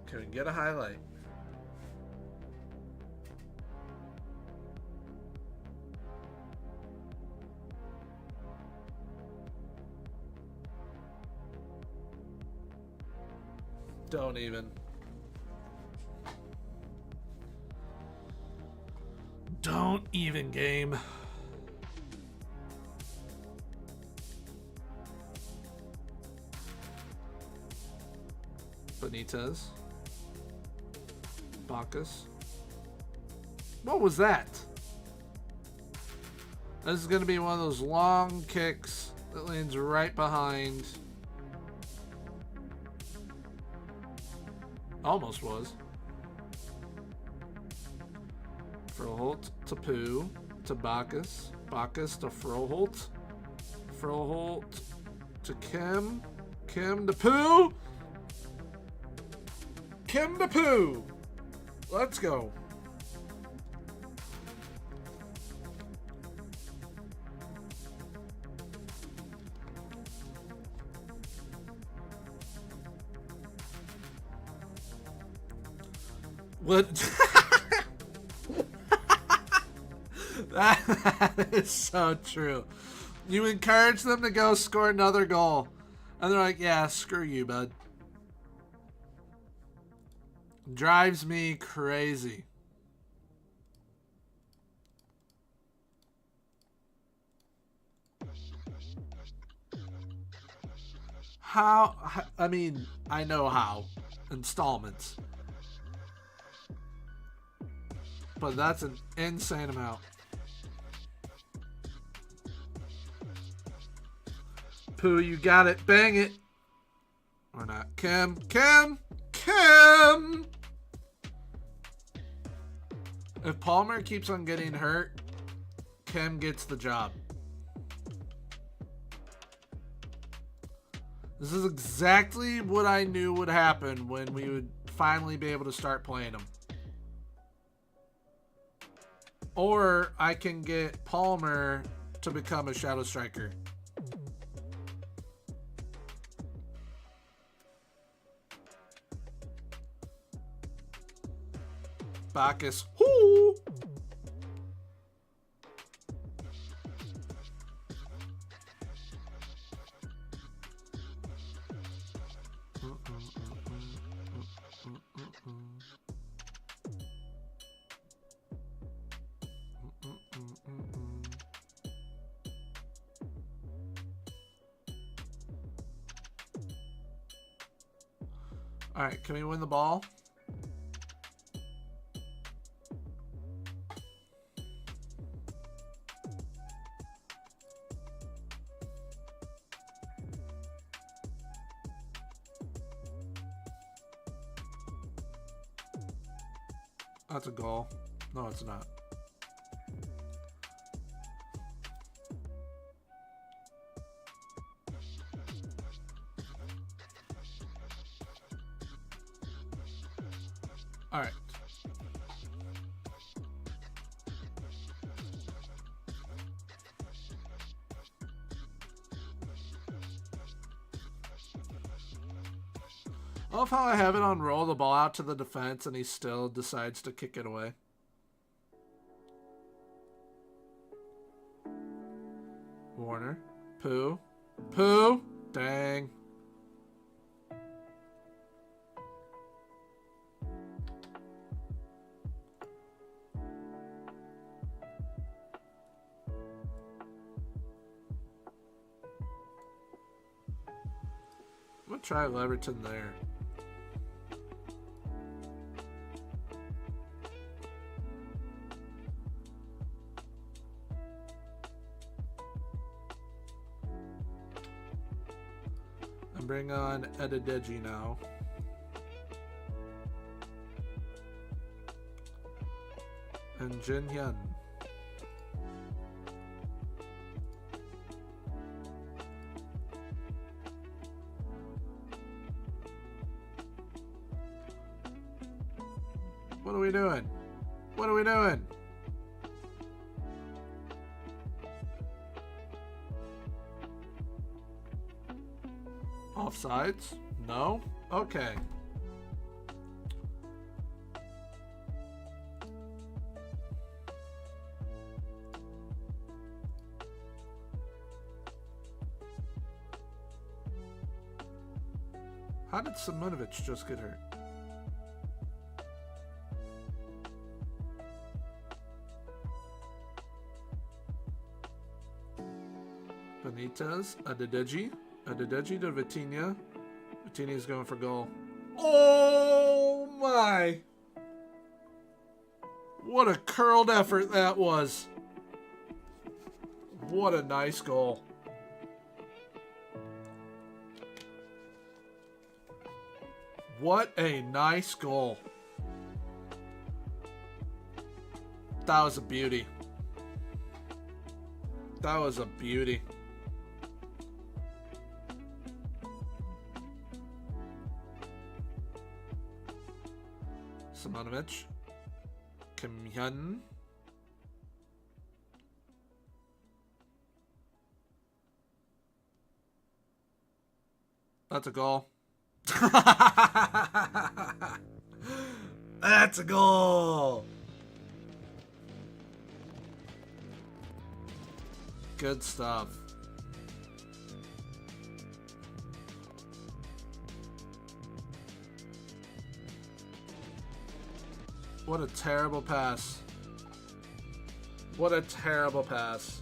Can we get a highlight? Don't even. Don't even, game. Benitez. Bacchus. What was that? This is going to be one of those long kicks that lands right behind. Almost was. Froholt to Pooh to Bacchus. Bacchus to Froholt. Froholt to Kim. Kim to Pooh. Kim to Pooh. Let's go. What? That is so true. You encourage them to go score another goal. And they're like, yeah, screw you, bud. Drives me crazy. How? I mean, I know how. Installments. But that's an insane amount. Pooh, you got it. Bang it. Or not. Kim. Kim. Kim. If Palmer keeps on getting hurt, Kim gets the job. This is exactly what I knew would happen when we would finally be able to start playing them. Or I can get Palmer to become a Shadow Striker. Bacchus. Whoo! All right, can we win the ball? That's a goal. No, it's not. All right. I love how I have it on roll the ball out to the defense and he still decides to kick it away. Warner. Pooh. Pooh. Dang. I'm going to try Leverton there. And bring on Edideji now. And Jin Hyun. What are we doing? What are we doing? Offsides? No? Okay. How did Simonovic just get hurt? Benitez, Adedeji to Vitinha. Vitinha's going for goal. Oh my! What a curled effort that was. What a nice goal. What a nice goal. That was a beauty. That was a beauty. Simonovic. Kim Hyun. That's a goal. That's a goal. Good stuff. What a terrible pass. What a terrible pass.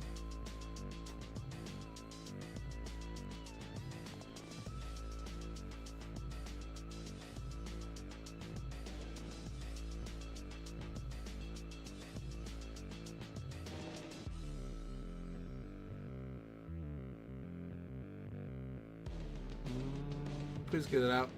Please get it out.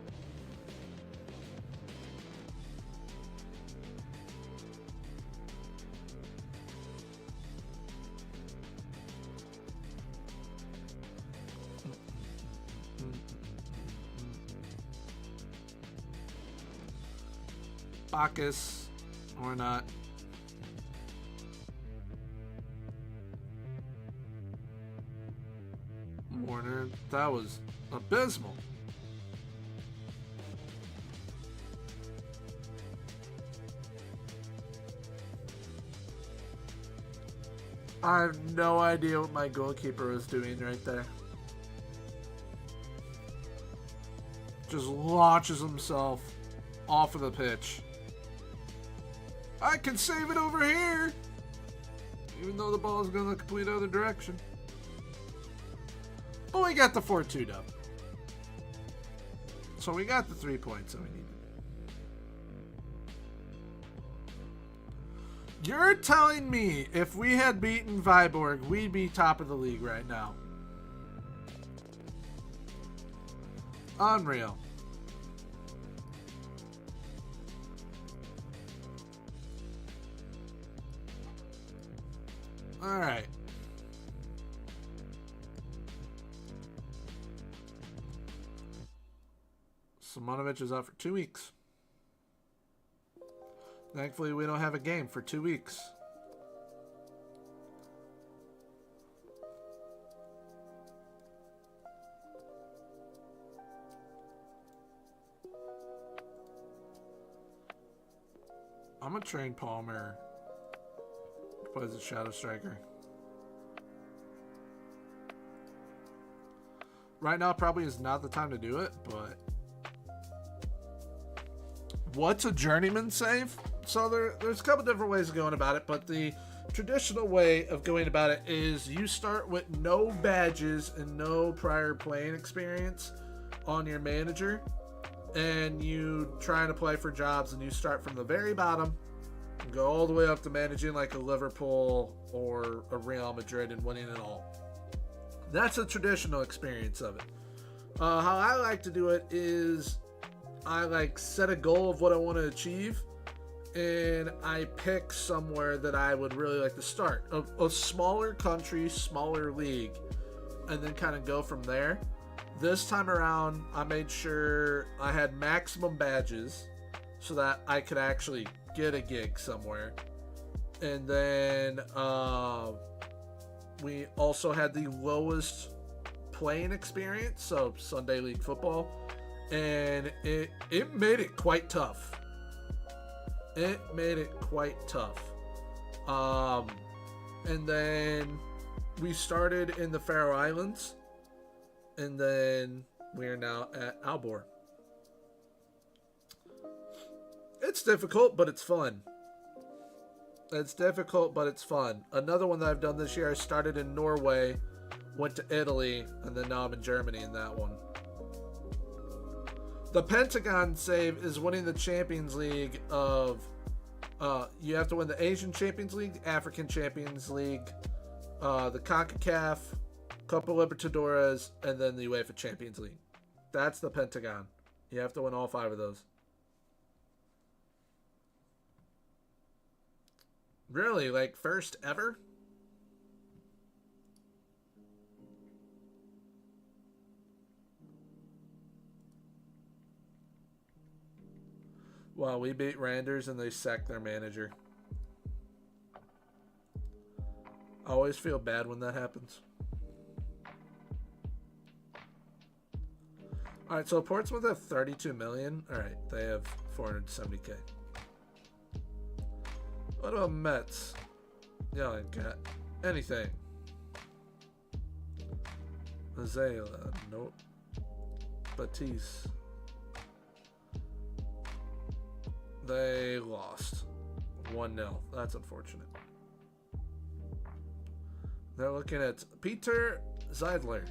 Bacchus or not. Warner, that was abysmal. I have no idea what my goalkeeper was doing right there. Just launches himself off of the pitch. I can save it over here, even though the ball is going the complete other direction. But we got the 4-2 dub. So we got the 3 points that we needed. You're telling me if we had beaten Viborg, we'd be top of the league right now. Unreal. All right. Simonovic is out for 2 weeks. Thankfully, we don't have a game for 2 weeks. I'm gonna train Palmer. He plays a shadow striker. Right now probably is not the time to do it, but what's a journeyman save? So there's a couple different ways of going about it, but the traditional way of going about it is you start with no badges and no prior playing experience on your manager, and you try to play for jobs, and you start from the very bottom and go all the way up to managing like a Liverpool or a Real Madrid and winning it all. That's a traditional experience of it. How I like to do it is I like set a goal of what I want to achieve, and I pick somewhere that I would really like to start. A smaller country, smaller league, and then kind of go from there. This time around, I made sure I had maximum badges so that I could actually get a gig somewhere. And then we also had the lowest playing experience, so Sunday League football. And it made it quite tough. It made it quite tough. And then we started in the Faroe Islands, and then we are now at Aalborg. It's difficult, but it's fun. It's difficult, but it's fun. Another one that I've done this year, I started in Norway, went to Italy, and then now I'm in Germany in that one. The Pentagon save is winning the Champions League of You have to win the Asian Champions League, African Champions League, the CONCACAF, Copa Libertadores, and then the UEFA Champions League. That's the Pentagon. You have to win all 5 of those. Really? Like, first ever? Well, we beat Randers and they sacked their manager. I always feel bad when that happens. Alright, so Portsmouth have 32 million. Alright, they have 470k. What about Mets? Y'all ain't got anything. Azalea, nope. Batiste. They lost 1-0. That's unfortunate. They're looking at Peter Zeidler.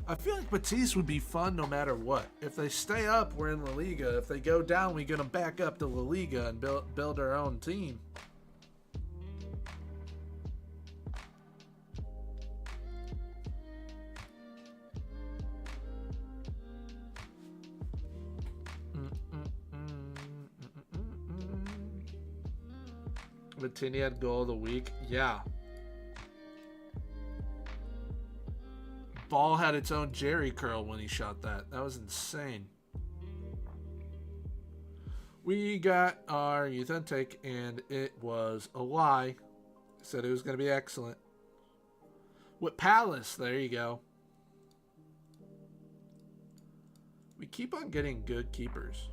I feel like Batiste would be fun no matter what. If they stay up, we're in La Liga. If they go down, we're going to back up to La Liga and build our own team. Martini had goal of the week. Yeah. Ball had its own Jerry curl when he shot that. That was insane. We got our youth intake, and it was a lie. Said it was going to be excellent. With Palace, there you go. We keep on getting good keepers.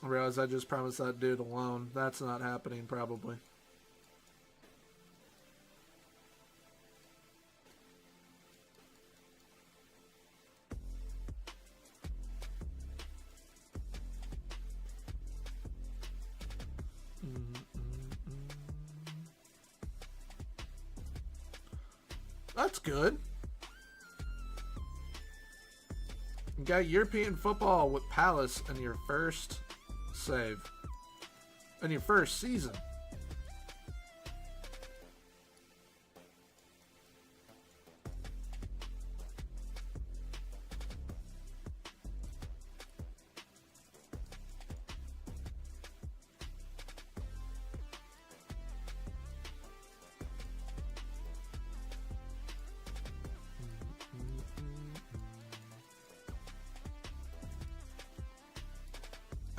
I realize I just promised that dude a loan. That's not happening, probably. That's good. You got European football with Palace in your first save. In your first season.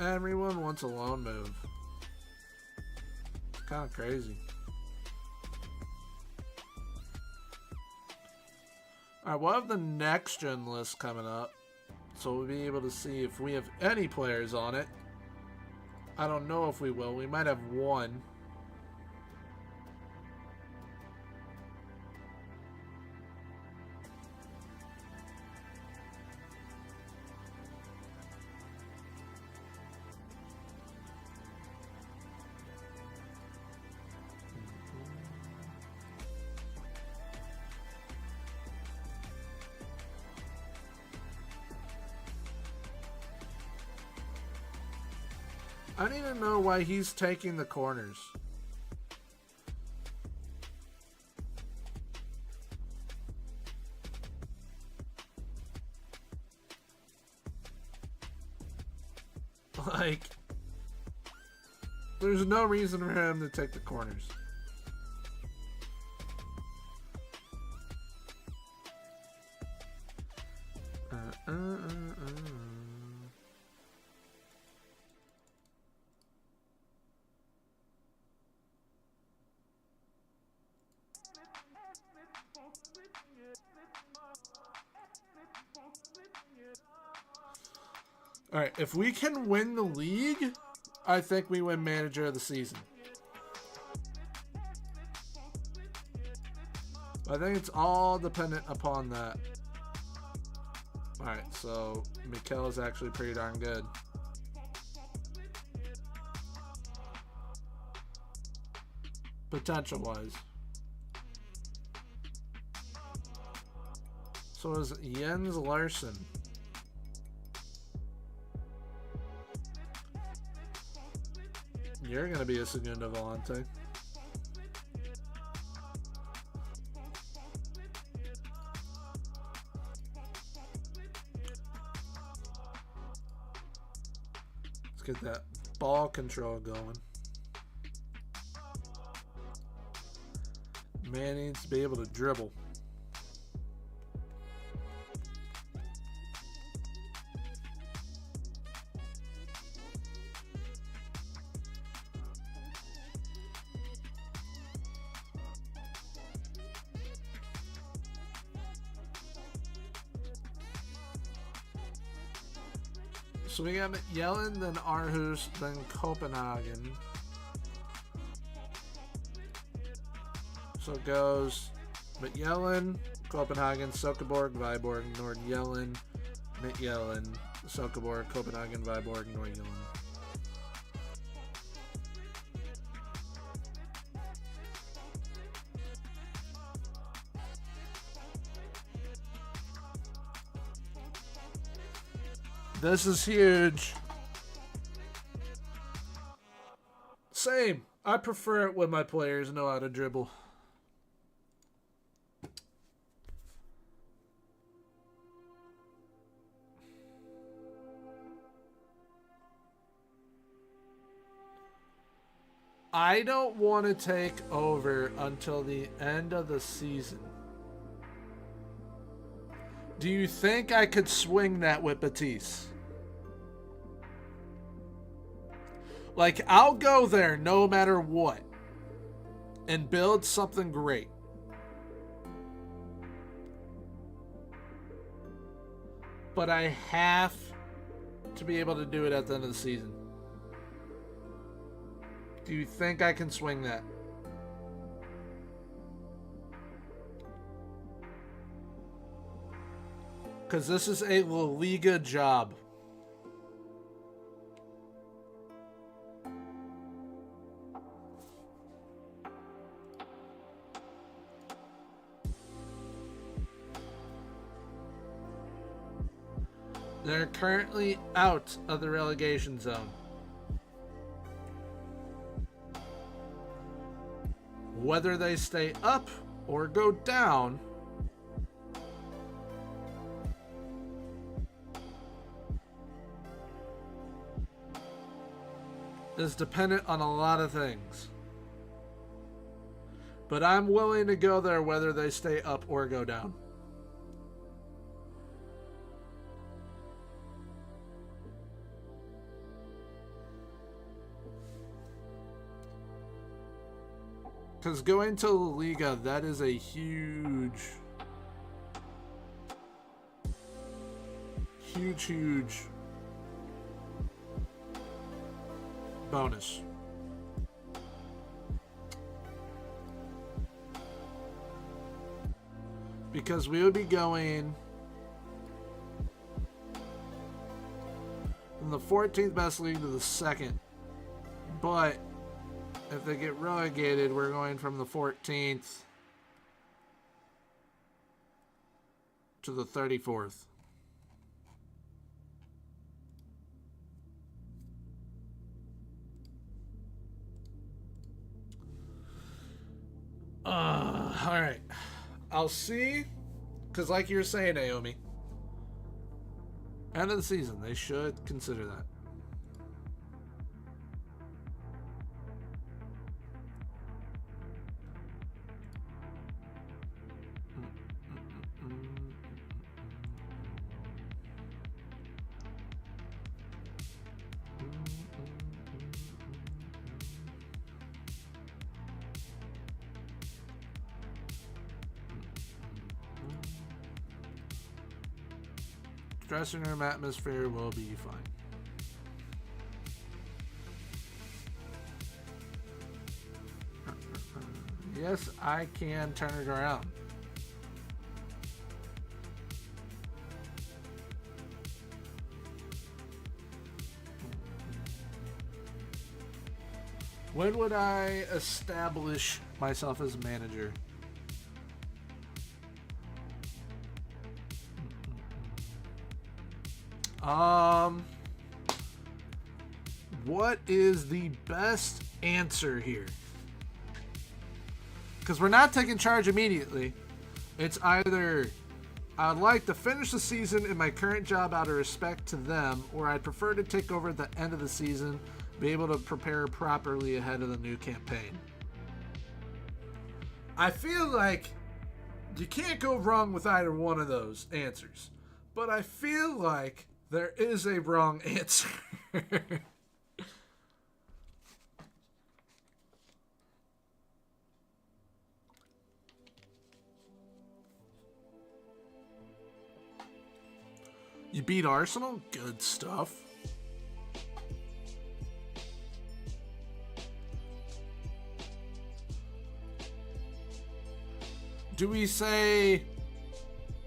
Everyone wants a loan move. It's kind of crazy. Alright, we'll have the next gen list coming up. So we'll be able to see if we have any players on it. I don't know if we will. We might have one. I need to know why he's taking the corners. Like, there's no reason for him to take the corners. All right, if we can win the league, I think we win manager of the season. I think it's all dependent upon that. All right, so Mikel is actually pretty darn good. Potential-wise. So is Jens Larson. You're going to be a Segundo Volante. Let's get that ball control going. Man needs to be able to dribble. So we got Yellen, then Aarhus, then Copenhagen. So it goes Yellen, Copenhagen, Silkeborg, Viborg, Nord-Jylland, Midtjylland, Silkeborg, Copenhagen, Viborg, Nord-Jylland. This is huge. Same. I prefer it when my players know how to dribble. I don't want to take over until the end of the season. Do you think I could swing that with Batiste? Like, I'll go there no matter what and build something great. But I have to be able to do it at the end of the season. Do you think I can swing that? Because this is a La Liga job. They're currently out of the relegation zone. Whether they stay up or go down is dependent on a lot of things. But I'm willing to go there whether they stay up or go down. Because going to La Liga, that is a huge bonus. Because we would be going from the 14th best league to the 2nd. But if they get relegated, we're going from the 14th to the 34th. All right. I'll see. Because like you're saying, Naomi, end of the season, they should consider that. Dressing room atmosphere will be fine. Yes, I can turn it around. When would I establish myself as manager? What is the best answer here? Because we're not taking charge immediately. It's either I'd like to finish the season in my current job out of respect to them, or I'd prefer to take over at the end of the season, be able to prepare properly ahead of the new campaign. I feel like you can't go wrong with either one of those answers, but I feel like there is a wrong answer. You beat Arsenal? Good stuff. Do we say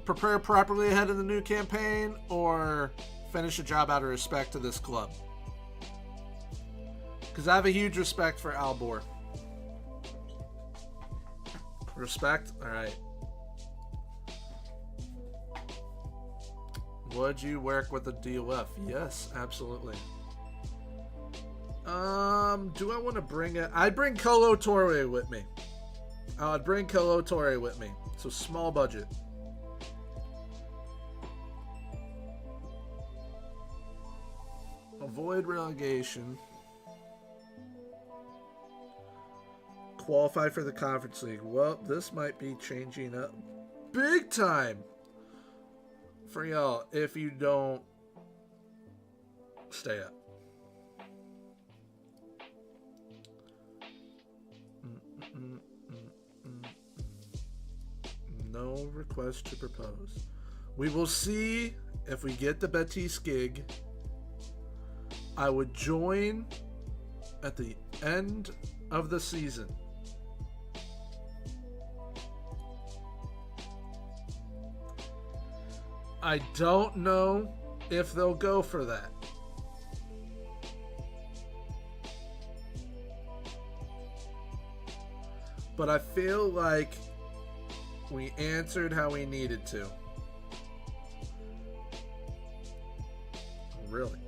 prepare properly ahead of the new campaign, or finish a job out of respect to this club? Because I have a huge respect for Aalborg. Respect? Alright. Would you work with the DOF? Yes, absolutely. Do I want to bring it? I'd bring Kolo Torre with me. I'd bring Kolo Torre with me. So small budget. Avoid relegation. Qualify for the Conference League. Well, this might be changing up big time for y'all if you don't stay up. No request to propose. We will see if we get the Betis gig. I would join at the end of the season. I don't know if they'll go for that. But I feel like we answered how we needed to. Really?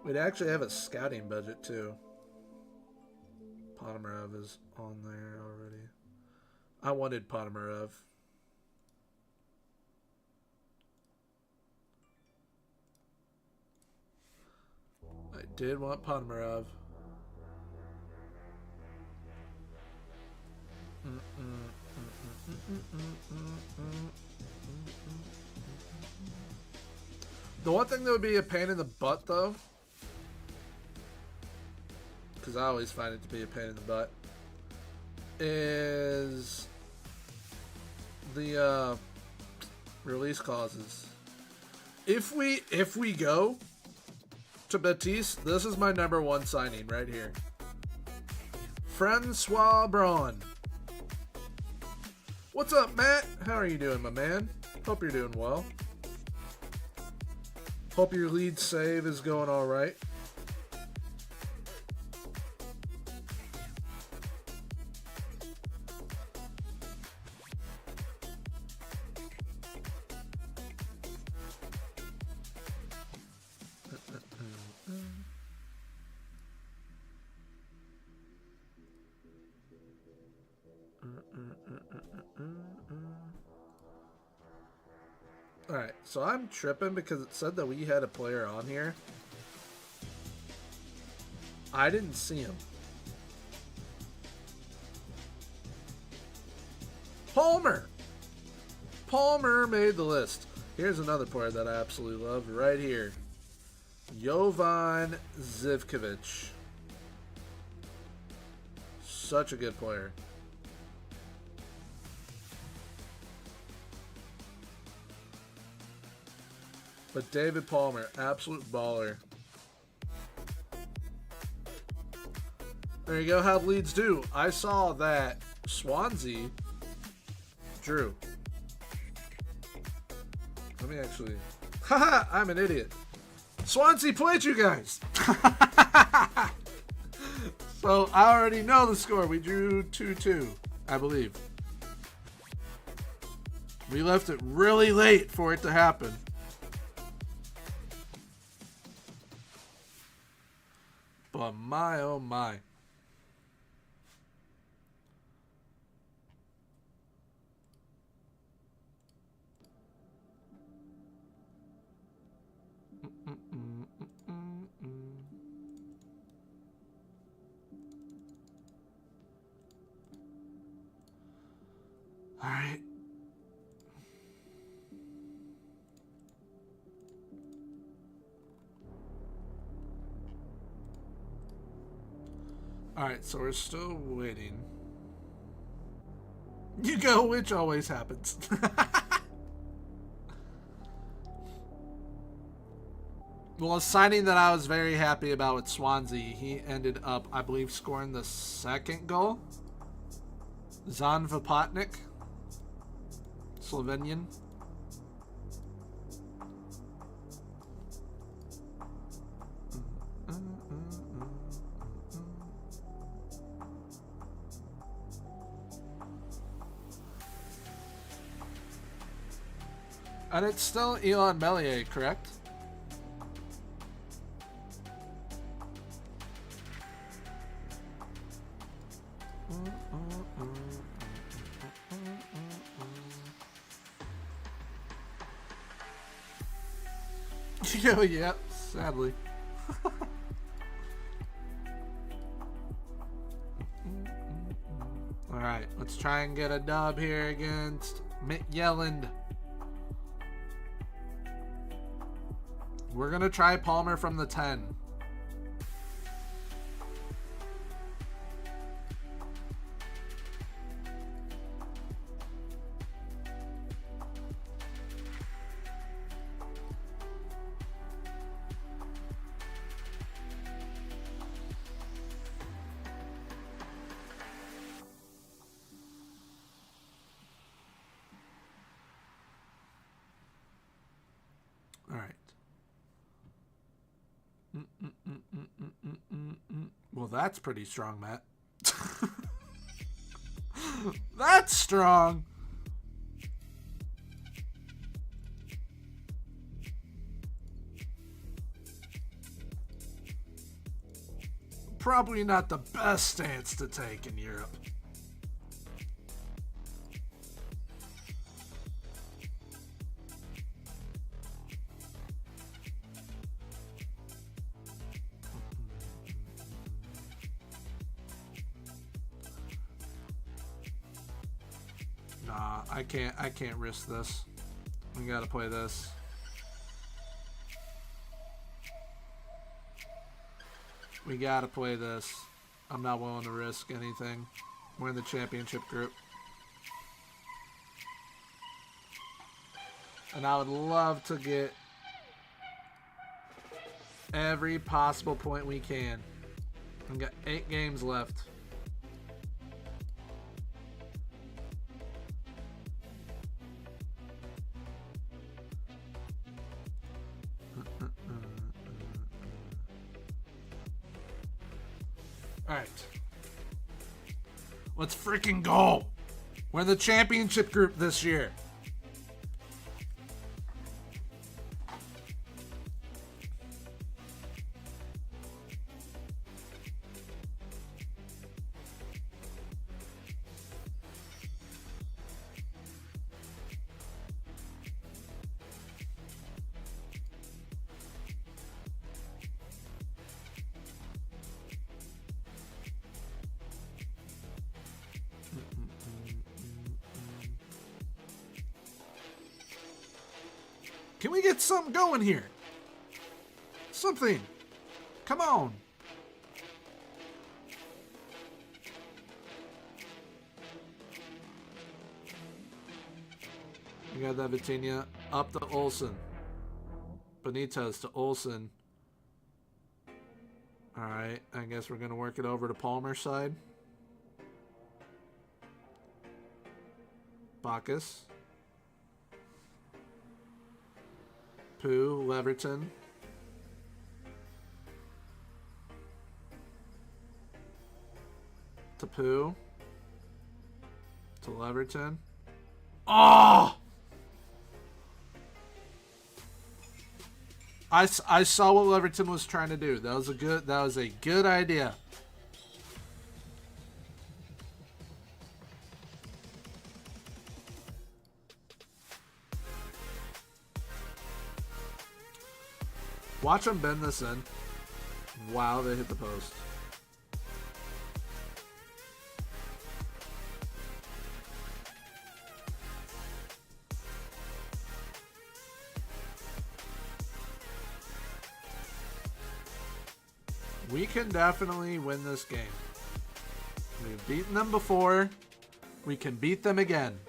We'd actually have a scouting budget too. Ponomarev is on there already. I wanted Ponomarev. I did want Ponomarev. The one thing that would be a pain in the butt though, because I always find it to be a pain in the butt, is the release clauses. If we go to Betis, this is my number one signing right here. Francois Braun. What's up, Matt? How are you doing, my man? Hope you're doing well. Hope your lead save is going all right. Alright, so I'm tripping because it said that we had a player on here. I didn't see him. Palmer! Palmer made the list. Here's another player that I absolutely love right here. Jovan Zivkovic. Such a good player. But David Palmer, absolute baller. There you go, how Leeds do. I saw that Swansea drew. Let me actually... Haha, I'm an idiot. Swansea played you guys. So I already know the score. We drew 2-2, I believe. We left it really late for it to happen. But my, oh my. All right. All right, so we're still waiting. You go, which always happens. Well, a signing that I was very happy about with Swansea, he ended up, I believe, scoring the second goal. Zan Vapotnik, Slovenian. And it's still Elon Melier, correct? Yep, sadly. Alright, let's try and get a dub here against Midtjylland. We're going to try Palmer from the 10. Well, that's pretty strong, Matt. That's strong. Probably not the best stance to take in Europe. I can't risk this. We gotta play this. We gotta play this. I'm not willing to risk anything. We're in the championship group. And I would love to get every possible point we can. We've got 8 games left. Alright. Let's freaking go! We're in the championship group this year. Can we get something going here? Something. Come on. We got that Vitinha up to Olsen. Benitez to Olsen. Alright, I guess we're going to work it over to Palmer's side. Bacchus. Pooh, Leverton. To Pooh. To Leverton. Oh! I saw what Leverton was trying to do. That was a good idea. Watch him bend this in. Wow, they hit the post. We can definitely win this game. We've beaten them before. We can beat them again.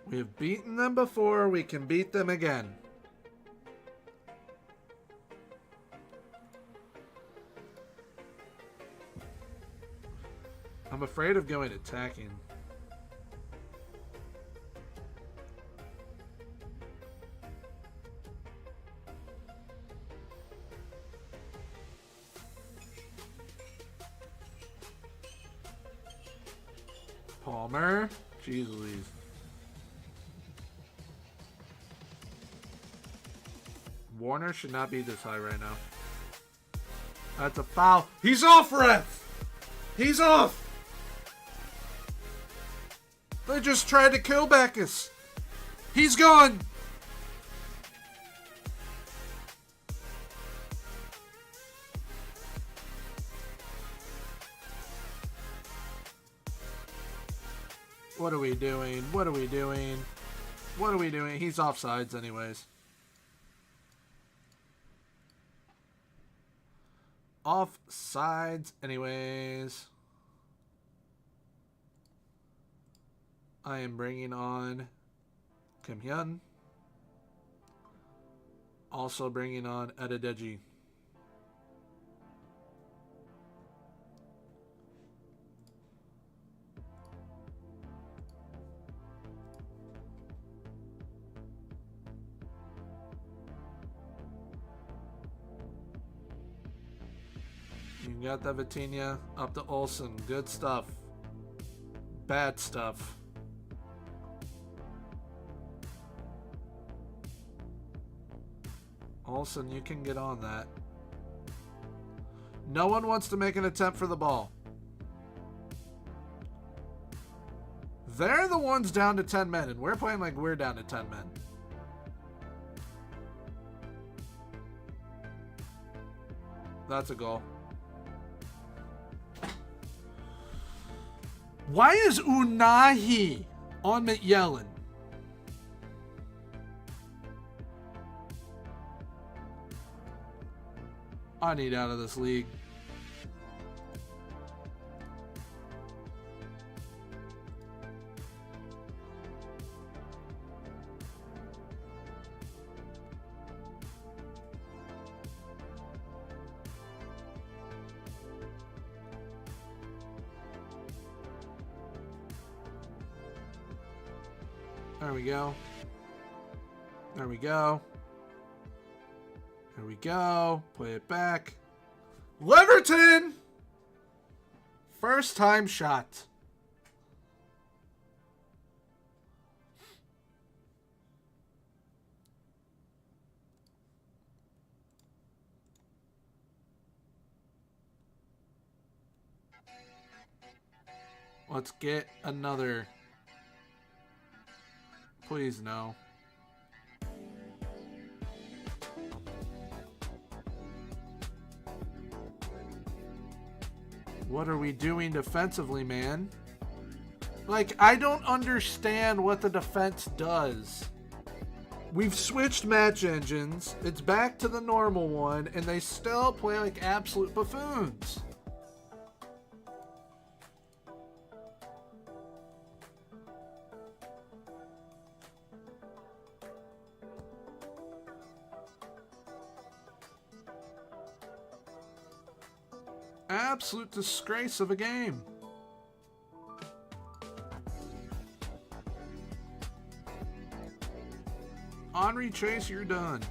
We have beaten them before. We can beat them again. I'm afraid of going attacking. Palmer. Jeez Louise. Warner should not be this high right now. That's a foul. He's off, ref! He's off! They just tried to kill Bacchus. He's gone! What are we doing? What are we doing? What are we doing? He's offsides anyways. Offsides anyways. I am bringing on Kim Hyun. Also bringing on Adedeji. You got that Vitinha up to Olsen. Good stuff. Bad stuff. Olsen, you can get on that. No one wants to make an attempt for the ball. They're the ones down to 10 men, and we're playing like we're down to 10 men. That's a goal. Why is Unahi on McYellen? I need out of this league. There we go. There we go. There we go. Play it back. Leverton! First time shot. Let's get another. Please no. What are we doing defensively, man? Like, I don't understand what the defense does. We've switched match engines. It's back to the normal one, and they still play like absolute buffoons. Absolute disgrace of a game. Henri Chase, you're done.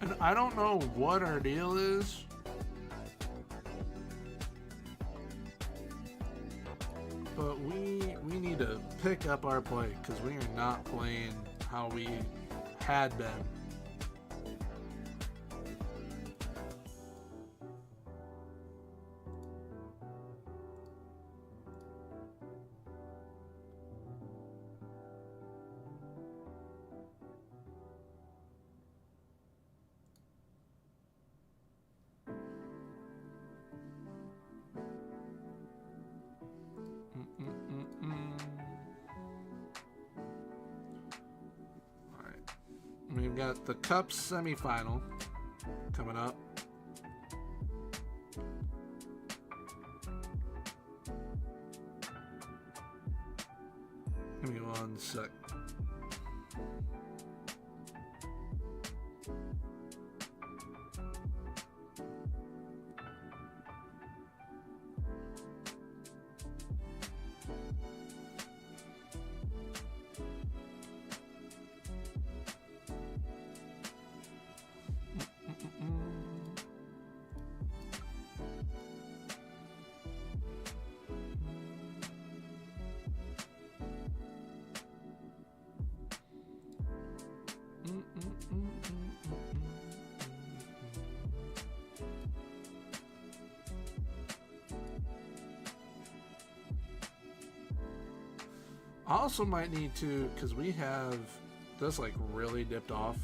And I don't know what our deal is. But we need to pick up our play because we are not playing how we had been. We've got the Cup semifinal coming up. Give me one sec. I also might need to, because we have this like really dipped off.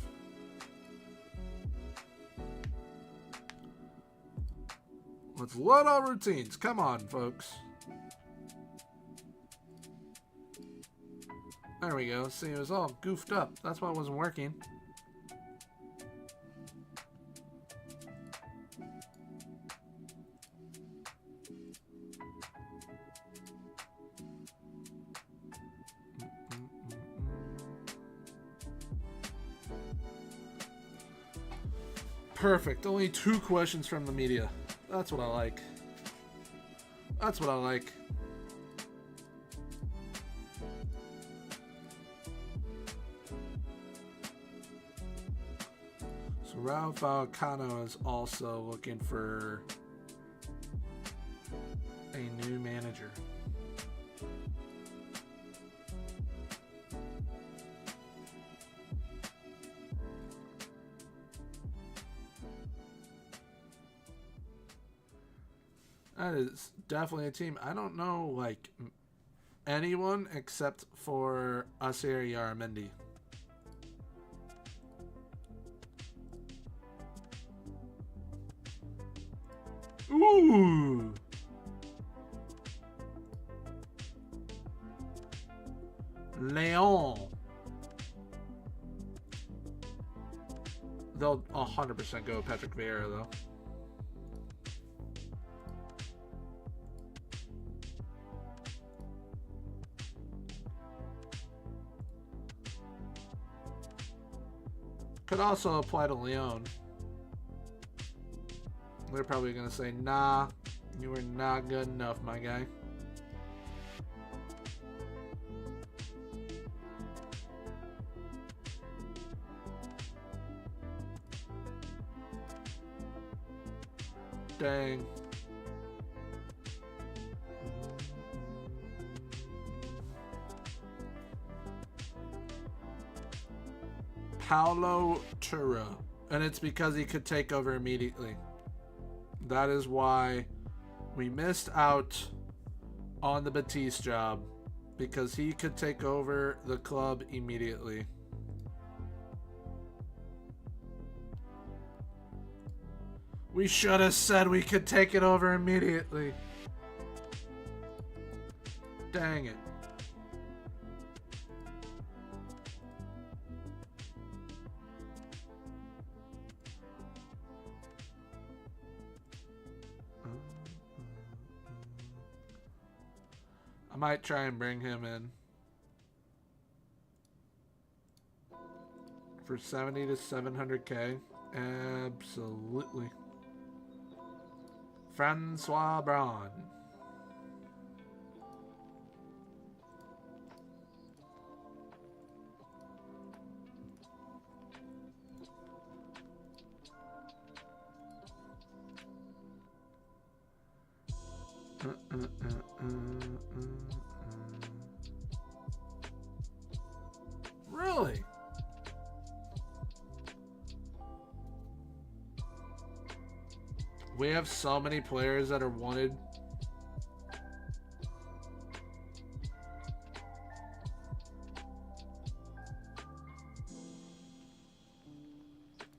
Let's load all routines. Come on, folks. There we go. See, it was all goofed up. That's why it wasn't working. Perfect. Only 2 questions from the media. That's what I like. That's what I like. So Raul Falcano is also looking for a new manager. That is definitely a team. I don't know, like, anyone except for Asier Yaramendi. Ooh! Leon. They'll 100% go Patrick Vieira, though. Could also apply to Leon. They're probably going to say, nah, you were not good enough, my guy. Dang. Paulo Tura. And it's because he could take over immediately. That is why we missed out on the Batiste job. Because he could take over the club immediately. We should have said we could take it over immediately. Dang it. I might try and bring him in. For 70 to 700k. Absolutely. Francois Braun. Really? We have so many players that are wanted.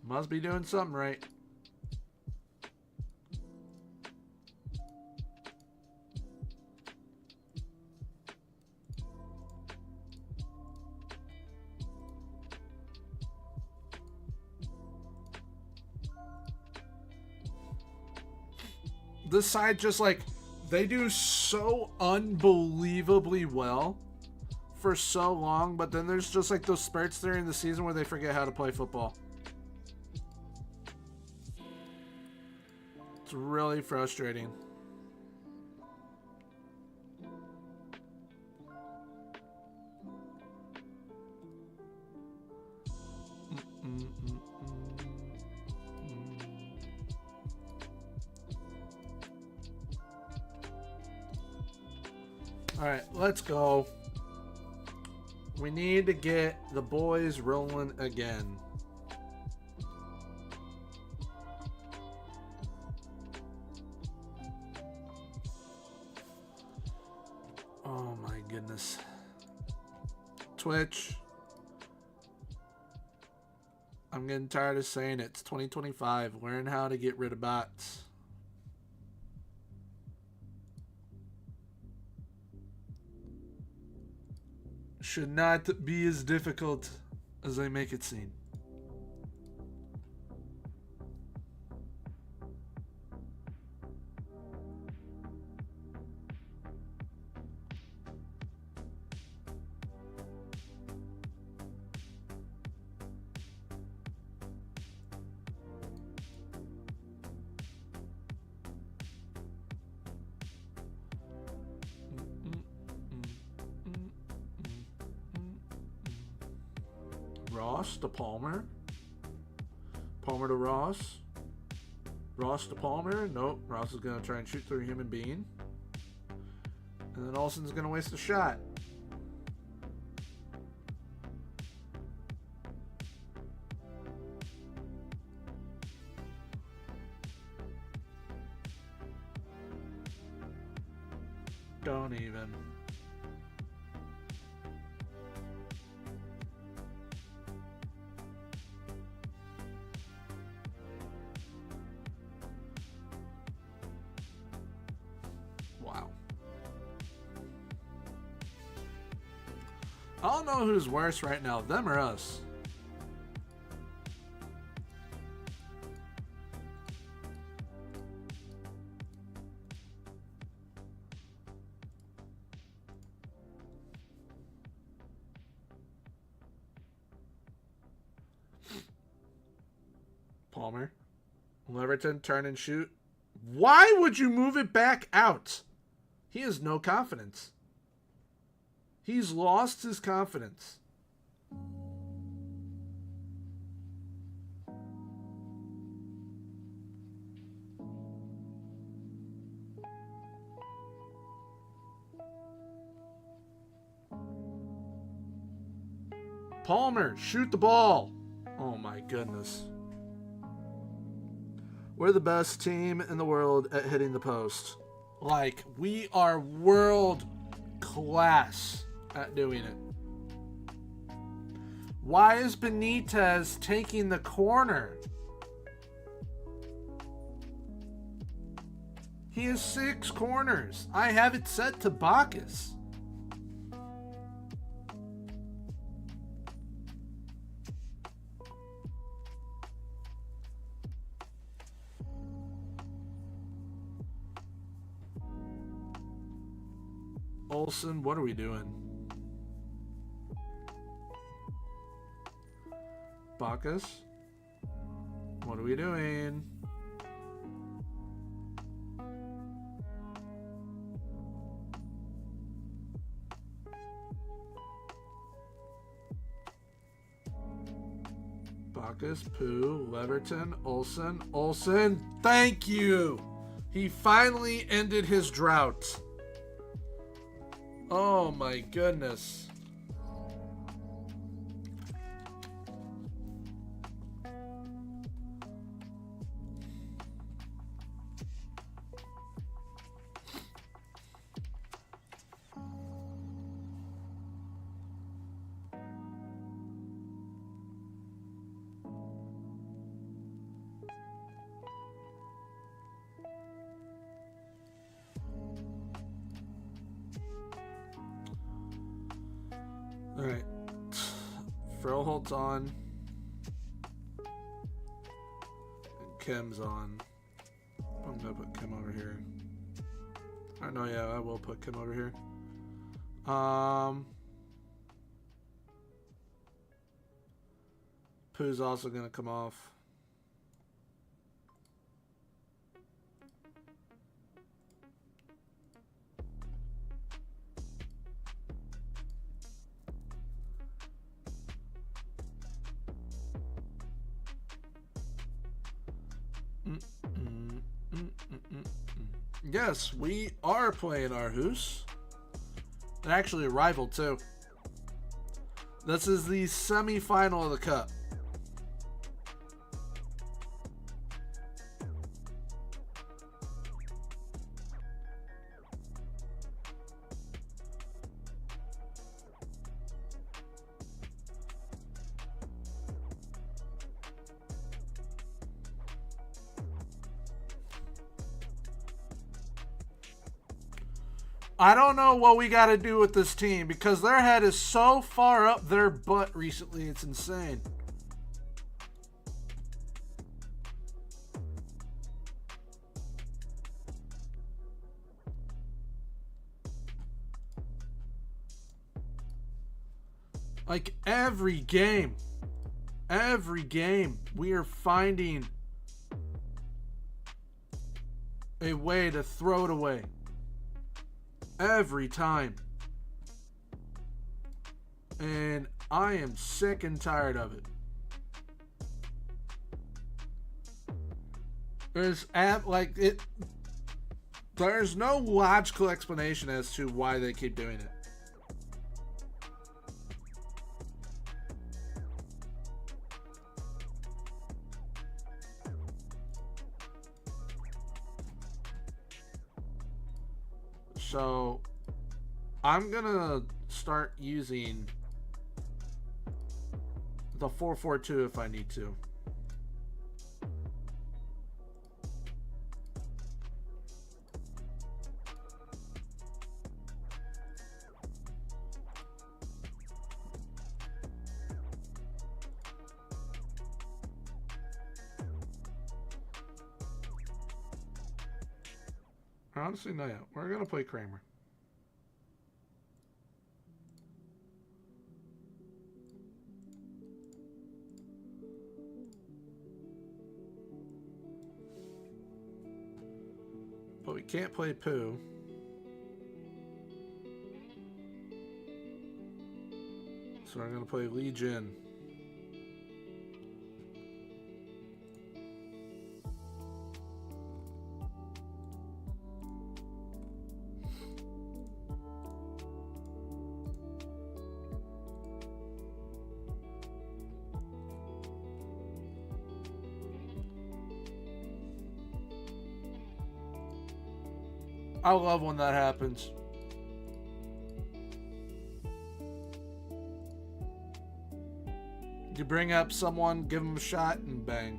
Must be doing something right. This side just like, they do so unbelievably well for so long, but then there's just like those spurts during the season where they forget how to play football. It's really frustrating. All right, let's go. We need to get the boys rolling again. Oh my goodness. Twitch. I'm getting tired of saying it. It's 2025. Learn how to get rid of bots. Should not be as difficult as they make it seem. Ross to Palmer. Palmer to Ross. Ross to Palmer. Nope. Ross is going to try and shoot through a human being. And then Olsen's going to waste a shot. Don't even. Wow. I don't know who's worse right now, them or us. Palmer. Leverton, turn and shoot. Why would you move it back out? He has no confidence. He's lost his confidence. Palmer, shoot the ball. my goodness. We're the best team in the world at hitting the post. Like, we are world class at doing it. Why is Benitez taking the corner? He has 6 corners. I have it set to Bacchus. Olsen, what are we doing? Bacchus, what are we doing? Bacchus, Pooh, Leverton, Olsen, thank you! He finally ended his drought. Oh my goodness. Alright. Froholt's on. And Kim's on. I'm gonna put Kim over here. I know, yeah, I will put Kim over here. Pooh's also gonna come off. Yes, we are playing Aarhus. And actually a rival too. This is the semi-final of the cup. I don't know what we got to do with this team because their head is so far up their butt recently. It's insane. Like every game, we are finding a way to throw it away. Every time. And I am sick and tired of it. There's no logical explanation as to why they keep doing it. So, I'm gonna start using the 4-4-2 if I need to. Honestly, no, yeah. We're going to play Kramer. But we can't play Pooh. So I'm going to play Lee Jin. I love when that happens. You bring up someone, give them a shot, and bang.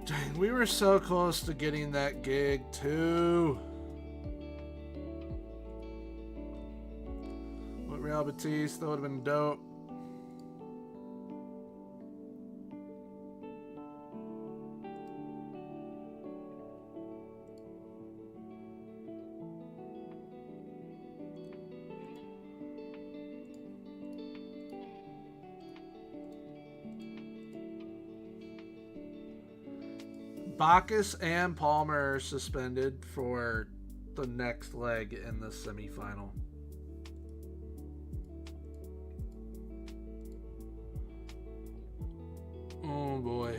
Dang, we were so close to getting that gig, too. With Real Betis, that would have been dope. Bacchus and Palmer are suspended for the next leg in the semifinal. Oh boy.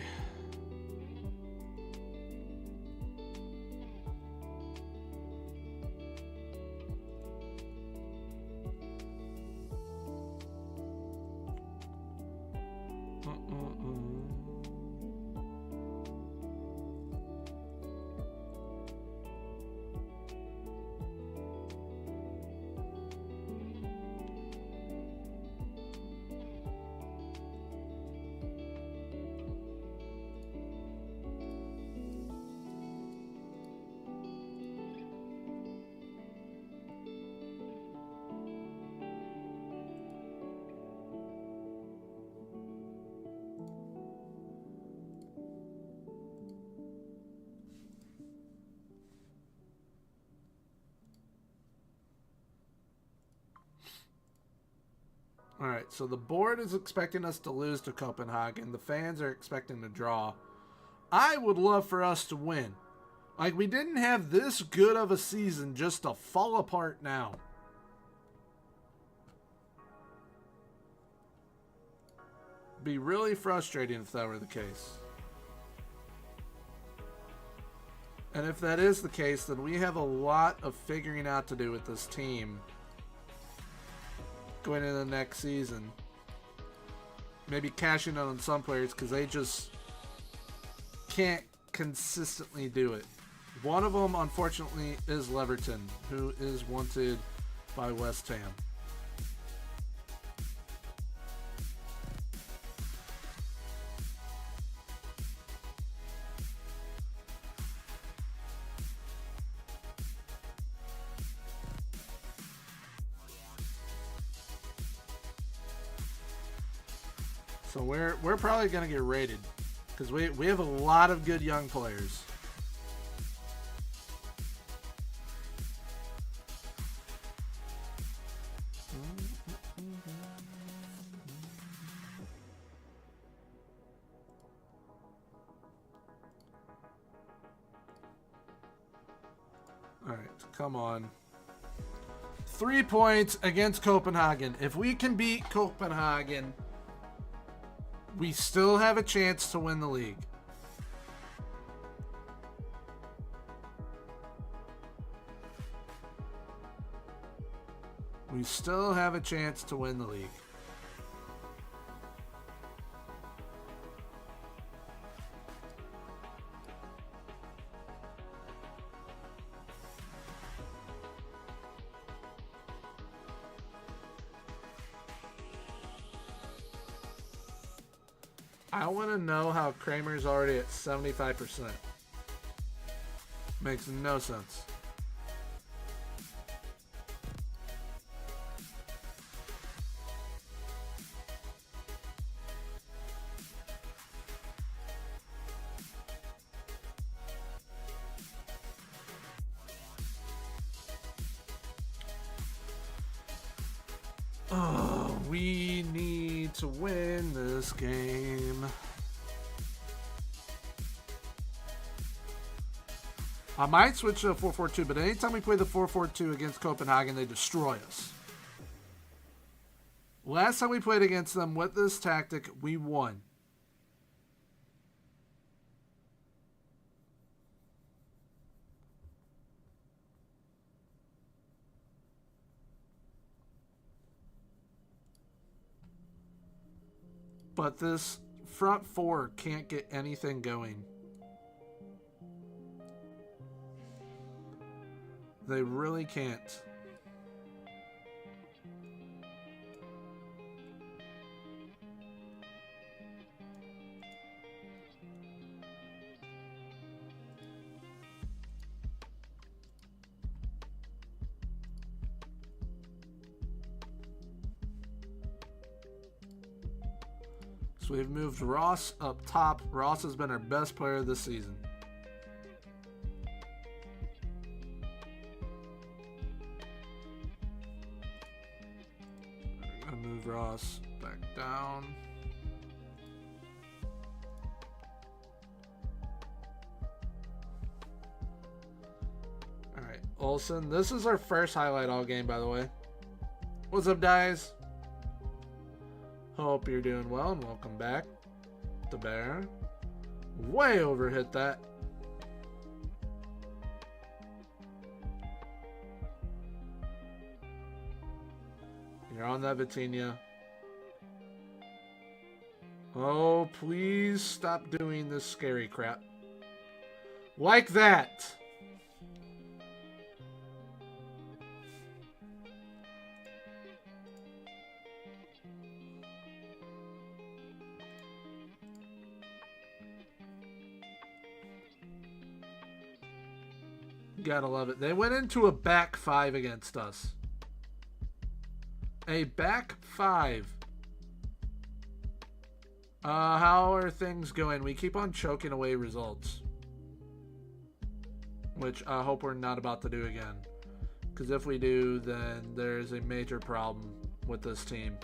All right, so the board is expecting us to lose to Copenhagen. The fans are expecting to draw. I would love for us to win. Like, we didn't have this good of a season just to fall apart now. Be really frustrating if that were the case. And if that is the case, then we have a lot of figuring out to do with this team going into the next season. Maybe cashing in on some players because they just can't consistently do it. One of them, unfortunately, is Leverton, who is wanted by West Ham. So we're probably going to get rated because we have a lot of good young players. All right, come on. 3 points against Copenhagen. If we can beat Copenhagen, we still have a chance to win the league. We still have a chance to win the league. I want to know how Kramer's already at 75%. Makes no sense. Oh, we need to win this game. I might switch to a 4-4-2, but anytime we play the 4-4-2 against Copenhagen, they destroy us. Last time we played against them with this tactic, we won. But this front four can't get anything going. They really can't. So we've moved Ross up top. Ross has been our best player this season. I'm gonna move Ross back down. All right, Olsen. This is our first highlight all game, by the way. What's up, guys? Hope you're doing well and welcome back. The Bear. Way overhit that. You're on that, Vitinha. Oh, please stop doing this scary crap. Like that. Gotta love it. They went into a back five against us. A back five. How are things going? We keep on choking away results. Which I hope we're not about to do again. Because if we do, then there's a major problem with this team.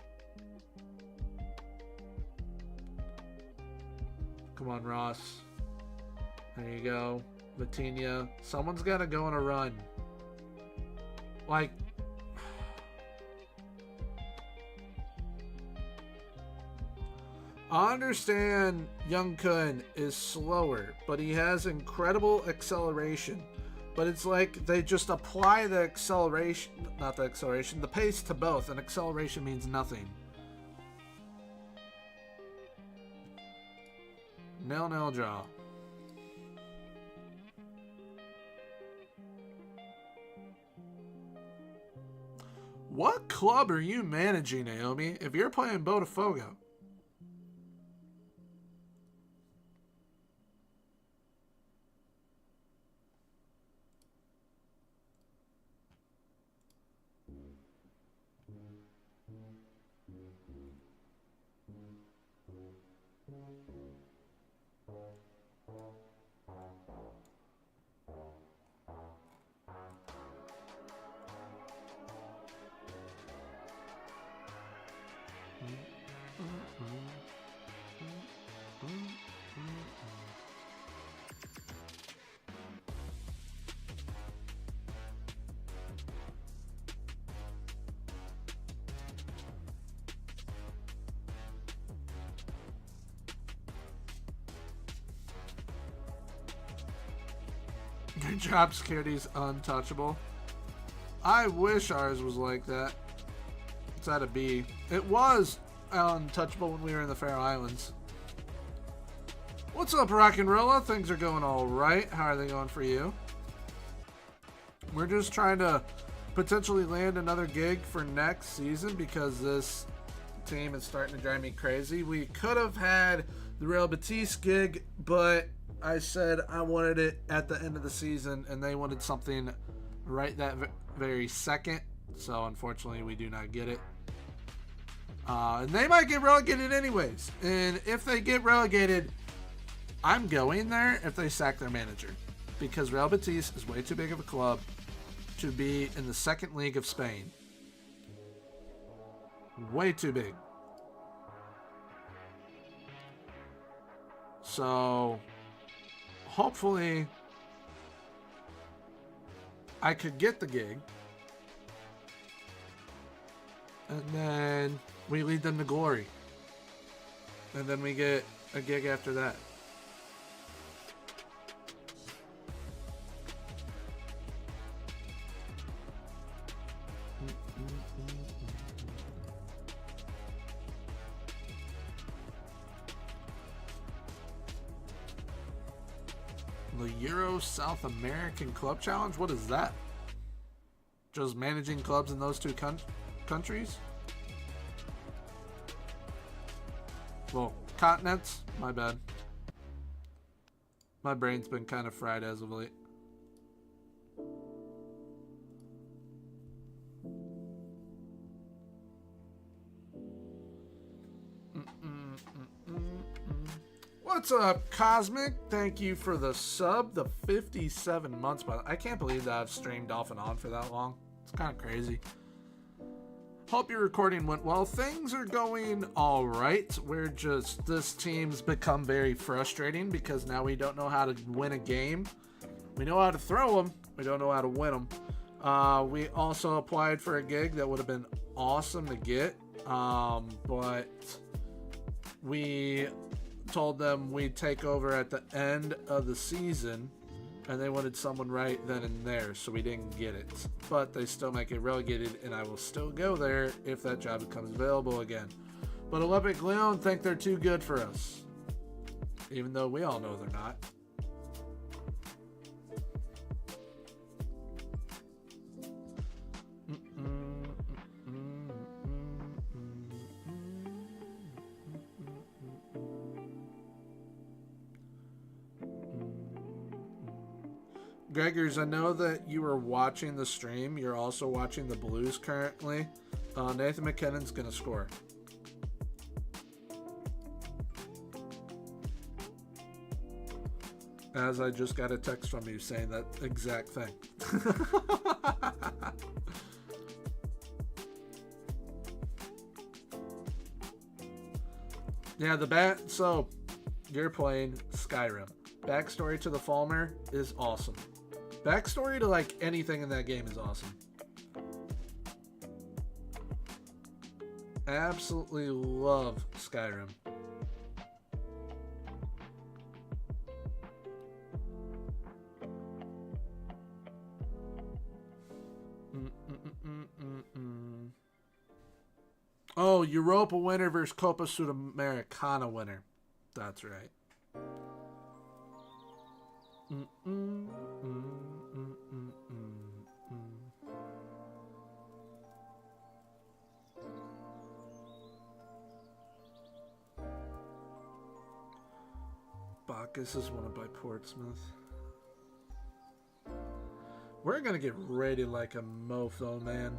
Come on, Ross. There you go. Vitinha. Someone's got to go on a run. Like... I understand Young Kun is slower, but he has incredible acceleration. But it's like they just apply the acceleration, not the acceleration, the pace to both, and acceleration means nothing. 0-0 draw. What club are you managing, Naomi, if you're playing Botafogo? Your job security's untouchable. I wish ours was like that. It's at a B. It was untouchable when we were in the Faroe Islands. What's up, Rock and Rolla? Things are going all right. How are they going for you? We're just trying to potentially land another gig for next season because this team is starting to drive me crazy. We could have had the Real Betis gig, but I said I wanted it at the end of the season, and they wanted something right that very second. So, unfortunately, we do not get it. And they might get relegated anyways. And if they get relegated, I'm going there if they sack their manager. Because Real Betis is way too big of a club to be in the second league of Spain. Way too big. So... hopefully, I could get the gig. And then we lead them to glory. And then we get a gig after that. The Euro South American Club Challenge? What is that? Just managing clubs in those two countries? Well, continents? My bad. My brain's been kind of fried as of late. What's up, Cosmic? Thank you for the sub, the 57 months. But I can't believe that I've streamed off and on for that long. It's kind of crazy. Hope your recording went well. Things are going all right. This team's become very frustrating because now we don't know how to win a game. We know how to throw them. We don't know how to win them. We also applied for a gig that would have been awesome to get. But we told them we'd take over at the end of the season, and they wanted someone right then and there, so we didn't get it. But they still might get relegated, and I will still go there if that job becomes available again. But Olympic Lyon think they're too good for us, even though we all know they're not. Gregors, I know that you were watching the stream. You're also watching the Blues currently. Nathan McKinnon's going to score. As I just got a text from you saying that exact thing. Yeah, so you're playing Skyrim. Backstory to the Falmer is awesome. Backstory to like anything in that game is awesome. Absolutely love Skyrim. Oh, Europa winner versus Copa Sudamericana winner. That's right. Bacchus is wanted by Portsmouth. We're gonna get rated like a mofo, man.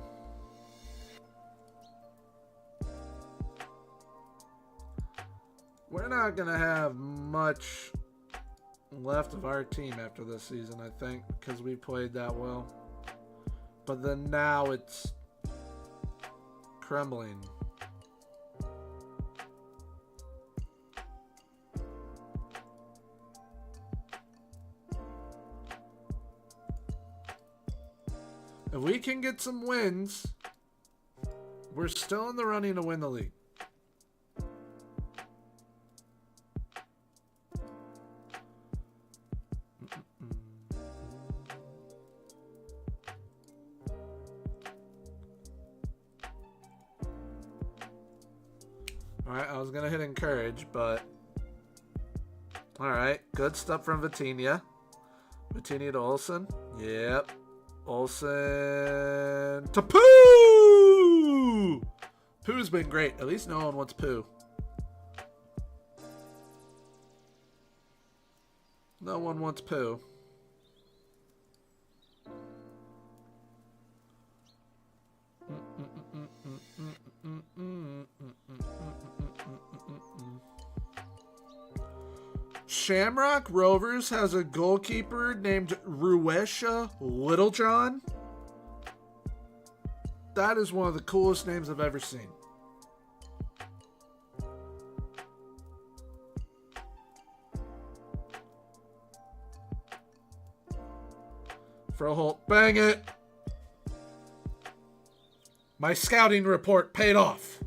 We're not gonna have much left of our team after this season, I think, because we played that well. But then now it's crumbling. If we can get some wins, we're still in the running to win the league. Alright, I was going to hit encourage, but... Alright, good stuff from Vitinha. Vitinha to Olsen. Yep. Olsen to Pooh! Pooh's been great. At least no one wants Pooh. No one wants Pooh. Shamrock Rovers has a goalkeeper named Ruesha Littlejohn. That is one of the coolest names I've ever seen. Froholt, bang it! My scouting report paid off.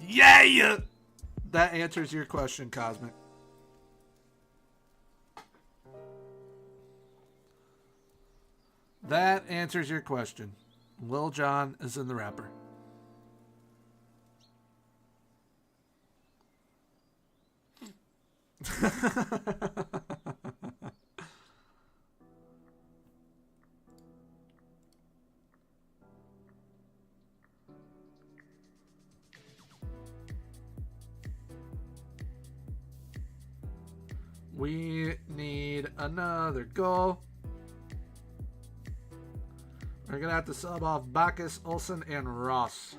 Yeah! That answers your question, Cosmic. That answers your question. Lil Jon is in the wrapper. We need another goal. We're going to have to sub off Bacchus, Olsen, and Ross.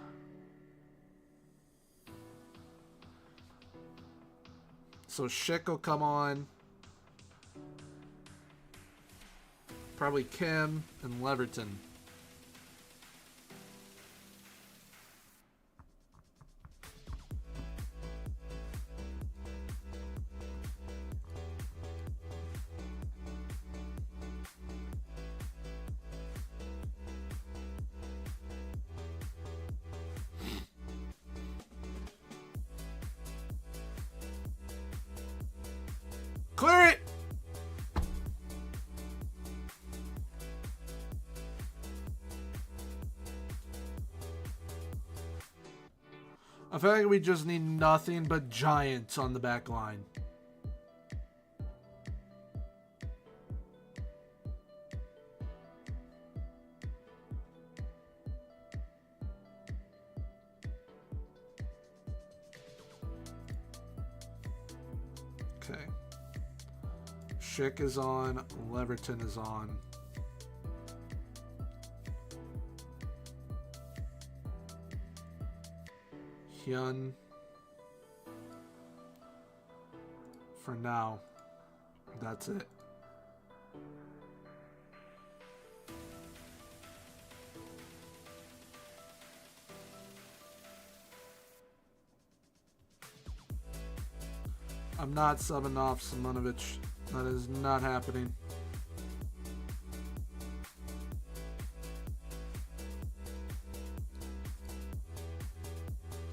So Schick will come on. Probably Kim and Leverton. Clear it! I feel like we just need nothing but giants on the back line. Okay. Schick is on. Leverton is on. Hyun. For now. That's it. I'm not subbing off Simonovic. That is not happening.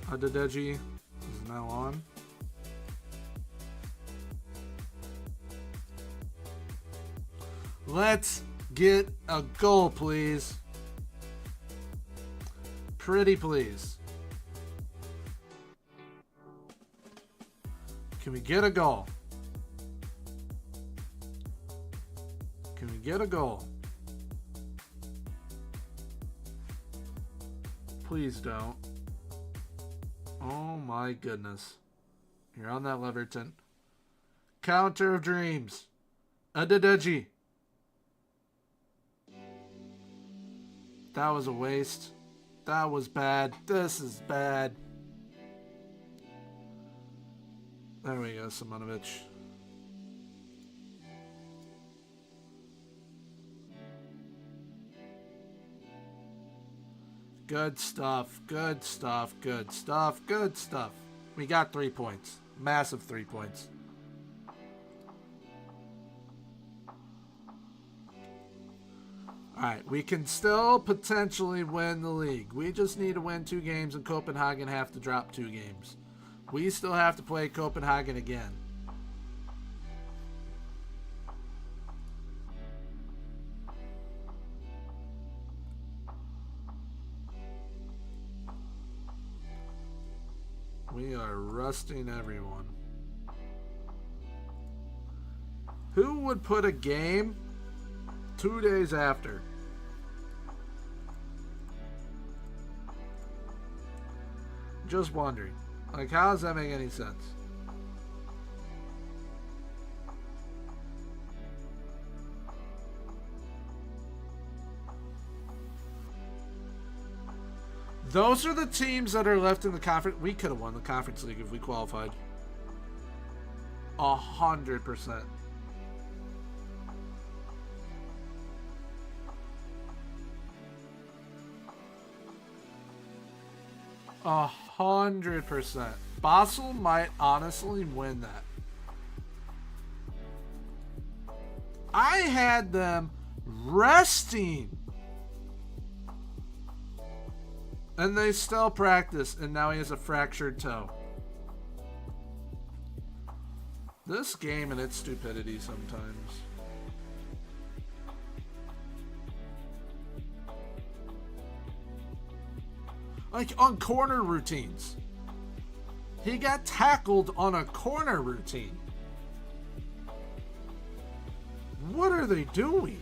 Adedeji is now on. Let's get a goal, please. Pretty please. Can we get a goal? Can we get a goal? Please don't. Oh my goodness. You're on that Leverton. Counter of dreams. Adedeji. That was a waste. That was bad. This is bad. There we go, Simonovic. Good stuff, good stuff, good stuff, good stuff. We got 3 points. Massive 3 points. Alright, we can still potentially win the league. We just need to win 2 games and Copenhagen have to drop 2 games. We still have to play Copenhagen again. We are rusting everyone. Who would put a game 2 days after? Just wondering. Like, how does that make any sense? Those are the teams that are left in the conference. We could have won the conference league if we qualified. 100%. 100%. Basel might honestly win that. I had them resting. And they still practice, and now he has a fractured toe. This game and its stupidity sometimes. Like on corner routines. He got tackled on a corner routine. What are they doing?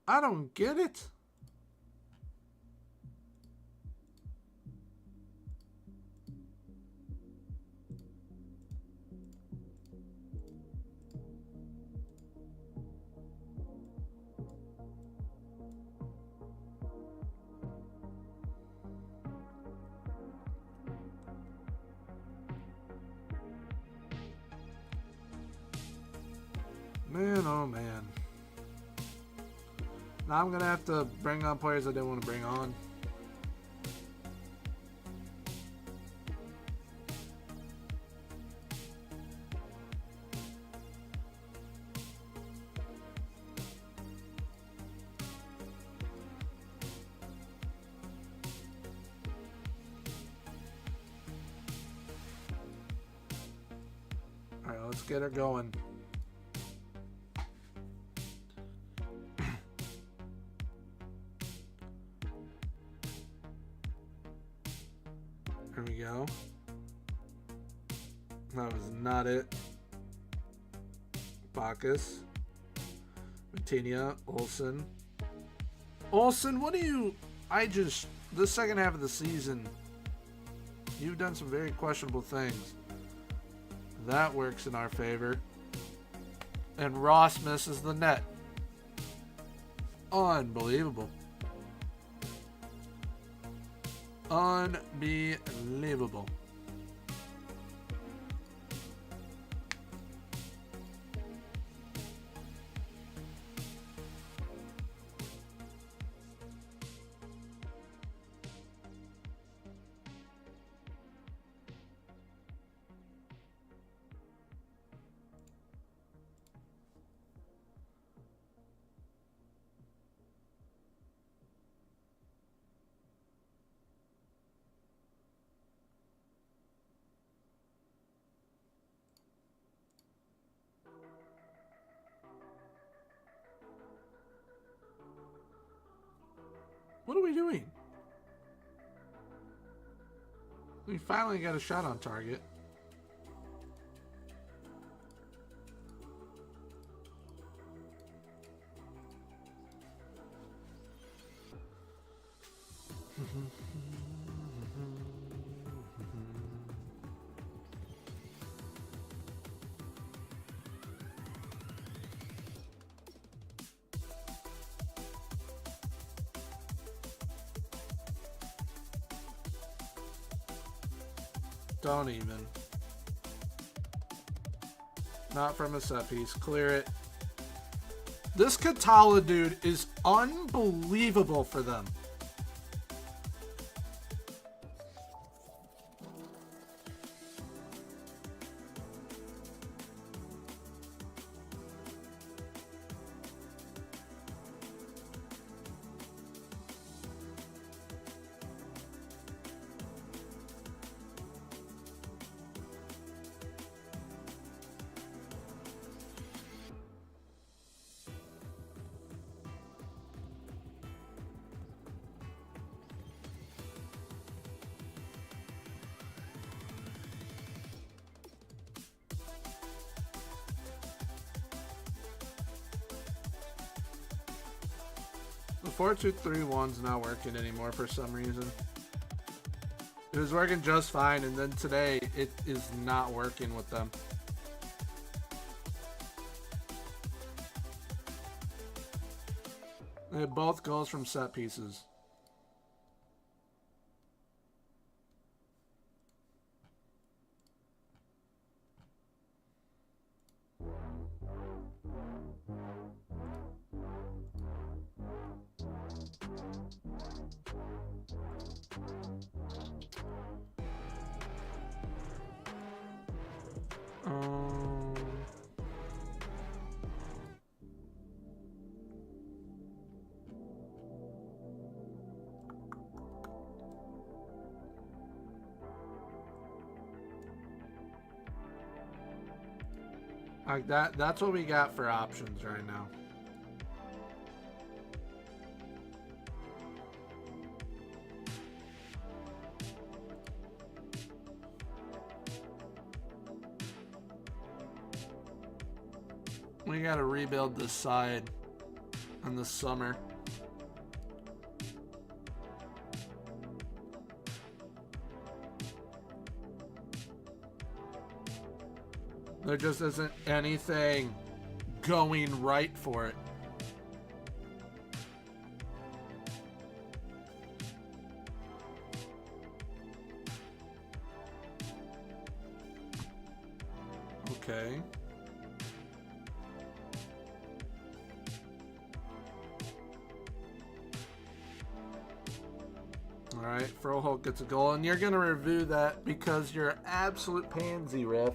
I don't get it. Man, oh man. Now I'm gonna have to bring on players I didn't want to bring on. Alright, let's get her going. There we go. That was not it. Bacchus. Matinia. Olsen. Olsen, what do you... the second half of the season, you've done some very questionable things. That works in our favor. And Ross misses the net. Unbelievable. Unbelievable. What are we doing? We finally got a shot on target. Don't even. Not from a set piece. Clear it. This Katala dude is unbelievable for them. The 4-2-3-1's not working anymore for some reason. It was working just fine, and then today it is not working with them. They had both goals from set pieces. Like that's what we got for options right now. We gotta rebuild this side in the summer. There just isn't anything going right for it. Okay. Alright, Froholt gets a goal, and you're gonna review that because you're an absolute pansy, ref.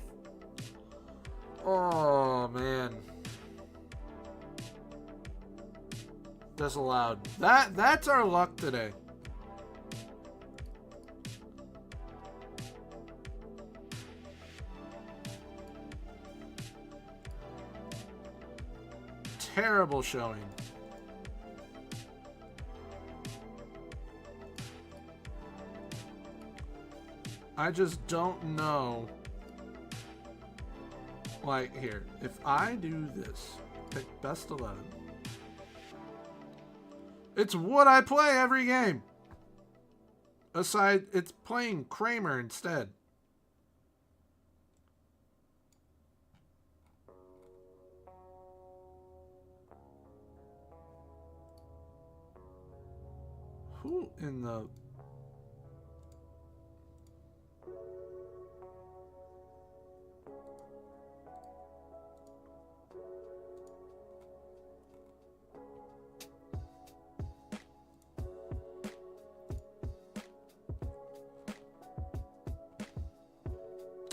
Oh, man. Disallowed. That's our luck today. Terrible showing. I just don't know. Like, here, if I do this, pick best 11. It's what I play every game. Aside, it's playing Kramer instead. Who in the...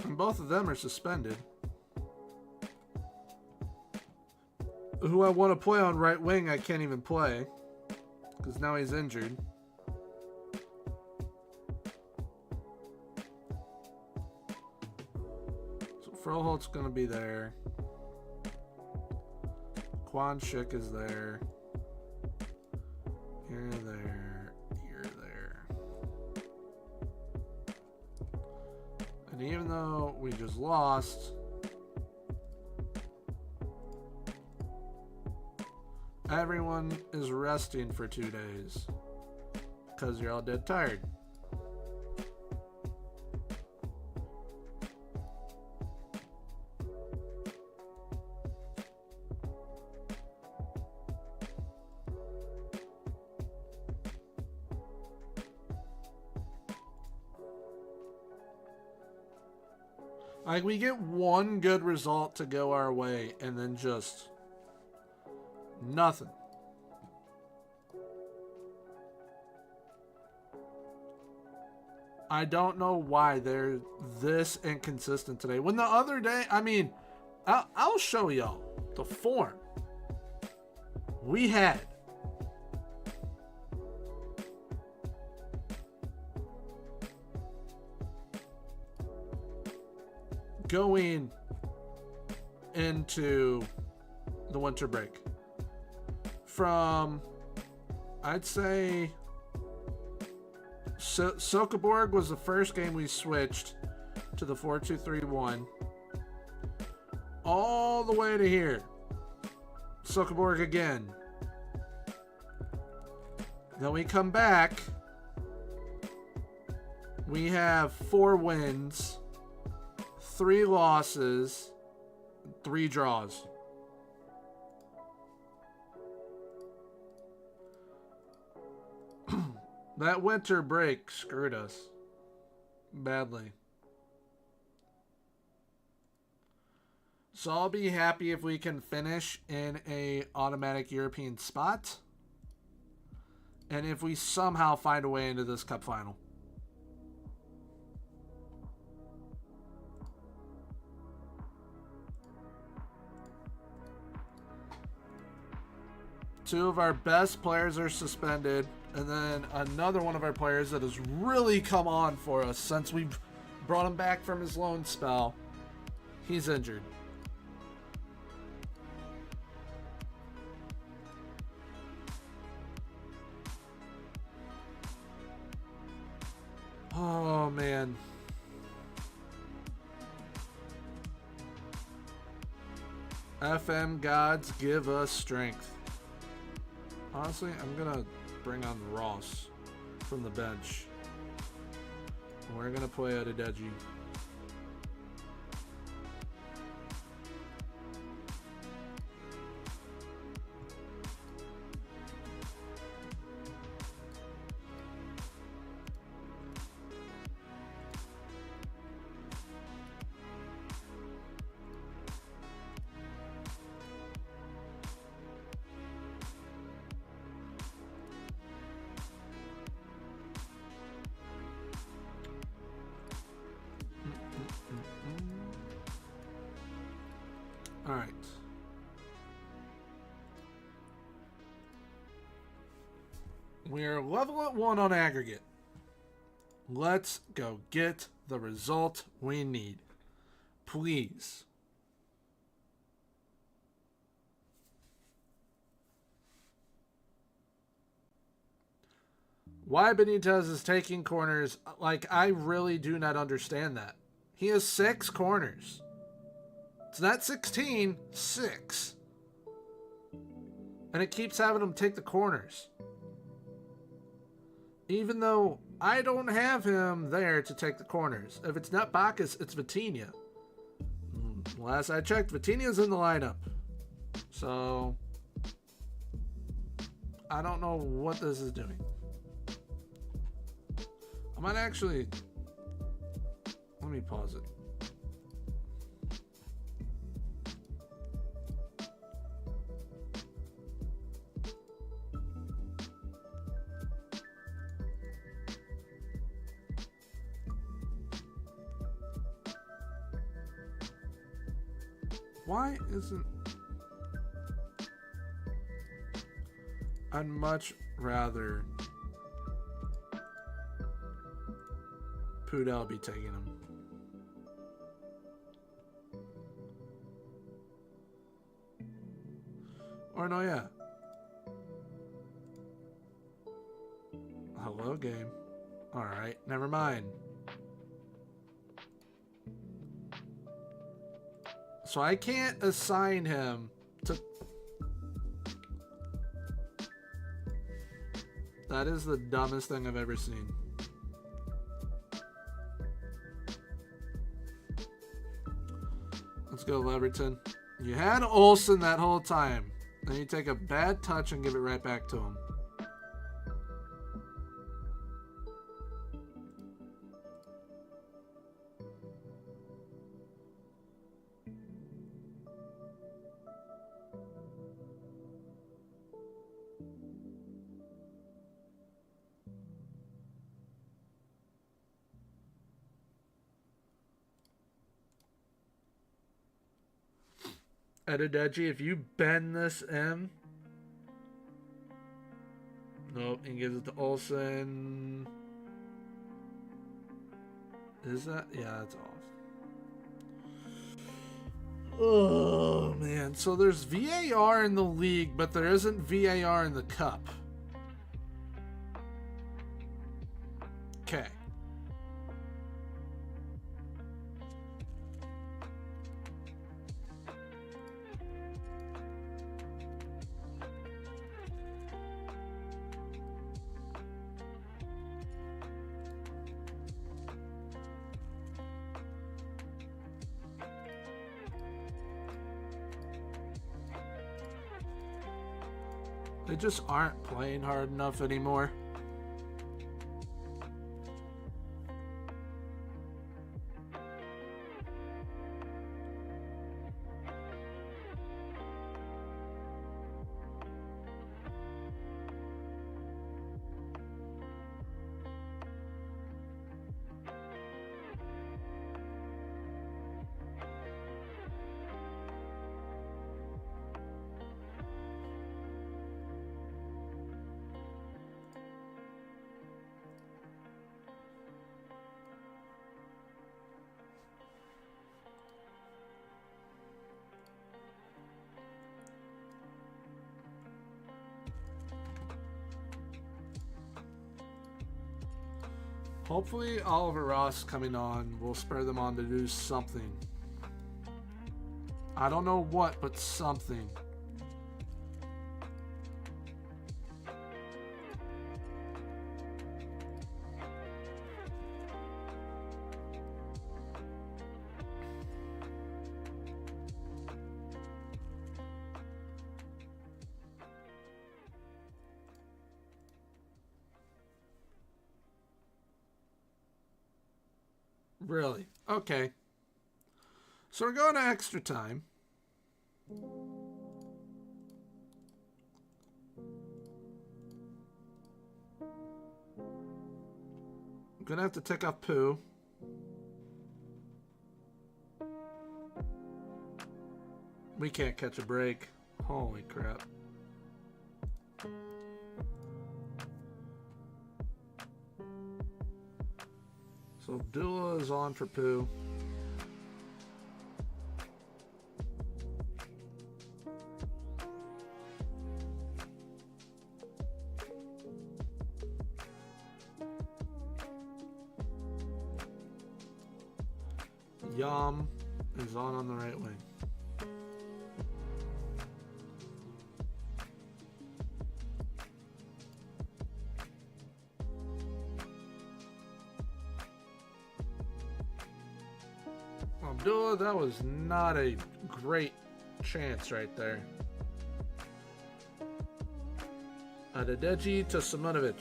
And both of them are suspended. Who I want to play on right wing, I can't even play. Because now he's injured. So Froholt's going to be there. Quan Schick is there. You're there. You're there. And even though we just lost, everyone is resting for 2 days because you're all dead tired. Like, we get one good result to go our way and then just nothing. I don't know why they're this inconsistent today. When the other day, I mean, I'll show y'all the form we had. Going into the winter break. From, I'd say, Sokaborg was the first game we switched to the 4-2-3-1. All the way to here. Sokaborg again. Then we come back. We have 4 wins, 3 losses, 3 draws. That winter break screwed us badly. So I'll be happy if we can finish in a automatic European spot. And if we somehow find a way into this cup final. Two of our best players are suspended. And then another one of our players that has really come on for us since we've brought him back from his loan spell. He's injured. Oh, man. FM gods, give us strength. Honestly, I'm gonna bring on Ross from the bench. We're gonna play Adedeji. All right. We're level at 1 on aggregate. Let's go get the result we need. Please. Why Benitez is taking corners, like, I really do not understand that. He has 6 corners. It's not 16, 6. And it keeps having him take the corners. Even though I don't have him there to take the corners. If it's not Bacchus, it's Vitinha. Last I checked, Vitinha's in the lineup. So, I don't know what this is doing. I might actually... Let me pause it. Why isn't... I'd much rather Pudel be taking him. Or no, yeah. Hello, game. Alright, never mind. So I can't assign him to... That is the dumbest thing I've ever seen. Let's go, Leverton. You had Olsen that whole time. Then you take a bad touch and give it right back to him. Adedeji, if you bend this M. Nope, and gives it to Olsen. Is that? Yeah, that's off. Oh, man. So there's VAR in the league, but there isn't VAR in the cup. Okay. They just aren't playing hard enough anymore. Hopefully Oliver Ross coming on will spur them on to do something. I don't know what, but something. Really? Okay. So we're going to extra time. I'm going to have to take off Pooh. We can't catch a break. Holy crap. So Dula is on for Pooh. Yam is on the right wing. Abdullah, that was not a great chance right there. Adedeji to Simonovic.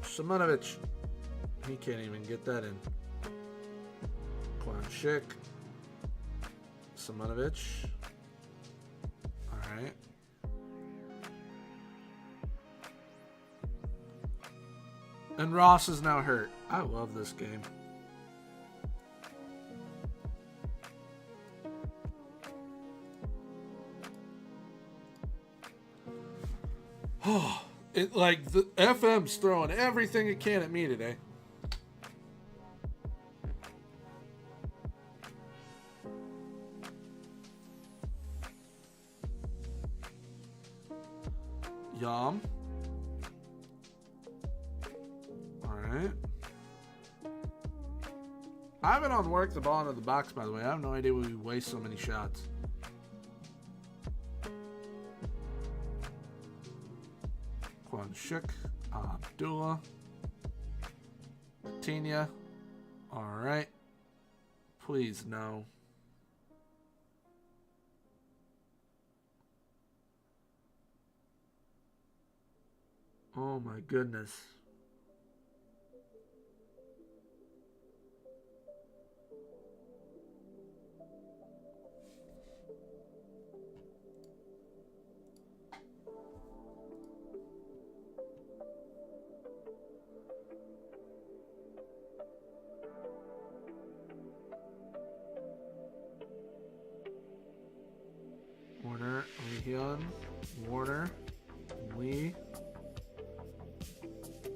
Simonovic. He can't even get that in. Kwanchik. Simonovic. Alright. And Ross is now hurt. I love this game. Oh, it like the FM's throwing everything it can at me today. Yum. Alright. I haven't unworked the ball into the box, by the way. I have no idea why we waste so many shots. Kwanchik, Abdullah, Tinia. Alright. Please, no. Oh my goodness. Warner, Lehyun, Warner, Lee.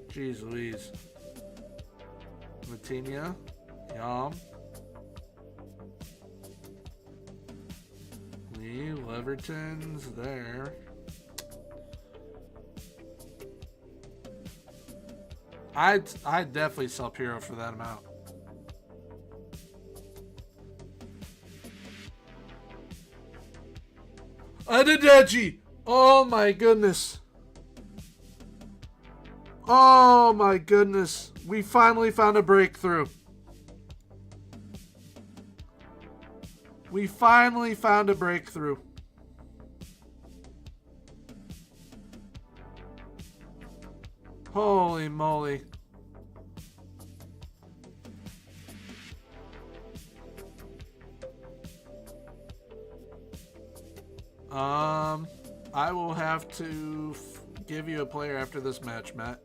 Jeez Louise. Matinia, Yam. Lee, Leverton's there. I'd definitely sell Piro for that amount. Adedeji! Oh my goodness. Oh my goodness. We finally found a breakthrough. We finally found a breakthrough. Holy moly. I will have to give you a player after this match, Matt.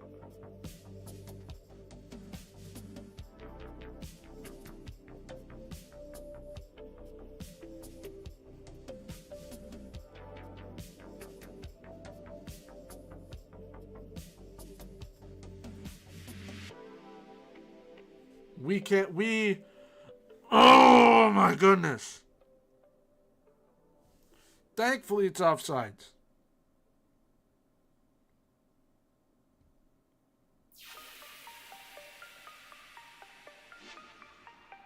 Oh my goodness. Thankfully it's offsides.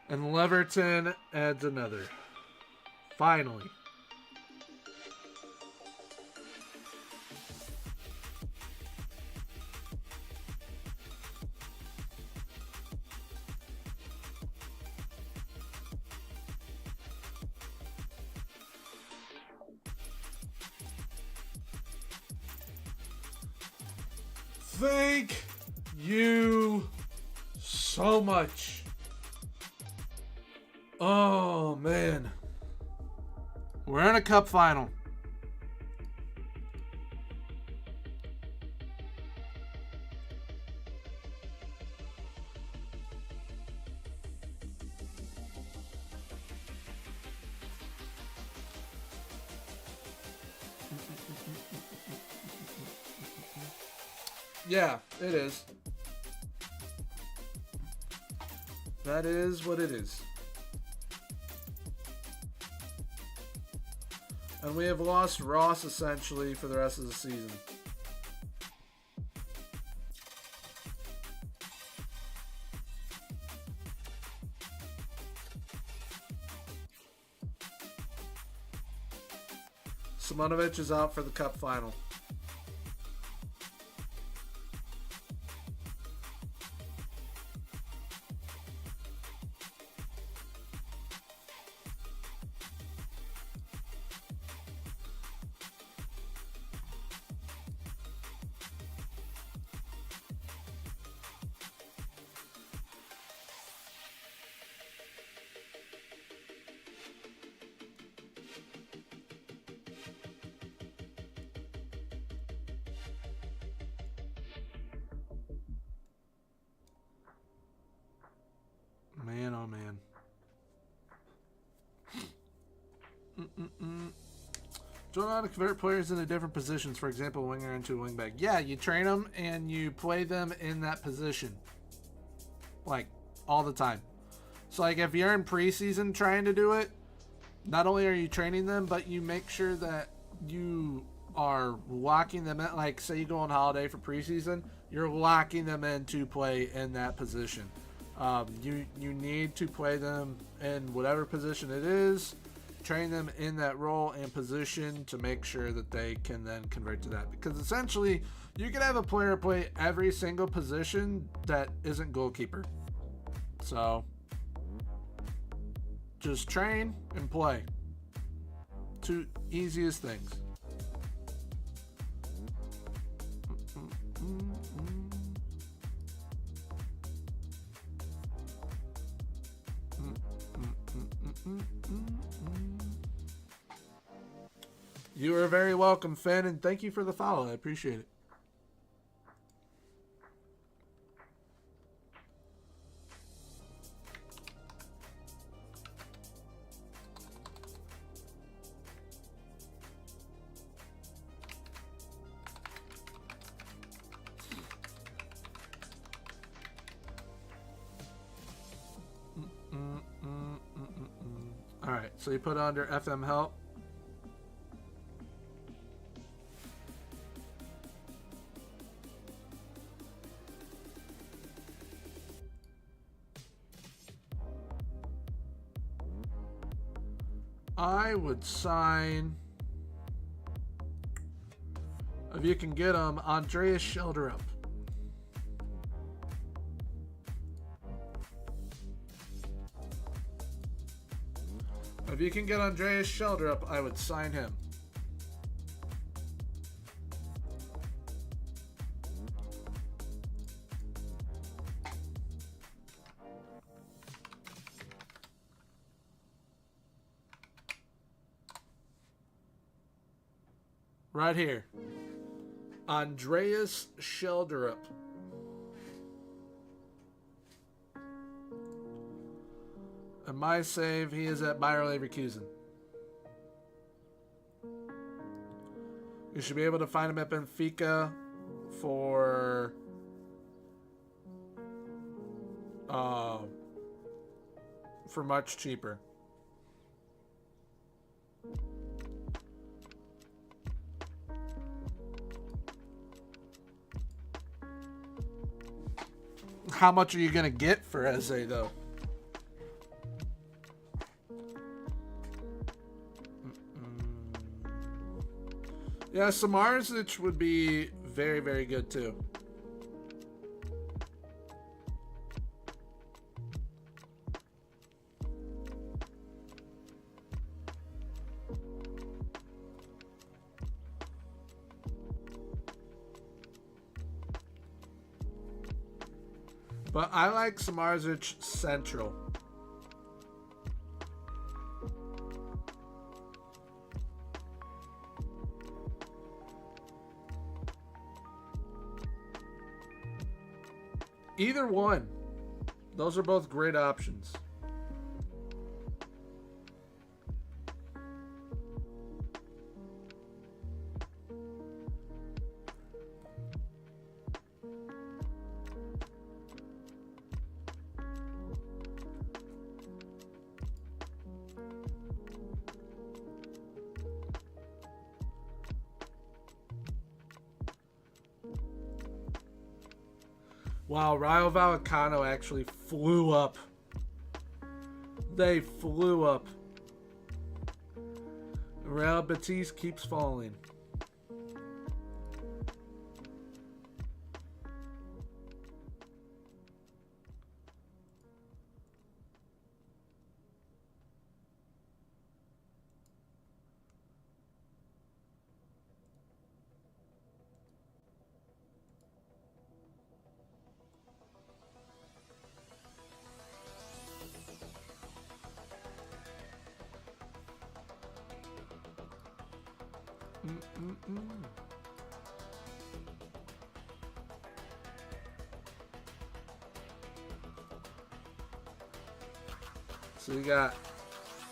And Leverton adds another. Finally. Thank you so much. Oh, man. We're in a cup final. Yeah, it is. That is what it is. And we have lost Ross essentially for the rest of the season. Simonovic is out for the cup final. Man, oh man. Don't know how to convert players into different positions. For example, winger into a wingback. Yeah, you train them and you play them in that position. Like, all the time. So, like, if you're in preseason trying to do it, not only are you training them, but you make sure that you are locking them in. Like, say you go on holiday for preseason, you're locking them in to play in that position. You need to play them in whatever position it is, train them in that role and position to make sure that they can then convert to that. Because essentially, you can have a player play every single position that isn't goalkeeper. So, just train and play. Two easiest things. You are very welcome, Finn, and thank you for the follow. I appreciate it. All right, so you put under FM help. I would sign, if you can get him, Andreas Schilderup. If you can get Andreas Schilderup, I would sign him. Right here. Andreas Schilderup. And my save, he is at Bayer Leverkusen. You should be able to find him at Benfica for much cheaper. How much are you going to get for Eze, though? Yeah, Samarzic would be very, very good too. But I like Samarzic central. Either one. Those are both great options. Wow, Rayo Vallecano actually flew up. They flew up. Real Betis keeps falling. So you got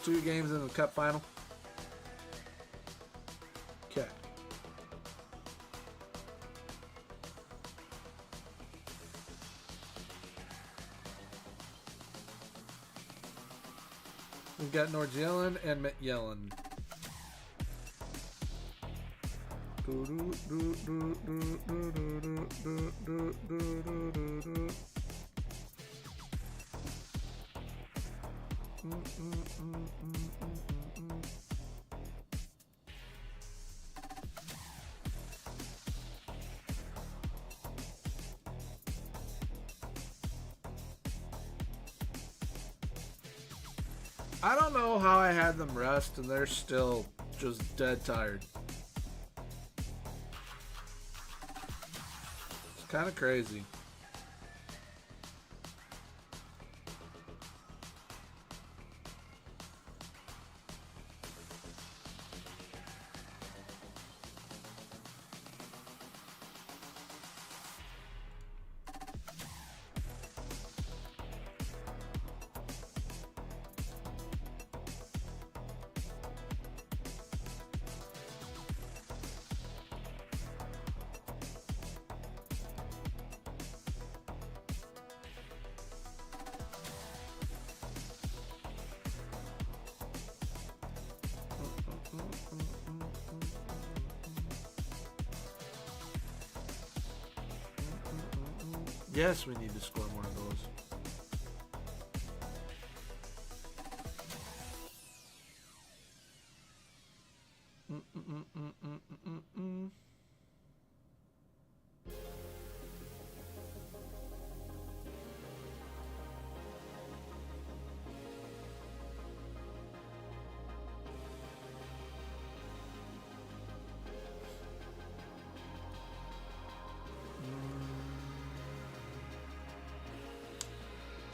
2 games in the cup final. Okay. We've got Nord-Jylland and Midtjylland. I don't know how I had them rest and they're still just dead tired. It's kind of crazy. Yes, we need to score more of those.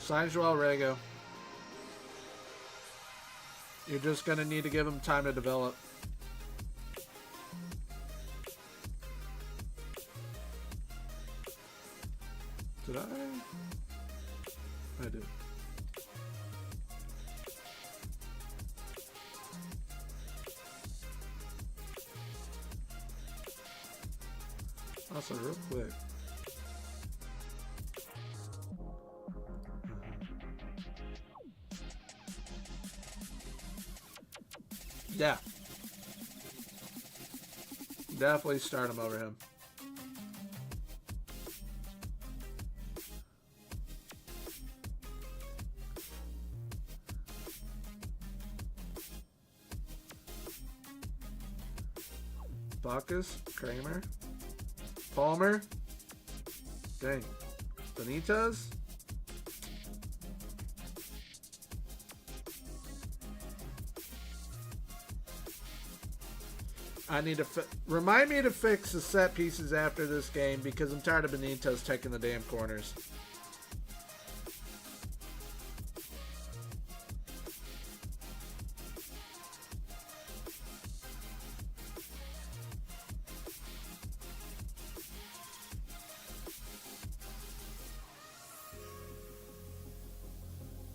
Sign Joel Rego. You're just going to need to give him time to develop. Did I? I did. Also, real quick. Yeah. Definitely start him over him. Bacchus, Kramer, Palmer. Dang. Benitez. I need to remind me to fix the set pieces after this game because I'm tired of Benitez taking the damn corners.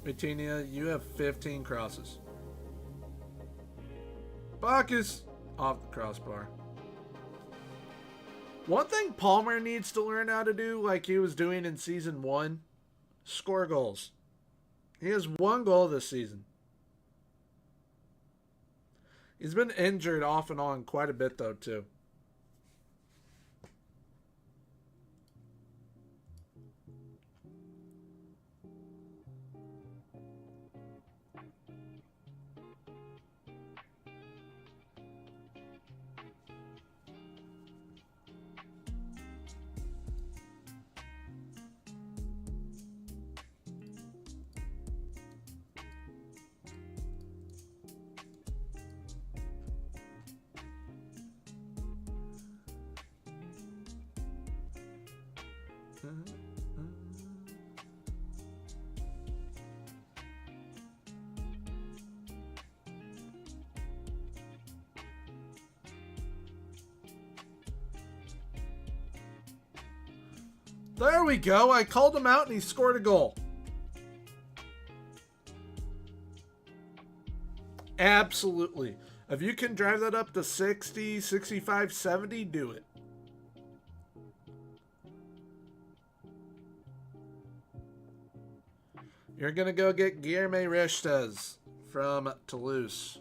Vitinha, you have 15 crosses. Bacchus off the crossbar. One thing Palmer needs to learn how to do, like he was doing in season 1, score goals. He has 1 goal this season. He's been injured off and on quite a bit though too. There we go. I called him out and he scored a goal. Absolutely. If you can drive that up to 60, 65, 70, do it. You're going to go get Guilherme Restes from Toulouse.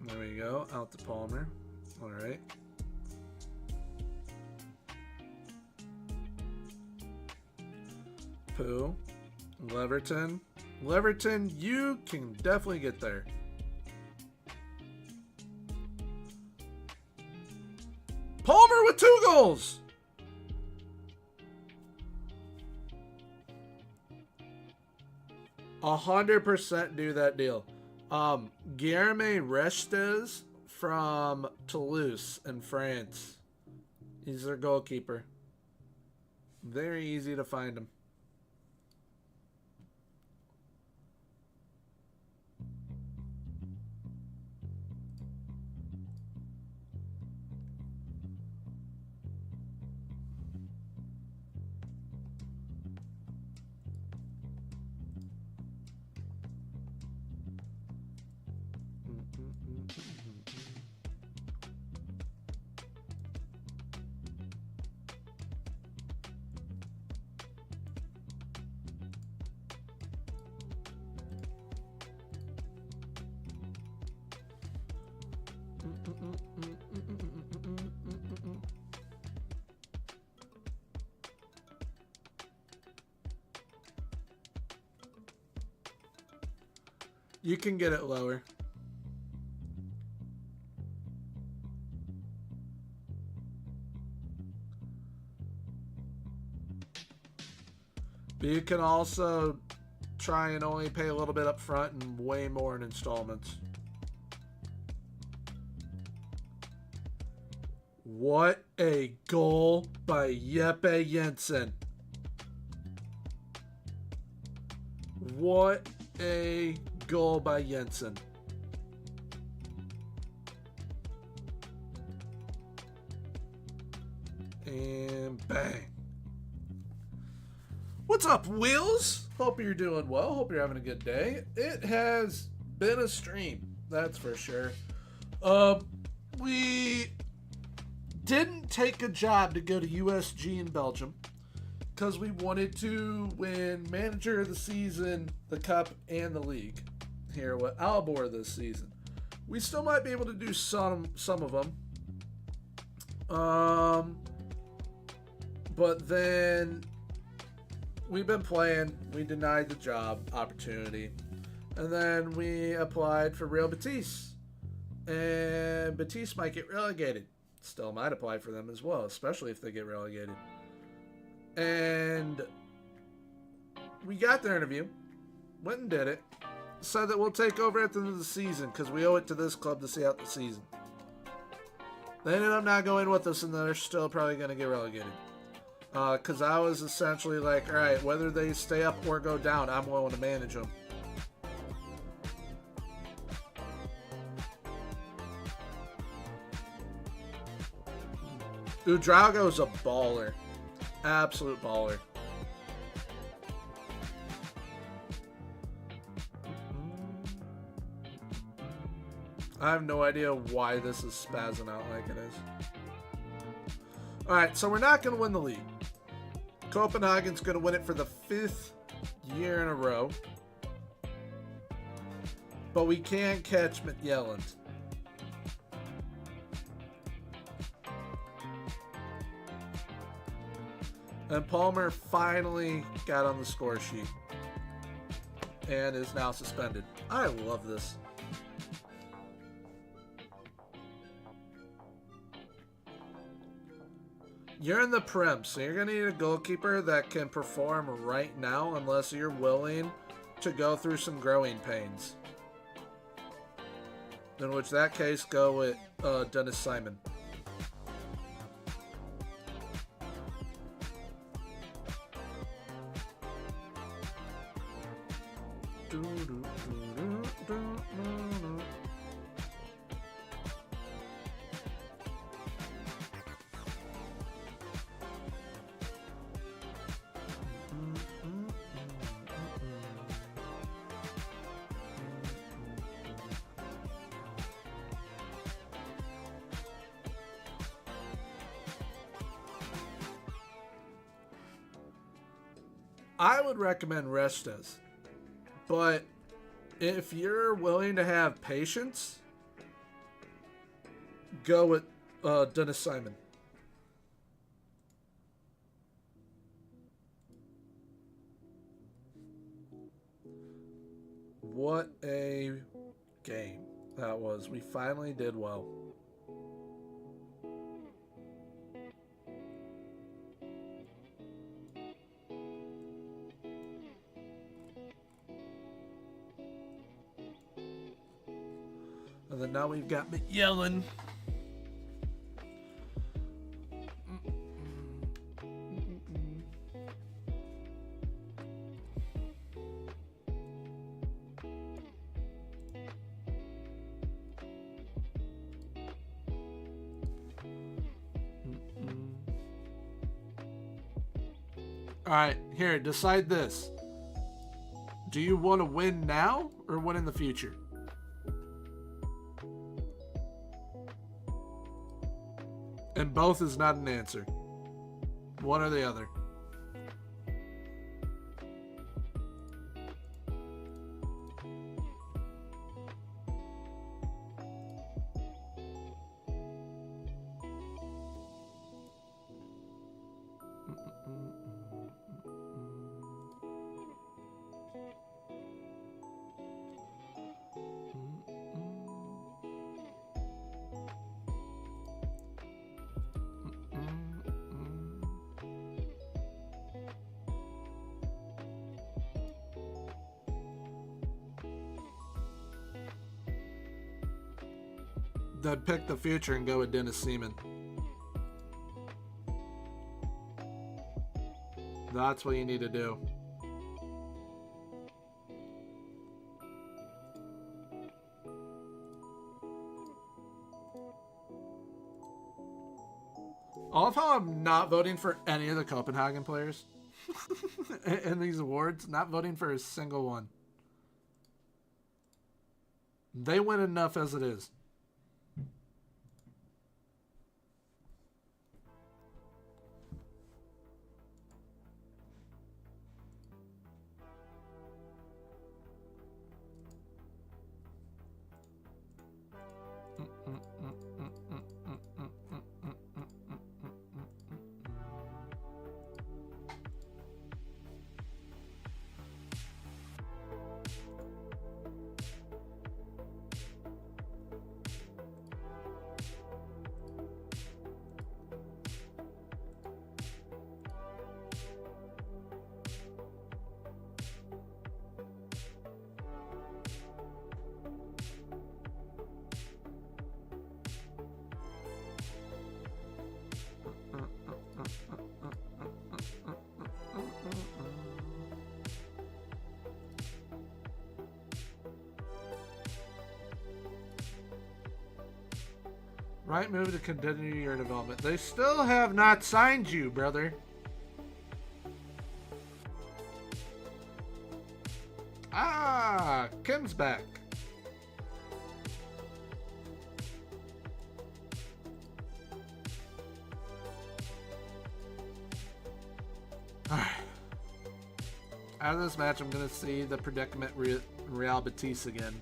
There we go. Out to Palmer. All right. Pooh. Leverton. Leverton, you can definitely get there. Palmer with 2 goals. A 100% do that deal. Guilherme Restes from Toulouse in France. He's their goalkeeper. Very easy to find him. You can get it lower. But you can also try and only pay a little bit up front and way more in installments. What a goal by Jeppe Jensen. What a goal by Jensen. And bang. What's up, Wheels? Hope you're doing well. Hope you're having a good day. It has been a stream, that's for sure. We didn't take a job to go to USG in Belgium because we wanted to win Manager of the Season, the Cup, and the League here with Aalborg this season. We still might be able to do some of them. But then we've been playing. We denied the job opportunity. And then we applied for Real Betis. And Betis might get relegated. Still might apply for them as well, especially if they get relegated. And we got their interview. Went and did it. Said that we'll take over at the end of the season because we owe it to this club to see out the season. They ended up not going with us, and they're still probably going to get relegated. Because I was essentially like, all right, whether they stay up or go down, I'm willing to manage them. Udrago's a baller. Absolute baller. I have no idea why this is spazzing out like it is. Alright, so we're not going to win the league. Copenhagen's going to win it for the 5th year in a row. But we can't catch Midtjylland. And Palmer finally got on the score sheet. And is now suspended. I love this. You're in the Prem, so you're going to need a goalkeeper that can perform right now unless you're willing to go through some growing pains. In which that case, go with Dennis Simon. I would recommend Restes, but if you're willing to have patience, go with Dennis Simon. What a game that was. We finally did well. And then now we've got Midtjylland. All right, here, decide this. Do you want to win now or win in the future? And both is not an answer. One or the other. Then pick the future and go with Dennis Seaman. That's what you need to do. I love how I'm not voting for any of the Copenhagen players in these awards. Not voting for a single one. They win enough as it is. Right move to continue your development. They still have not signed you, brother. Ah, Kim's back. Alright. Out of this match, I'm going to see the predicament Real Betis again.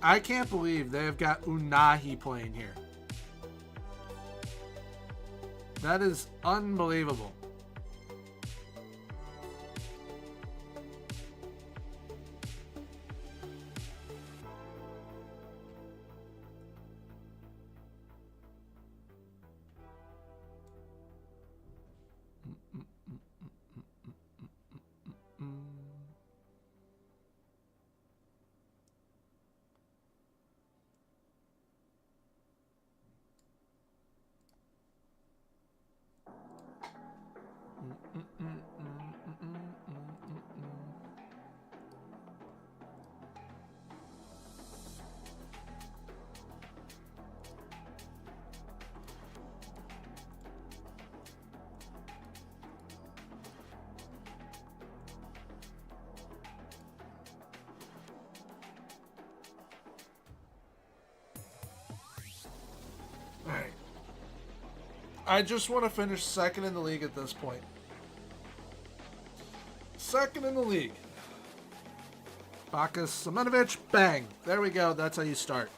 I can't believe they have got Unahi playing here. That is unbelievable. Alright. I just want to finish second in the league at this point. Second in the league. Bacchus, Semenovic, bang. There we go. That's how you start.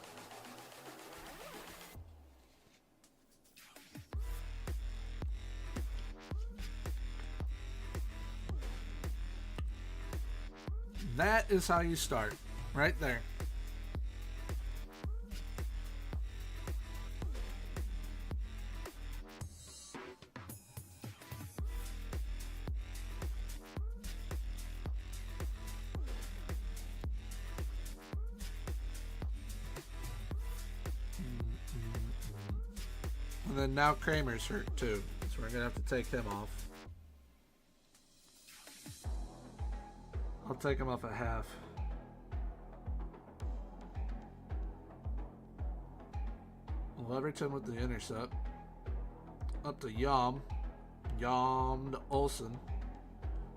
That is how you start. Right there. And then now Kramer's hurt too, so we're going to have to take him off. I'll take him off at half. Leverton with the intercept. Up to Yam. Yam to Olsen.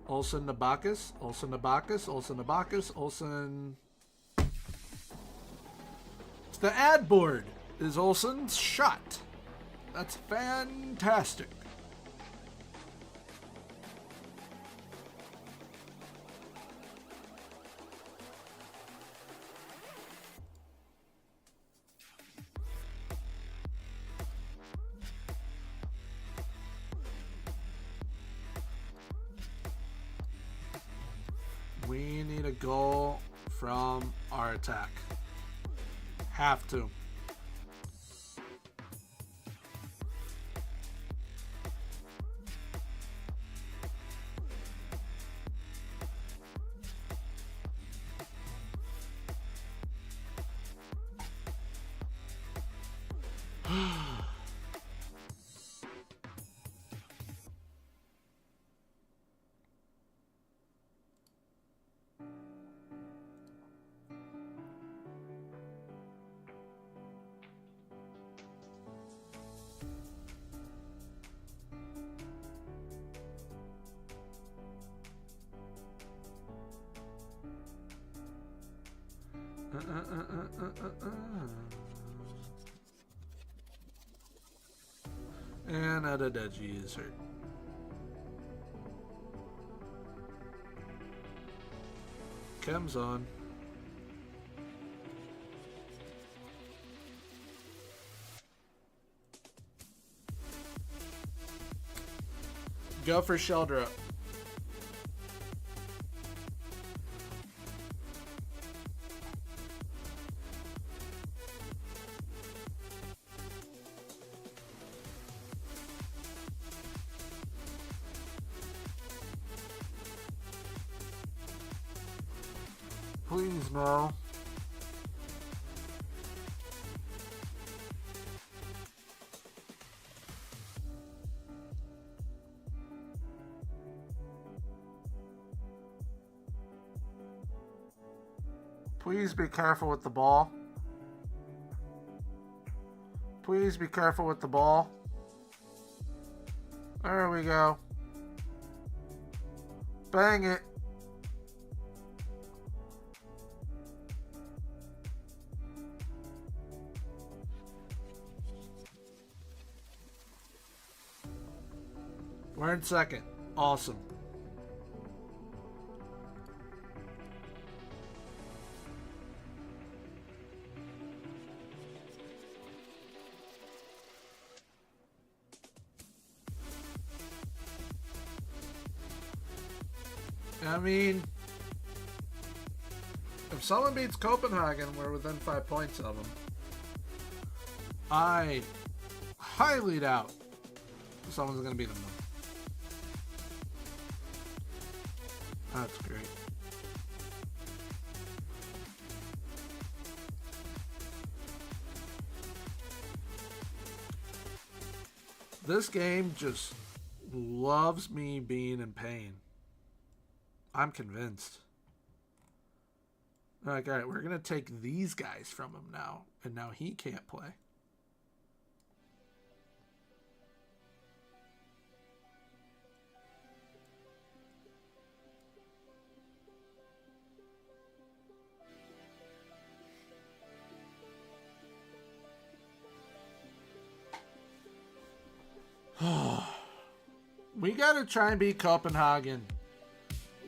Olsen to Bacchus. Olsen to Bacchus. Olsen to Bacchus. Olsen. The ad board is Olsen's shot. That's fantastic. We need a goal from our attack. Have to. And Adedeji is hurt. Chem's on. Go for Sheldra. Please, no. Please be careful with the ball. Please be careful with the ball. There we go. Bang it. We're in second. Awesome. I mean, if someone beats Copenhagen, we're within 5 points of them. I highly doubt someone's going to beat them, though. That's great. This game just loves me being in pain. I'm convinced. Like, all right, we're going to take these guys from him now, and now he can't play. We got to try and beat Copenhagen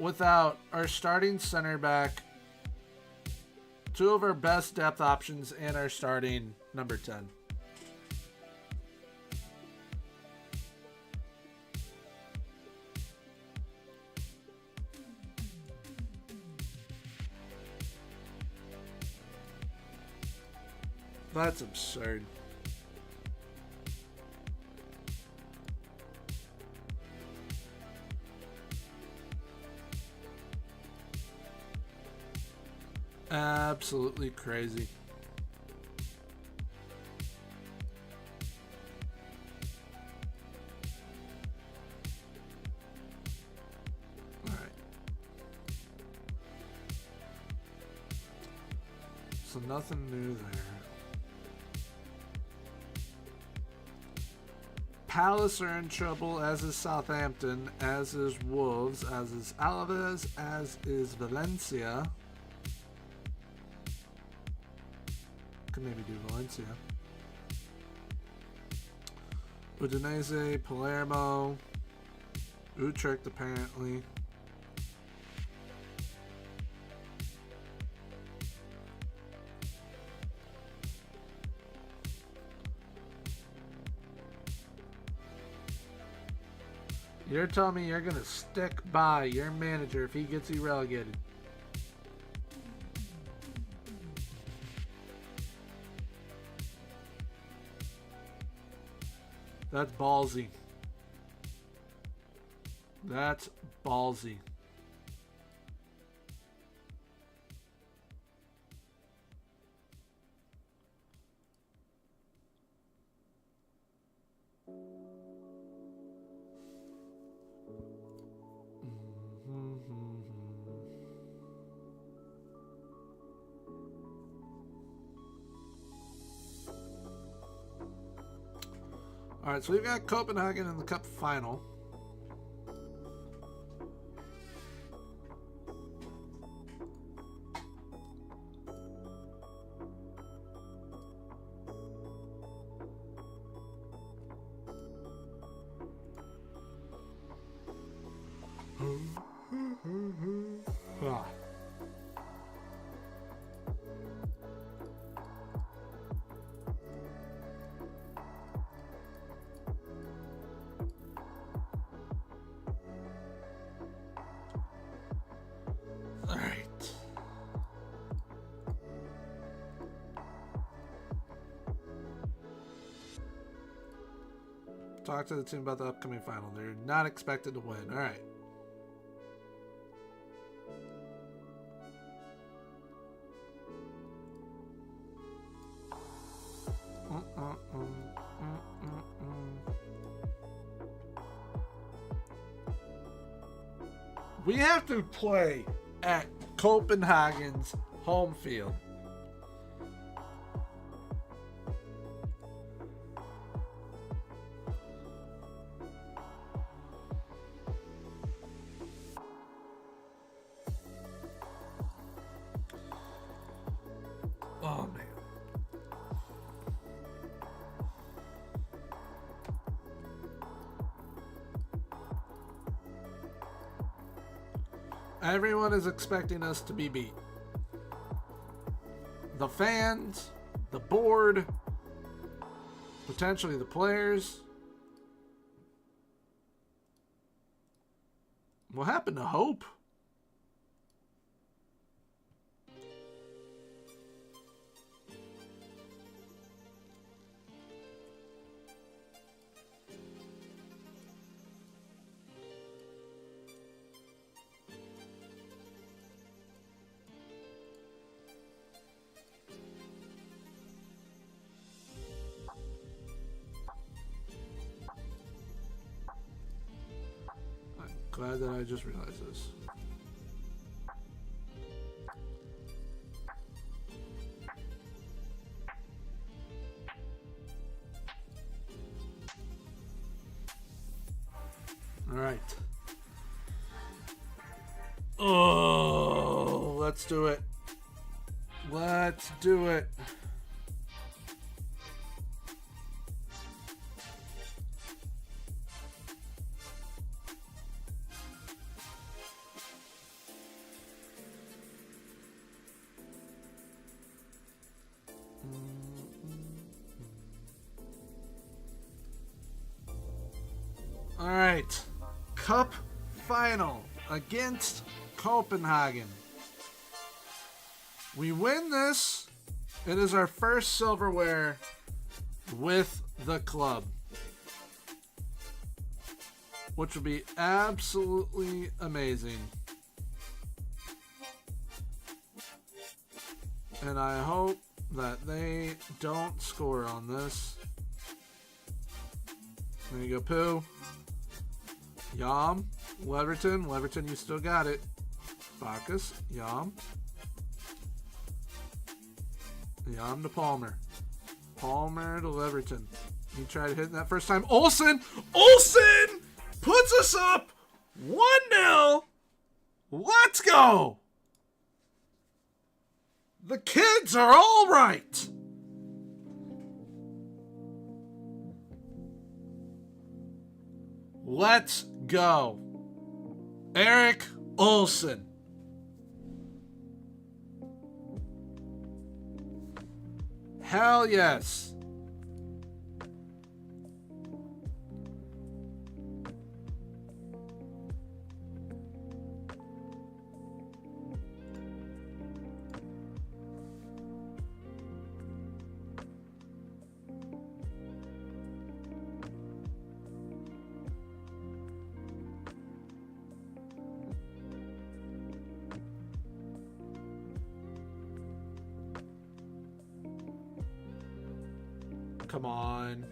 without our starting center back, two of our best depth options, and our starting number 10. That's absurd. Absolutely crazy. All right. So nothing new there. Palace are in trouble, as is Southampton, as is Wolves, as is Alaves, as is Valencia. Could maybe do Valencia. Udinese, Palermo, Utrecht apparently. You're telling me you're going to stick by your manager if he gets you relegated? That's ballsy. That's ballsy. All right, so we've got Copenhagen in the cup final. Ah. All right. Talk to the team about the upcoming final. They're not expected to win. All right. We have to play at Copenhagen's home field. Oh, man. Everyone is expecting us to be beat. The fans, the board, potentially the players. What happened to hope? Glad that I just realized this. All right. Oh, let's do it. Let's do it. All right, Cup final against Copenhagen. We win this. It is our first silverware with the club, which would be absolutely amazing. And I hope that they don't score on this. There you go, Pooh. Yam, Leverton. Leverton, you still got it. Bacchus, Yam. Yam to Palmer. Palmer to Leverton. He tried hitting that first time. Olsen! Olsen puts us up 1-0. Let's go! The kids are all right. Let's go. Eric Olsen. Hell yes. Come on.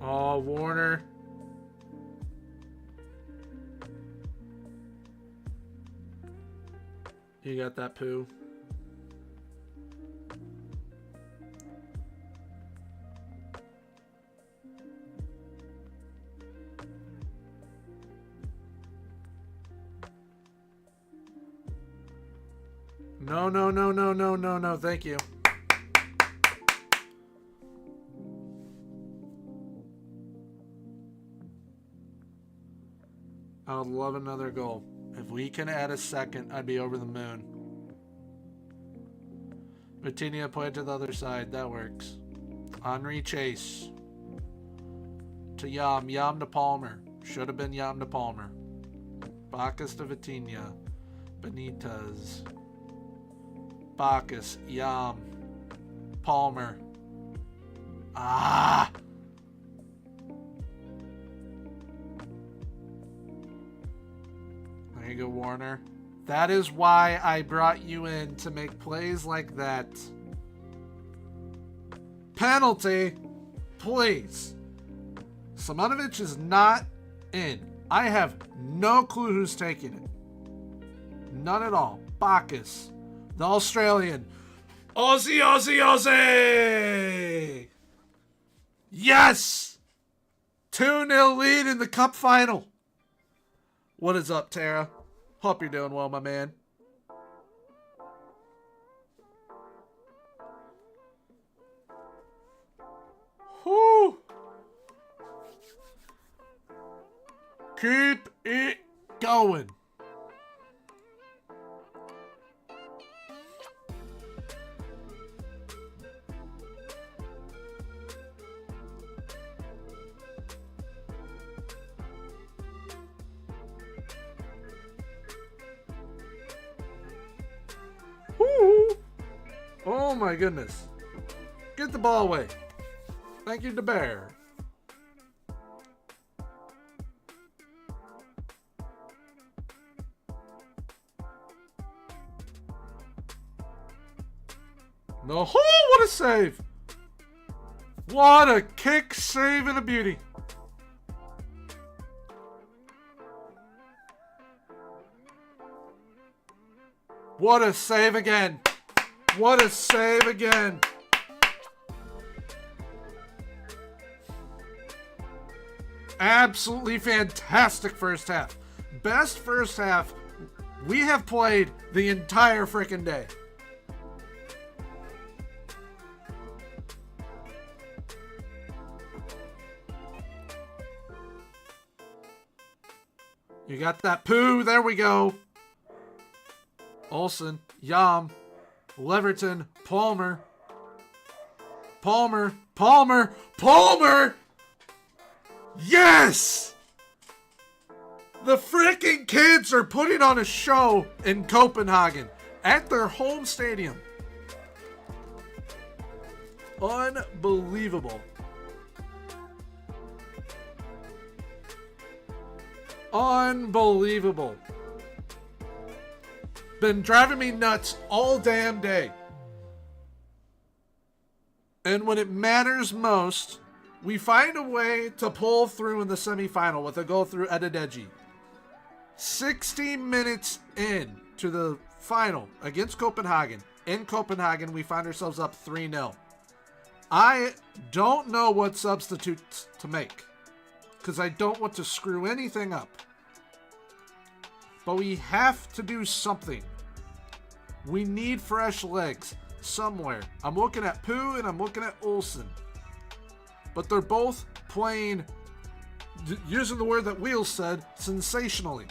Oh, Warner. You got that, Pooh. No, no, no, no, no, no, no. Thank you. I would love another goal. If we can add a second, I'd be over the moon. Vitinha played to the other side. That works. Henri Chase. To Yam. Yam to Palmer. Should have been Yam to Palmer. Bacchus to Vitinha. Benitez. Bacchus. Yam. Palmer. Ah! There you go, Warner. That is why I brought you in, to make plays like that. Penalty, please. Simonovic is not in. I have no clue who's taking it. None at all. Bacchus. the Australian, Aussie, Aussie, Aussie! Yes! 2-0 lead in the Cup final. What is up, Tara? Hope you're doing well, my man. Whew. Keep it going. Woo. Oh my goodness. Get the ball away. Thank you, DeBear. No, oh, what a save! What a kick, save, and a beauty. What a save again. What a save again. Absolutely fantastic first half. Best first half we have played the entire freaking day. You got that poo. There we go. Olsen, Yam, Leverton, Palmer. Palmer. Yes! The freaking kids are putting on a show in Copenhagen at their home stadium. Unbelievable. Unbelievable. Been driving me nuts all damn day. And when it matters most, we find a way to pull through in the semifinal with a goal through Adedeji. 60 minutes in to the final against Copenhagen. In Copenhagen, we find ourselves up 3-0. I don't know what substitutes to make, because I don't want to screw anything up. But we have to do something. We need fresh legs somewhere. I'm looking at Pooh and I'm looking at Olsen. But they're both playing, using the word that Wheels said, sensationally.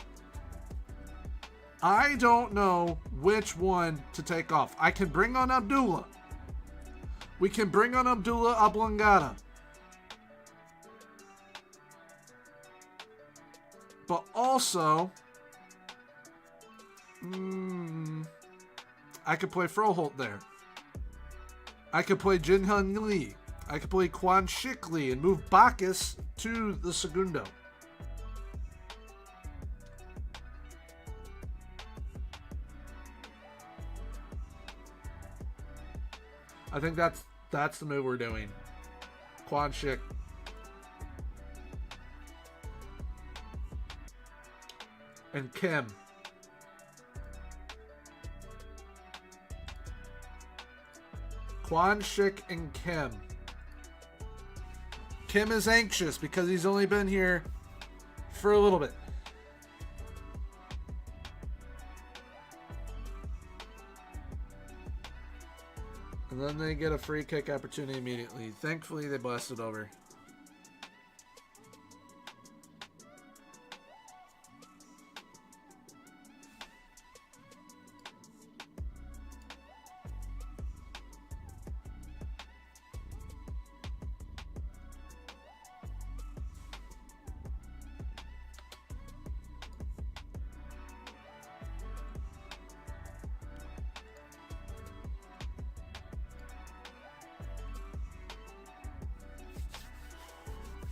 I don't know which one to take off. I can bring on Abdullah. We can bring on Abdullah Ablangada. But also, I could play Froholt there. I could play Jinhyun Lee. I could play Quan Shik Lee and move Bacchus to the Segundo. I think that's the move we're doing. Quan Shik. And Kim. Quan Shik and Kim. Kim is anxious because he's only been here for a little bit. And then they get a free kick opportunity immediately. Thankfully, they blasted over.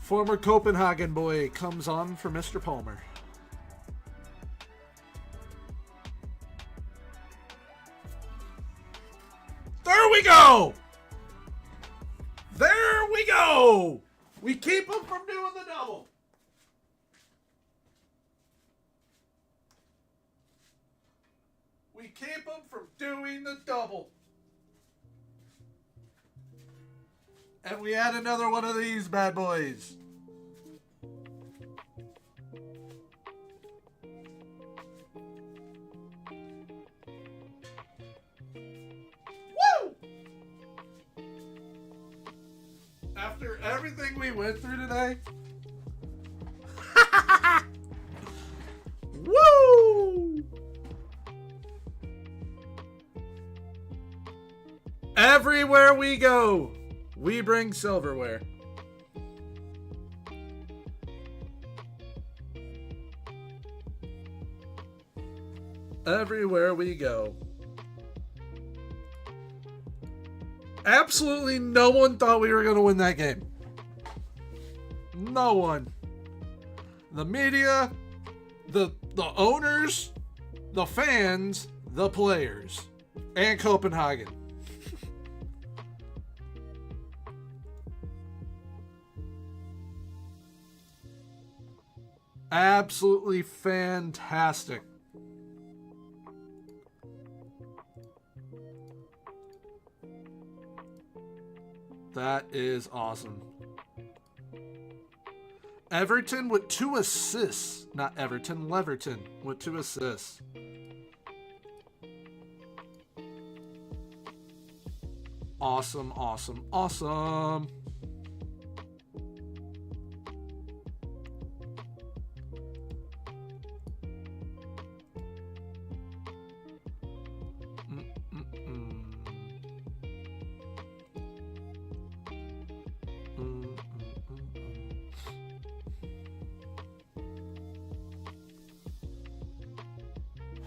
Former Copenhagen boy comes on for Mr. Palmer. There we go! There we go! We keep him from doing the double. We we keep them from doing the double. And we add another one of these bad boys. Woo! After everything we went through today. Woo! Everywhere we go, we bring silverware. Everywhere we go. Absolutely no one thought we were going to win that game. No one. The media, the owners, the fans, the players, and Copenhagen. Absolutely fantastic. That is awesome. Everton with 2 assists. Not Everton, Leverton with 2 assists. Awesome, awesome, awesome.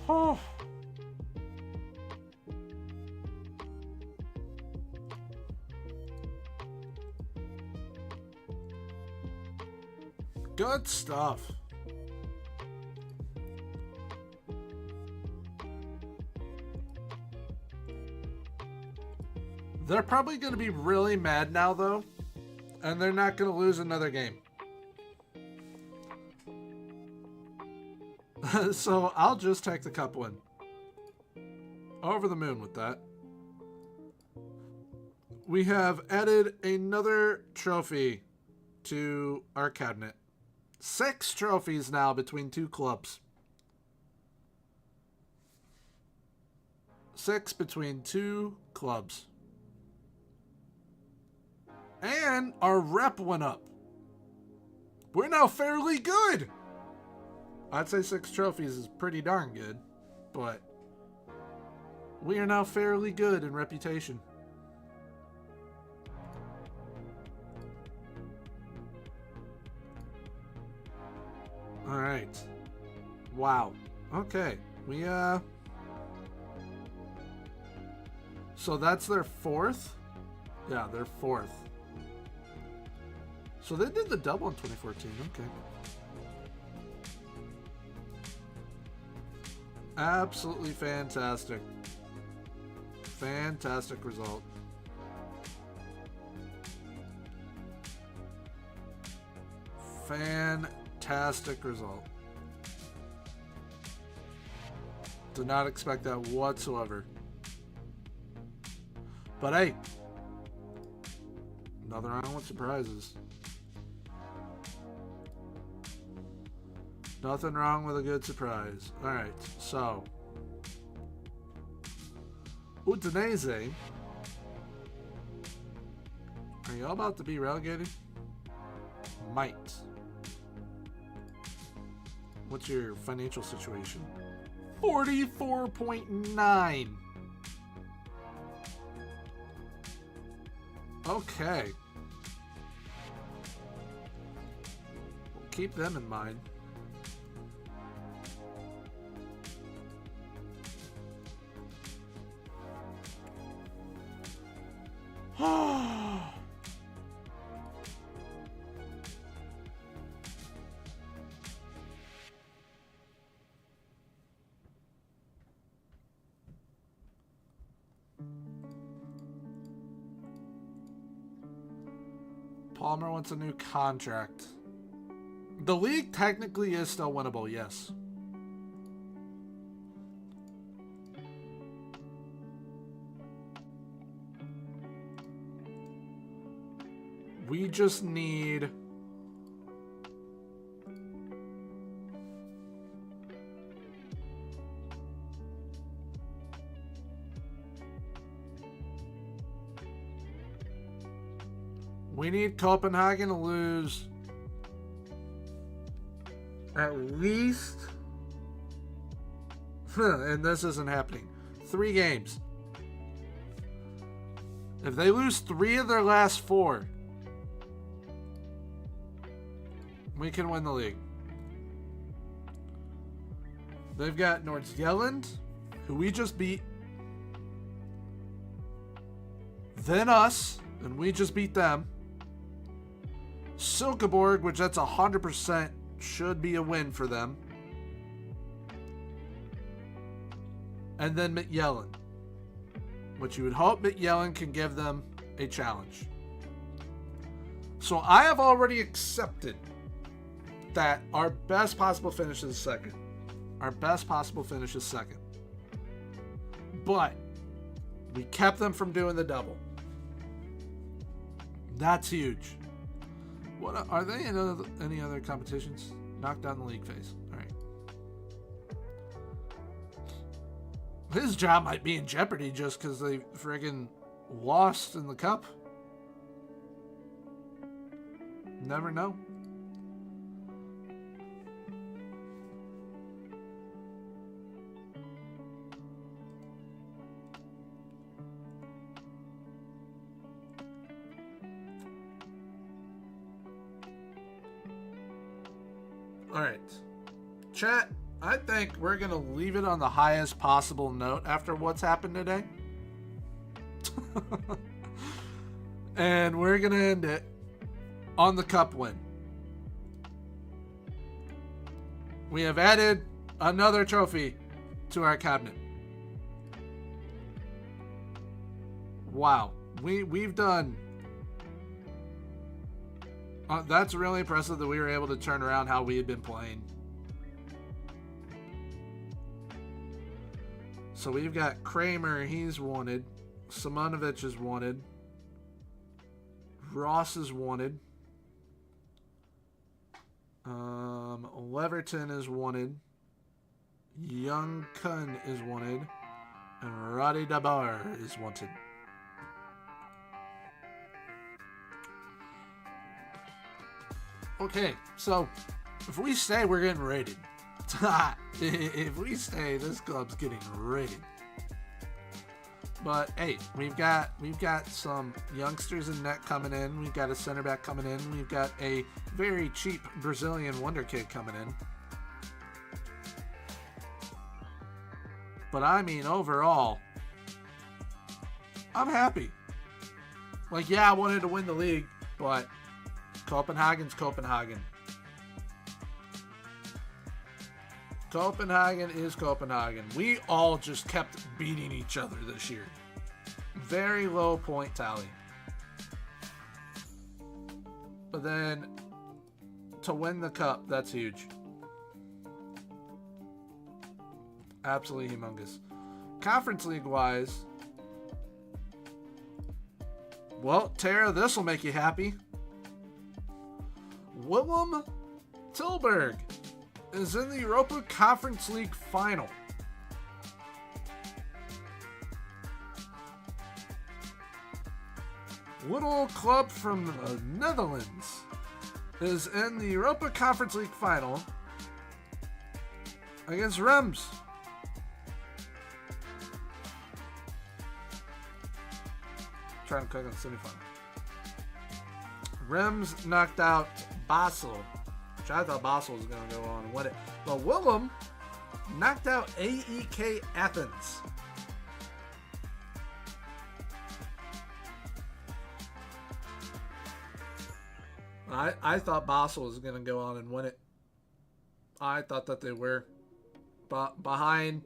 Oh. Good stuff. They're probably going to be really mad now, though, and they're not going to lose another game. So I'll just take the cup win. Over the moon with that. We have added another trophy to our cabinet. 6 trophies now between 2 clubs. 6 between 2 clubs. And our rep went up. We're now fairly good. I'd say 6 trophies is pretty darn good, but we are now fairly good in reputation. All right. Wow. Okay. So that's their 4th? Yeah, their 4th. So they did the double in 2014. Okay. Absolutely fantastic. Fantastic result. Fantastic result. Did not expect that whatsoever. But hey, nothing wrong with surprises. Nothing wrong with a good surprise. Alright, so Udinese. Are you all about to be relegated? Might. What's your financial situation? 44.9. Okay. Keep them in mind. Palmer wants a new contract. The league technically is still winnable, yes. We just need... We need Copenhagen to lose at least, and this isn't happening, 3 games. If they lose 3 of their last 4, we can win the league. They've got Nordsjælland, who we just beat, then us, and we just beat them. Silkeborg, which that's 100% should be a win for them. And then Midtjylland, which you would hope Midtjylland can give them a challenge. So I have already accepted that our best possible finish is second. Our best possible finish is second. But we kept them from doing the double. That's huge. What are they in any other competitions? Knock down the league phase. All right. His job might be in jeopardy just because they friggin' lost in the cup. Never know. Alright. Chat, I think we're going to leave it on the highest possible note after what's happened today. And we're going to end it on the cup win. We have added another trophy to our cabinet. Wow. We've done... that's really impressive that we were able to turn around how we had been playing. So we've got Kramer, he's wanted. Simonovic is wanted. Ross is wanted. Leverton is wanted. Young Kun is wanted. And Roddy Dabar is wanted. Okay, so if we stay, we're getting raided. If we stay, this club's getting raided. But hey, we've got some youngsters in net coming in. We've got a center back coming in. We've got a very cheap Brazilian wonder kid coming in. But I mean, overall, I'm happy. Like, yeah, I wanted to win the league, but Copenhagen's Copenhagen. Copenhagen is Copenhagen. We all just kept beating each other this year. Very low point tally. But then to win the cup, that's huge. Absolutely humongous. Conference League wise, well, Tara, this will make you happy. Willem Tilburg is in the Europa Conference League final. Little club from the Netherlands is in the Europa Conference League final against Rems. Trying to click on the semifinal. Rems knocked out Basel, which I thought Basel was going to go on and win it. But Willem knocked out AEK Athens. I thought Basel was going to go on and win it. I thought that they were. But behind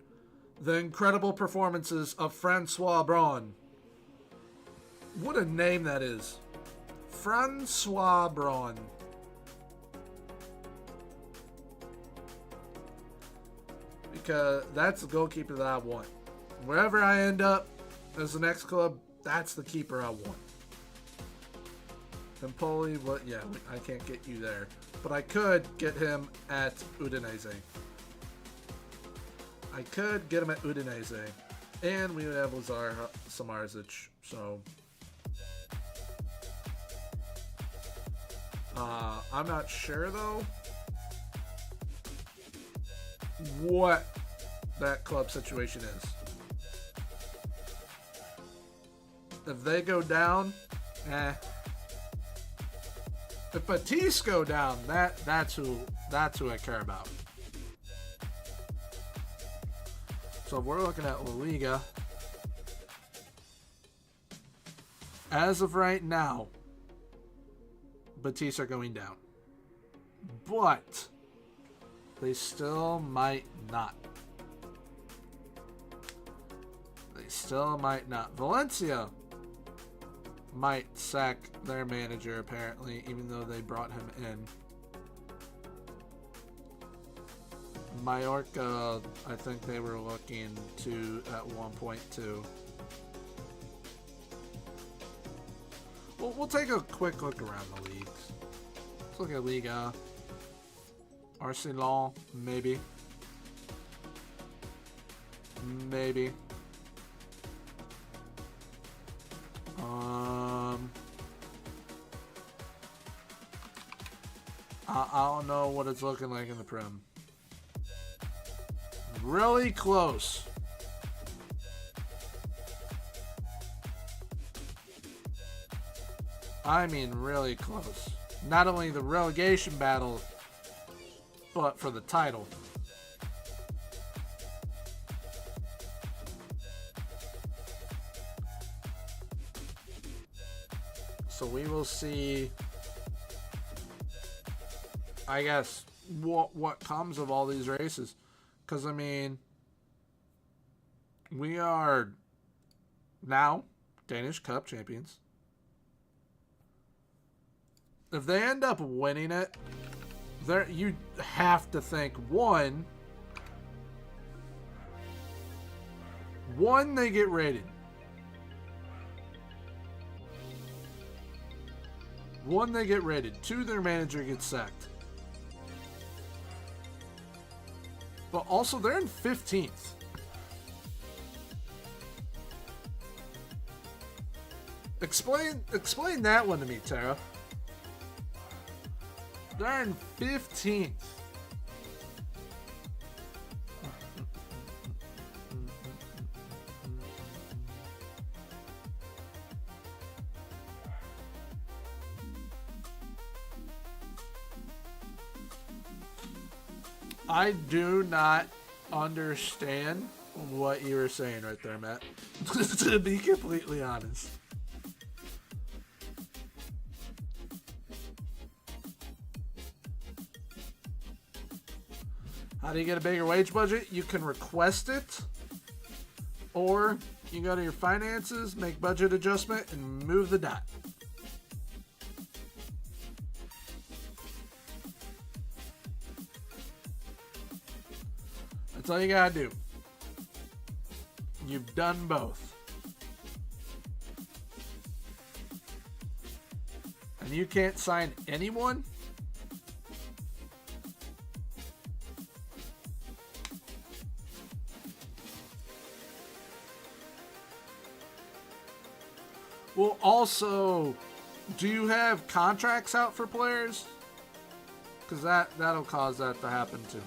the incredible performances of Francois Braun. What a name that is. Francois Braun. Because that's the goalkeeper that I want. Wherever I end up as the next club, that's the keeper I want. Empoli, what? Yeah, I can't get you there. But I could get him at Udinese. I could get him at Udinese. And we would have Lazar Samarzic, so... I'm not sure, though, what that club situation is. If they go down, If Batiste go down, that's who I care about. So if we're looking at La Liga, as of right now, Batiste are going down. But they still might not. They still might not. Valencia might sack their manager, apparently, even though they brought him in. Mallorca, I think they were looking to at 1.2. Well, we'll take a quick look around the leagues. Let's look at Liga. Arsenal, maybe. Maybe. I don't know what it's looking like in the Prem. Really close. I mean, really close. Not only the relegation battle, but for the title. So we will see, I guess, what comes of all these races. Because, I mean, we are now Danish Cup champions. If they end up winning it, there you have to think, one, they get rated. One, they get rated. Two, their manager gets sacked. But also, they're in 15th. Explain that one to me, Tara. They're in 15th. I do not understand what you were saying right there, Matt. To be completely honest. How do you get a bigger wage budget? You can request it, or you go to your finances, make budget adjustment, and move the dot. That's all you gotta do. You've done both. And you can't sign anyone? Well, also, do you have contracts out for players? Because that'll cause that to happen too.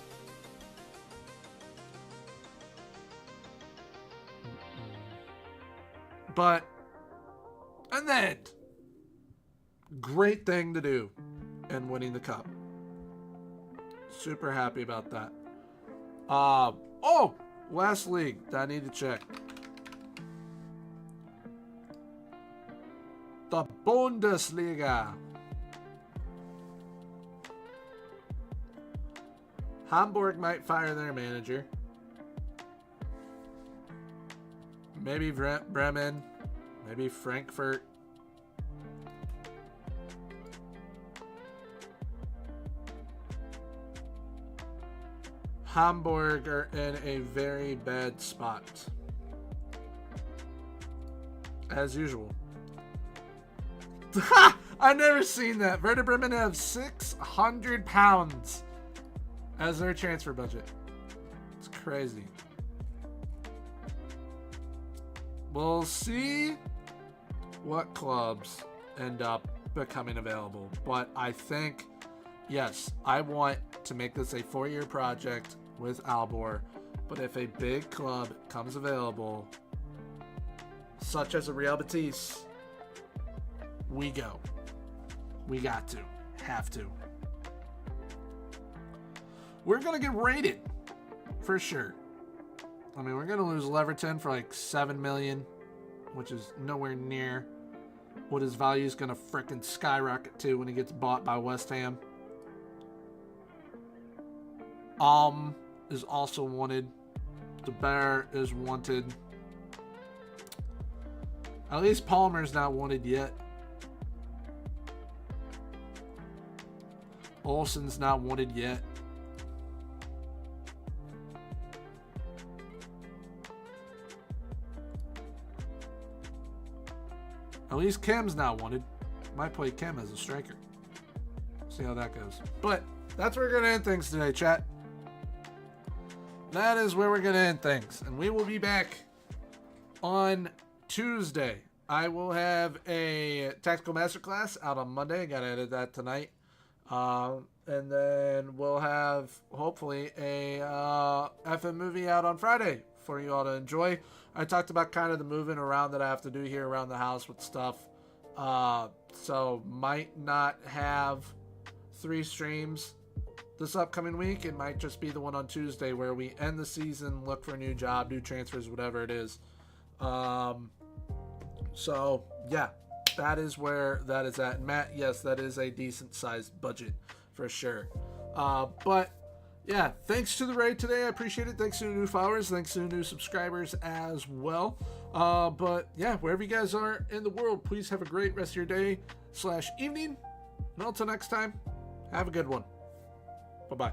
But, and then, great thing to do in winning the cup. Super happy about that. Oh, last league that I need to check. The Bundesliga. Hamburg might fire their manager. Maybe Bremen. Maybe Frankfurt. Hamburg are in a very bad spot. As usual. I've never seen that. Werder Bremen have 600 pounds as their transfer budget. It's crazy. We'll see what clubs end up becoming available. But I think, yes, I want to make this a 4-year project with Aalborg. But if a big club comes available, such as a Real Betis, we go. We got to. Have to. We're going to get rated. For sure. I mean, we're going to lose Leverton for like $7 million, which is nowhere near what his value is going to frickin' skyrocket to when he gets bought by West Ham. Is also wanted. De Bear is wanted. At least Palmer's not wanted yet. Olsen's not wanted yet. At least Kim's not wanted. Might play Kim as a striker. See how that goes. But that's where we're going to end things today, chat. That is where we're going to end things. And we will be back on Tuesday. I will have a tactical masterclass out on Monday. I got to edit that tonight. And then we'll have, hopefully, a FM movie out on Friday for you all to enjoy. I talked about kind of the moving around that I have to do here around the house with stuff. So might not have 3 streams this upcoming week. It might just be the one on Tuesday where we end the season, look for a new job, new transfers, whatever it is. So yeah, that is where that is at. Matt, yes, that is a decent sized budget for sure. But yeah, thanks to the raid today. I appreciate it. Thanks to the new followers. Thanks to the new subscribers as well. But yeah, wherever you guys are in the world, please have a great rest of your day /evening. And until next time, have a good one. Bye-bye.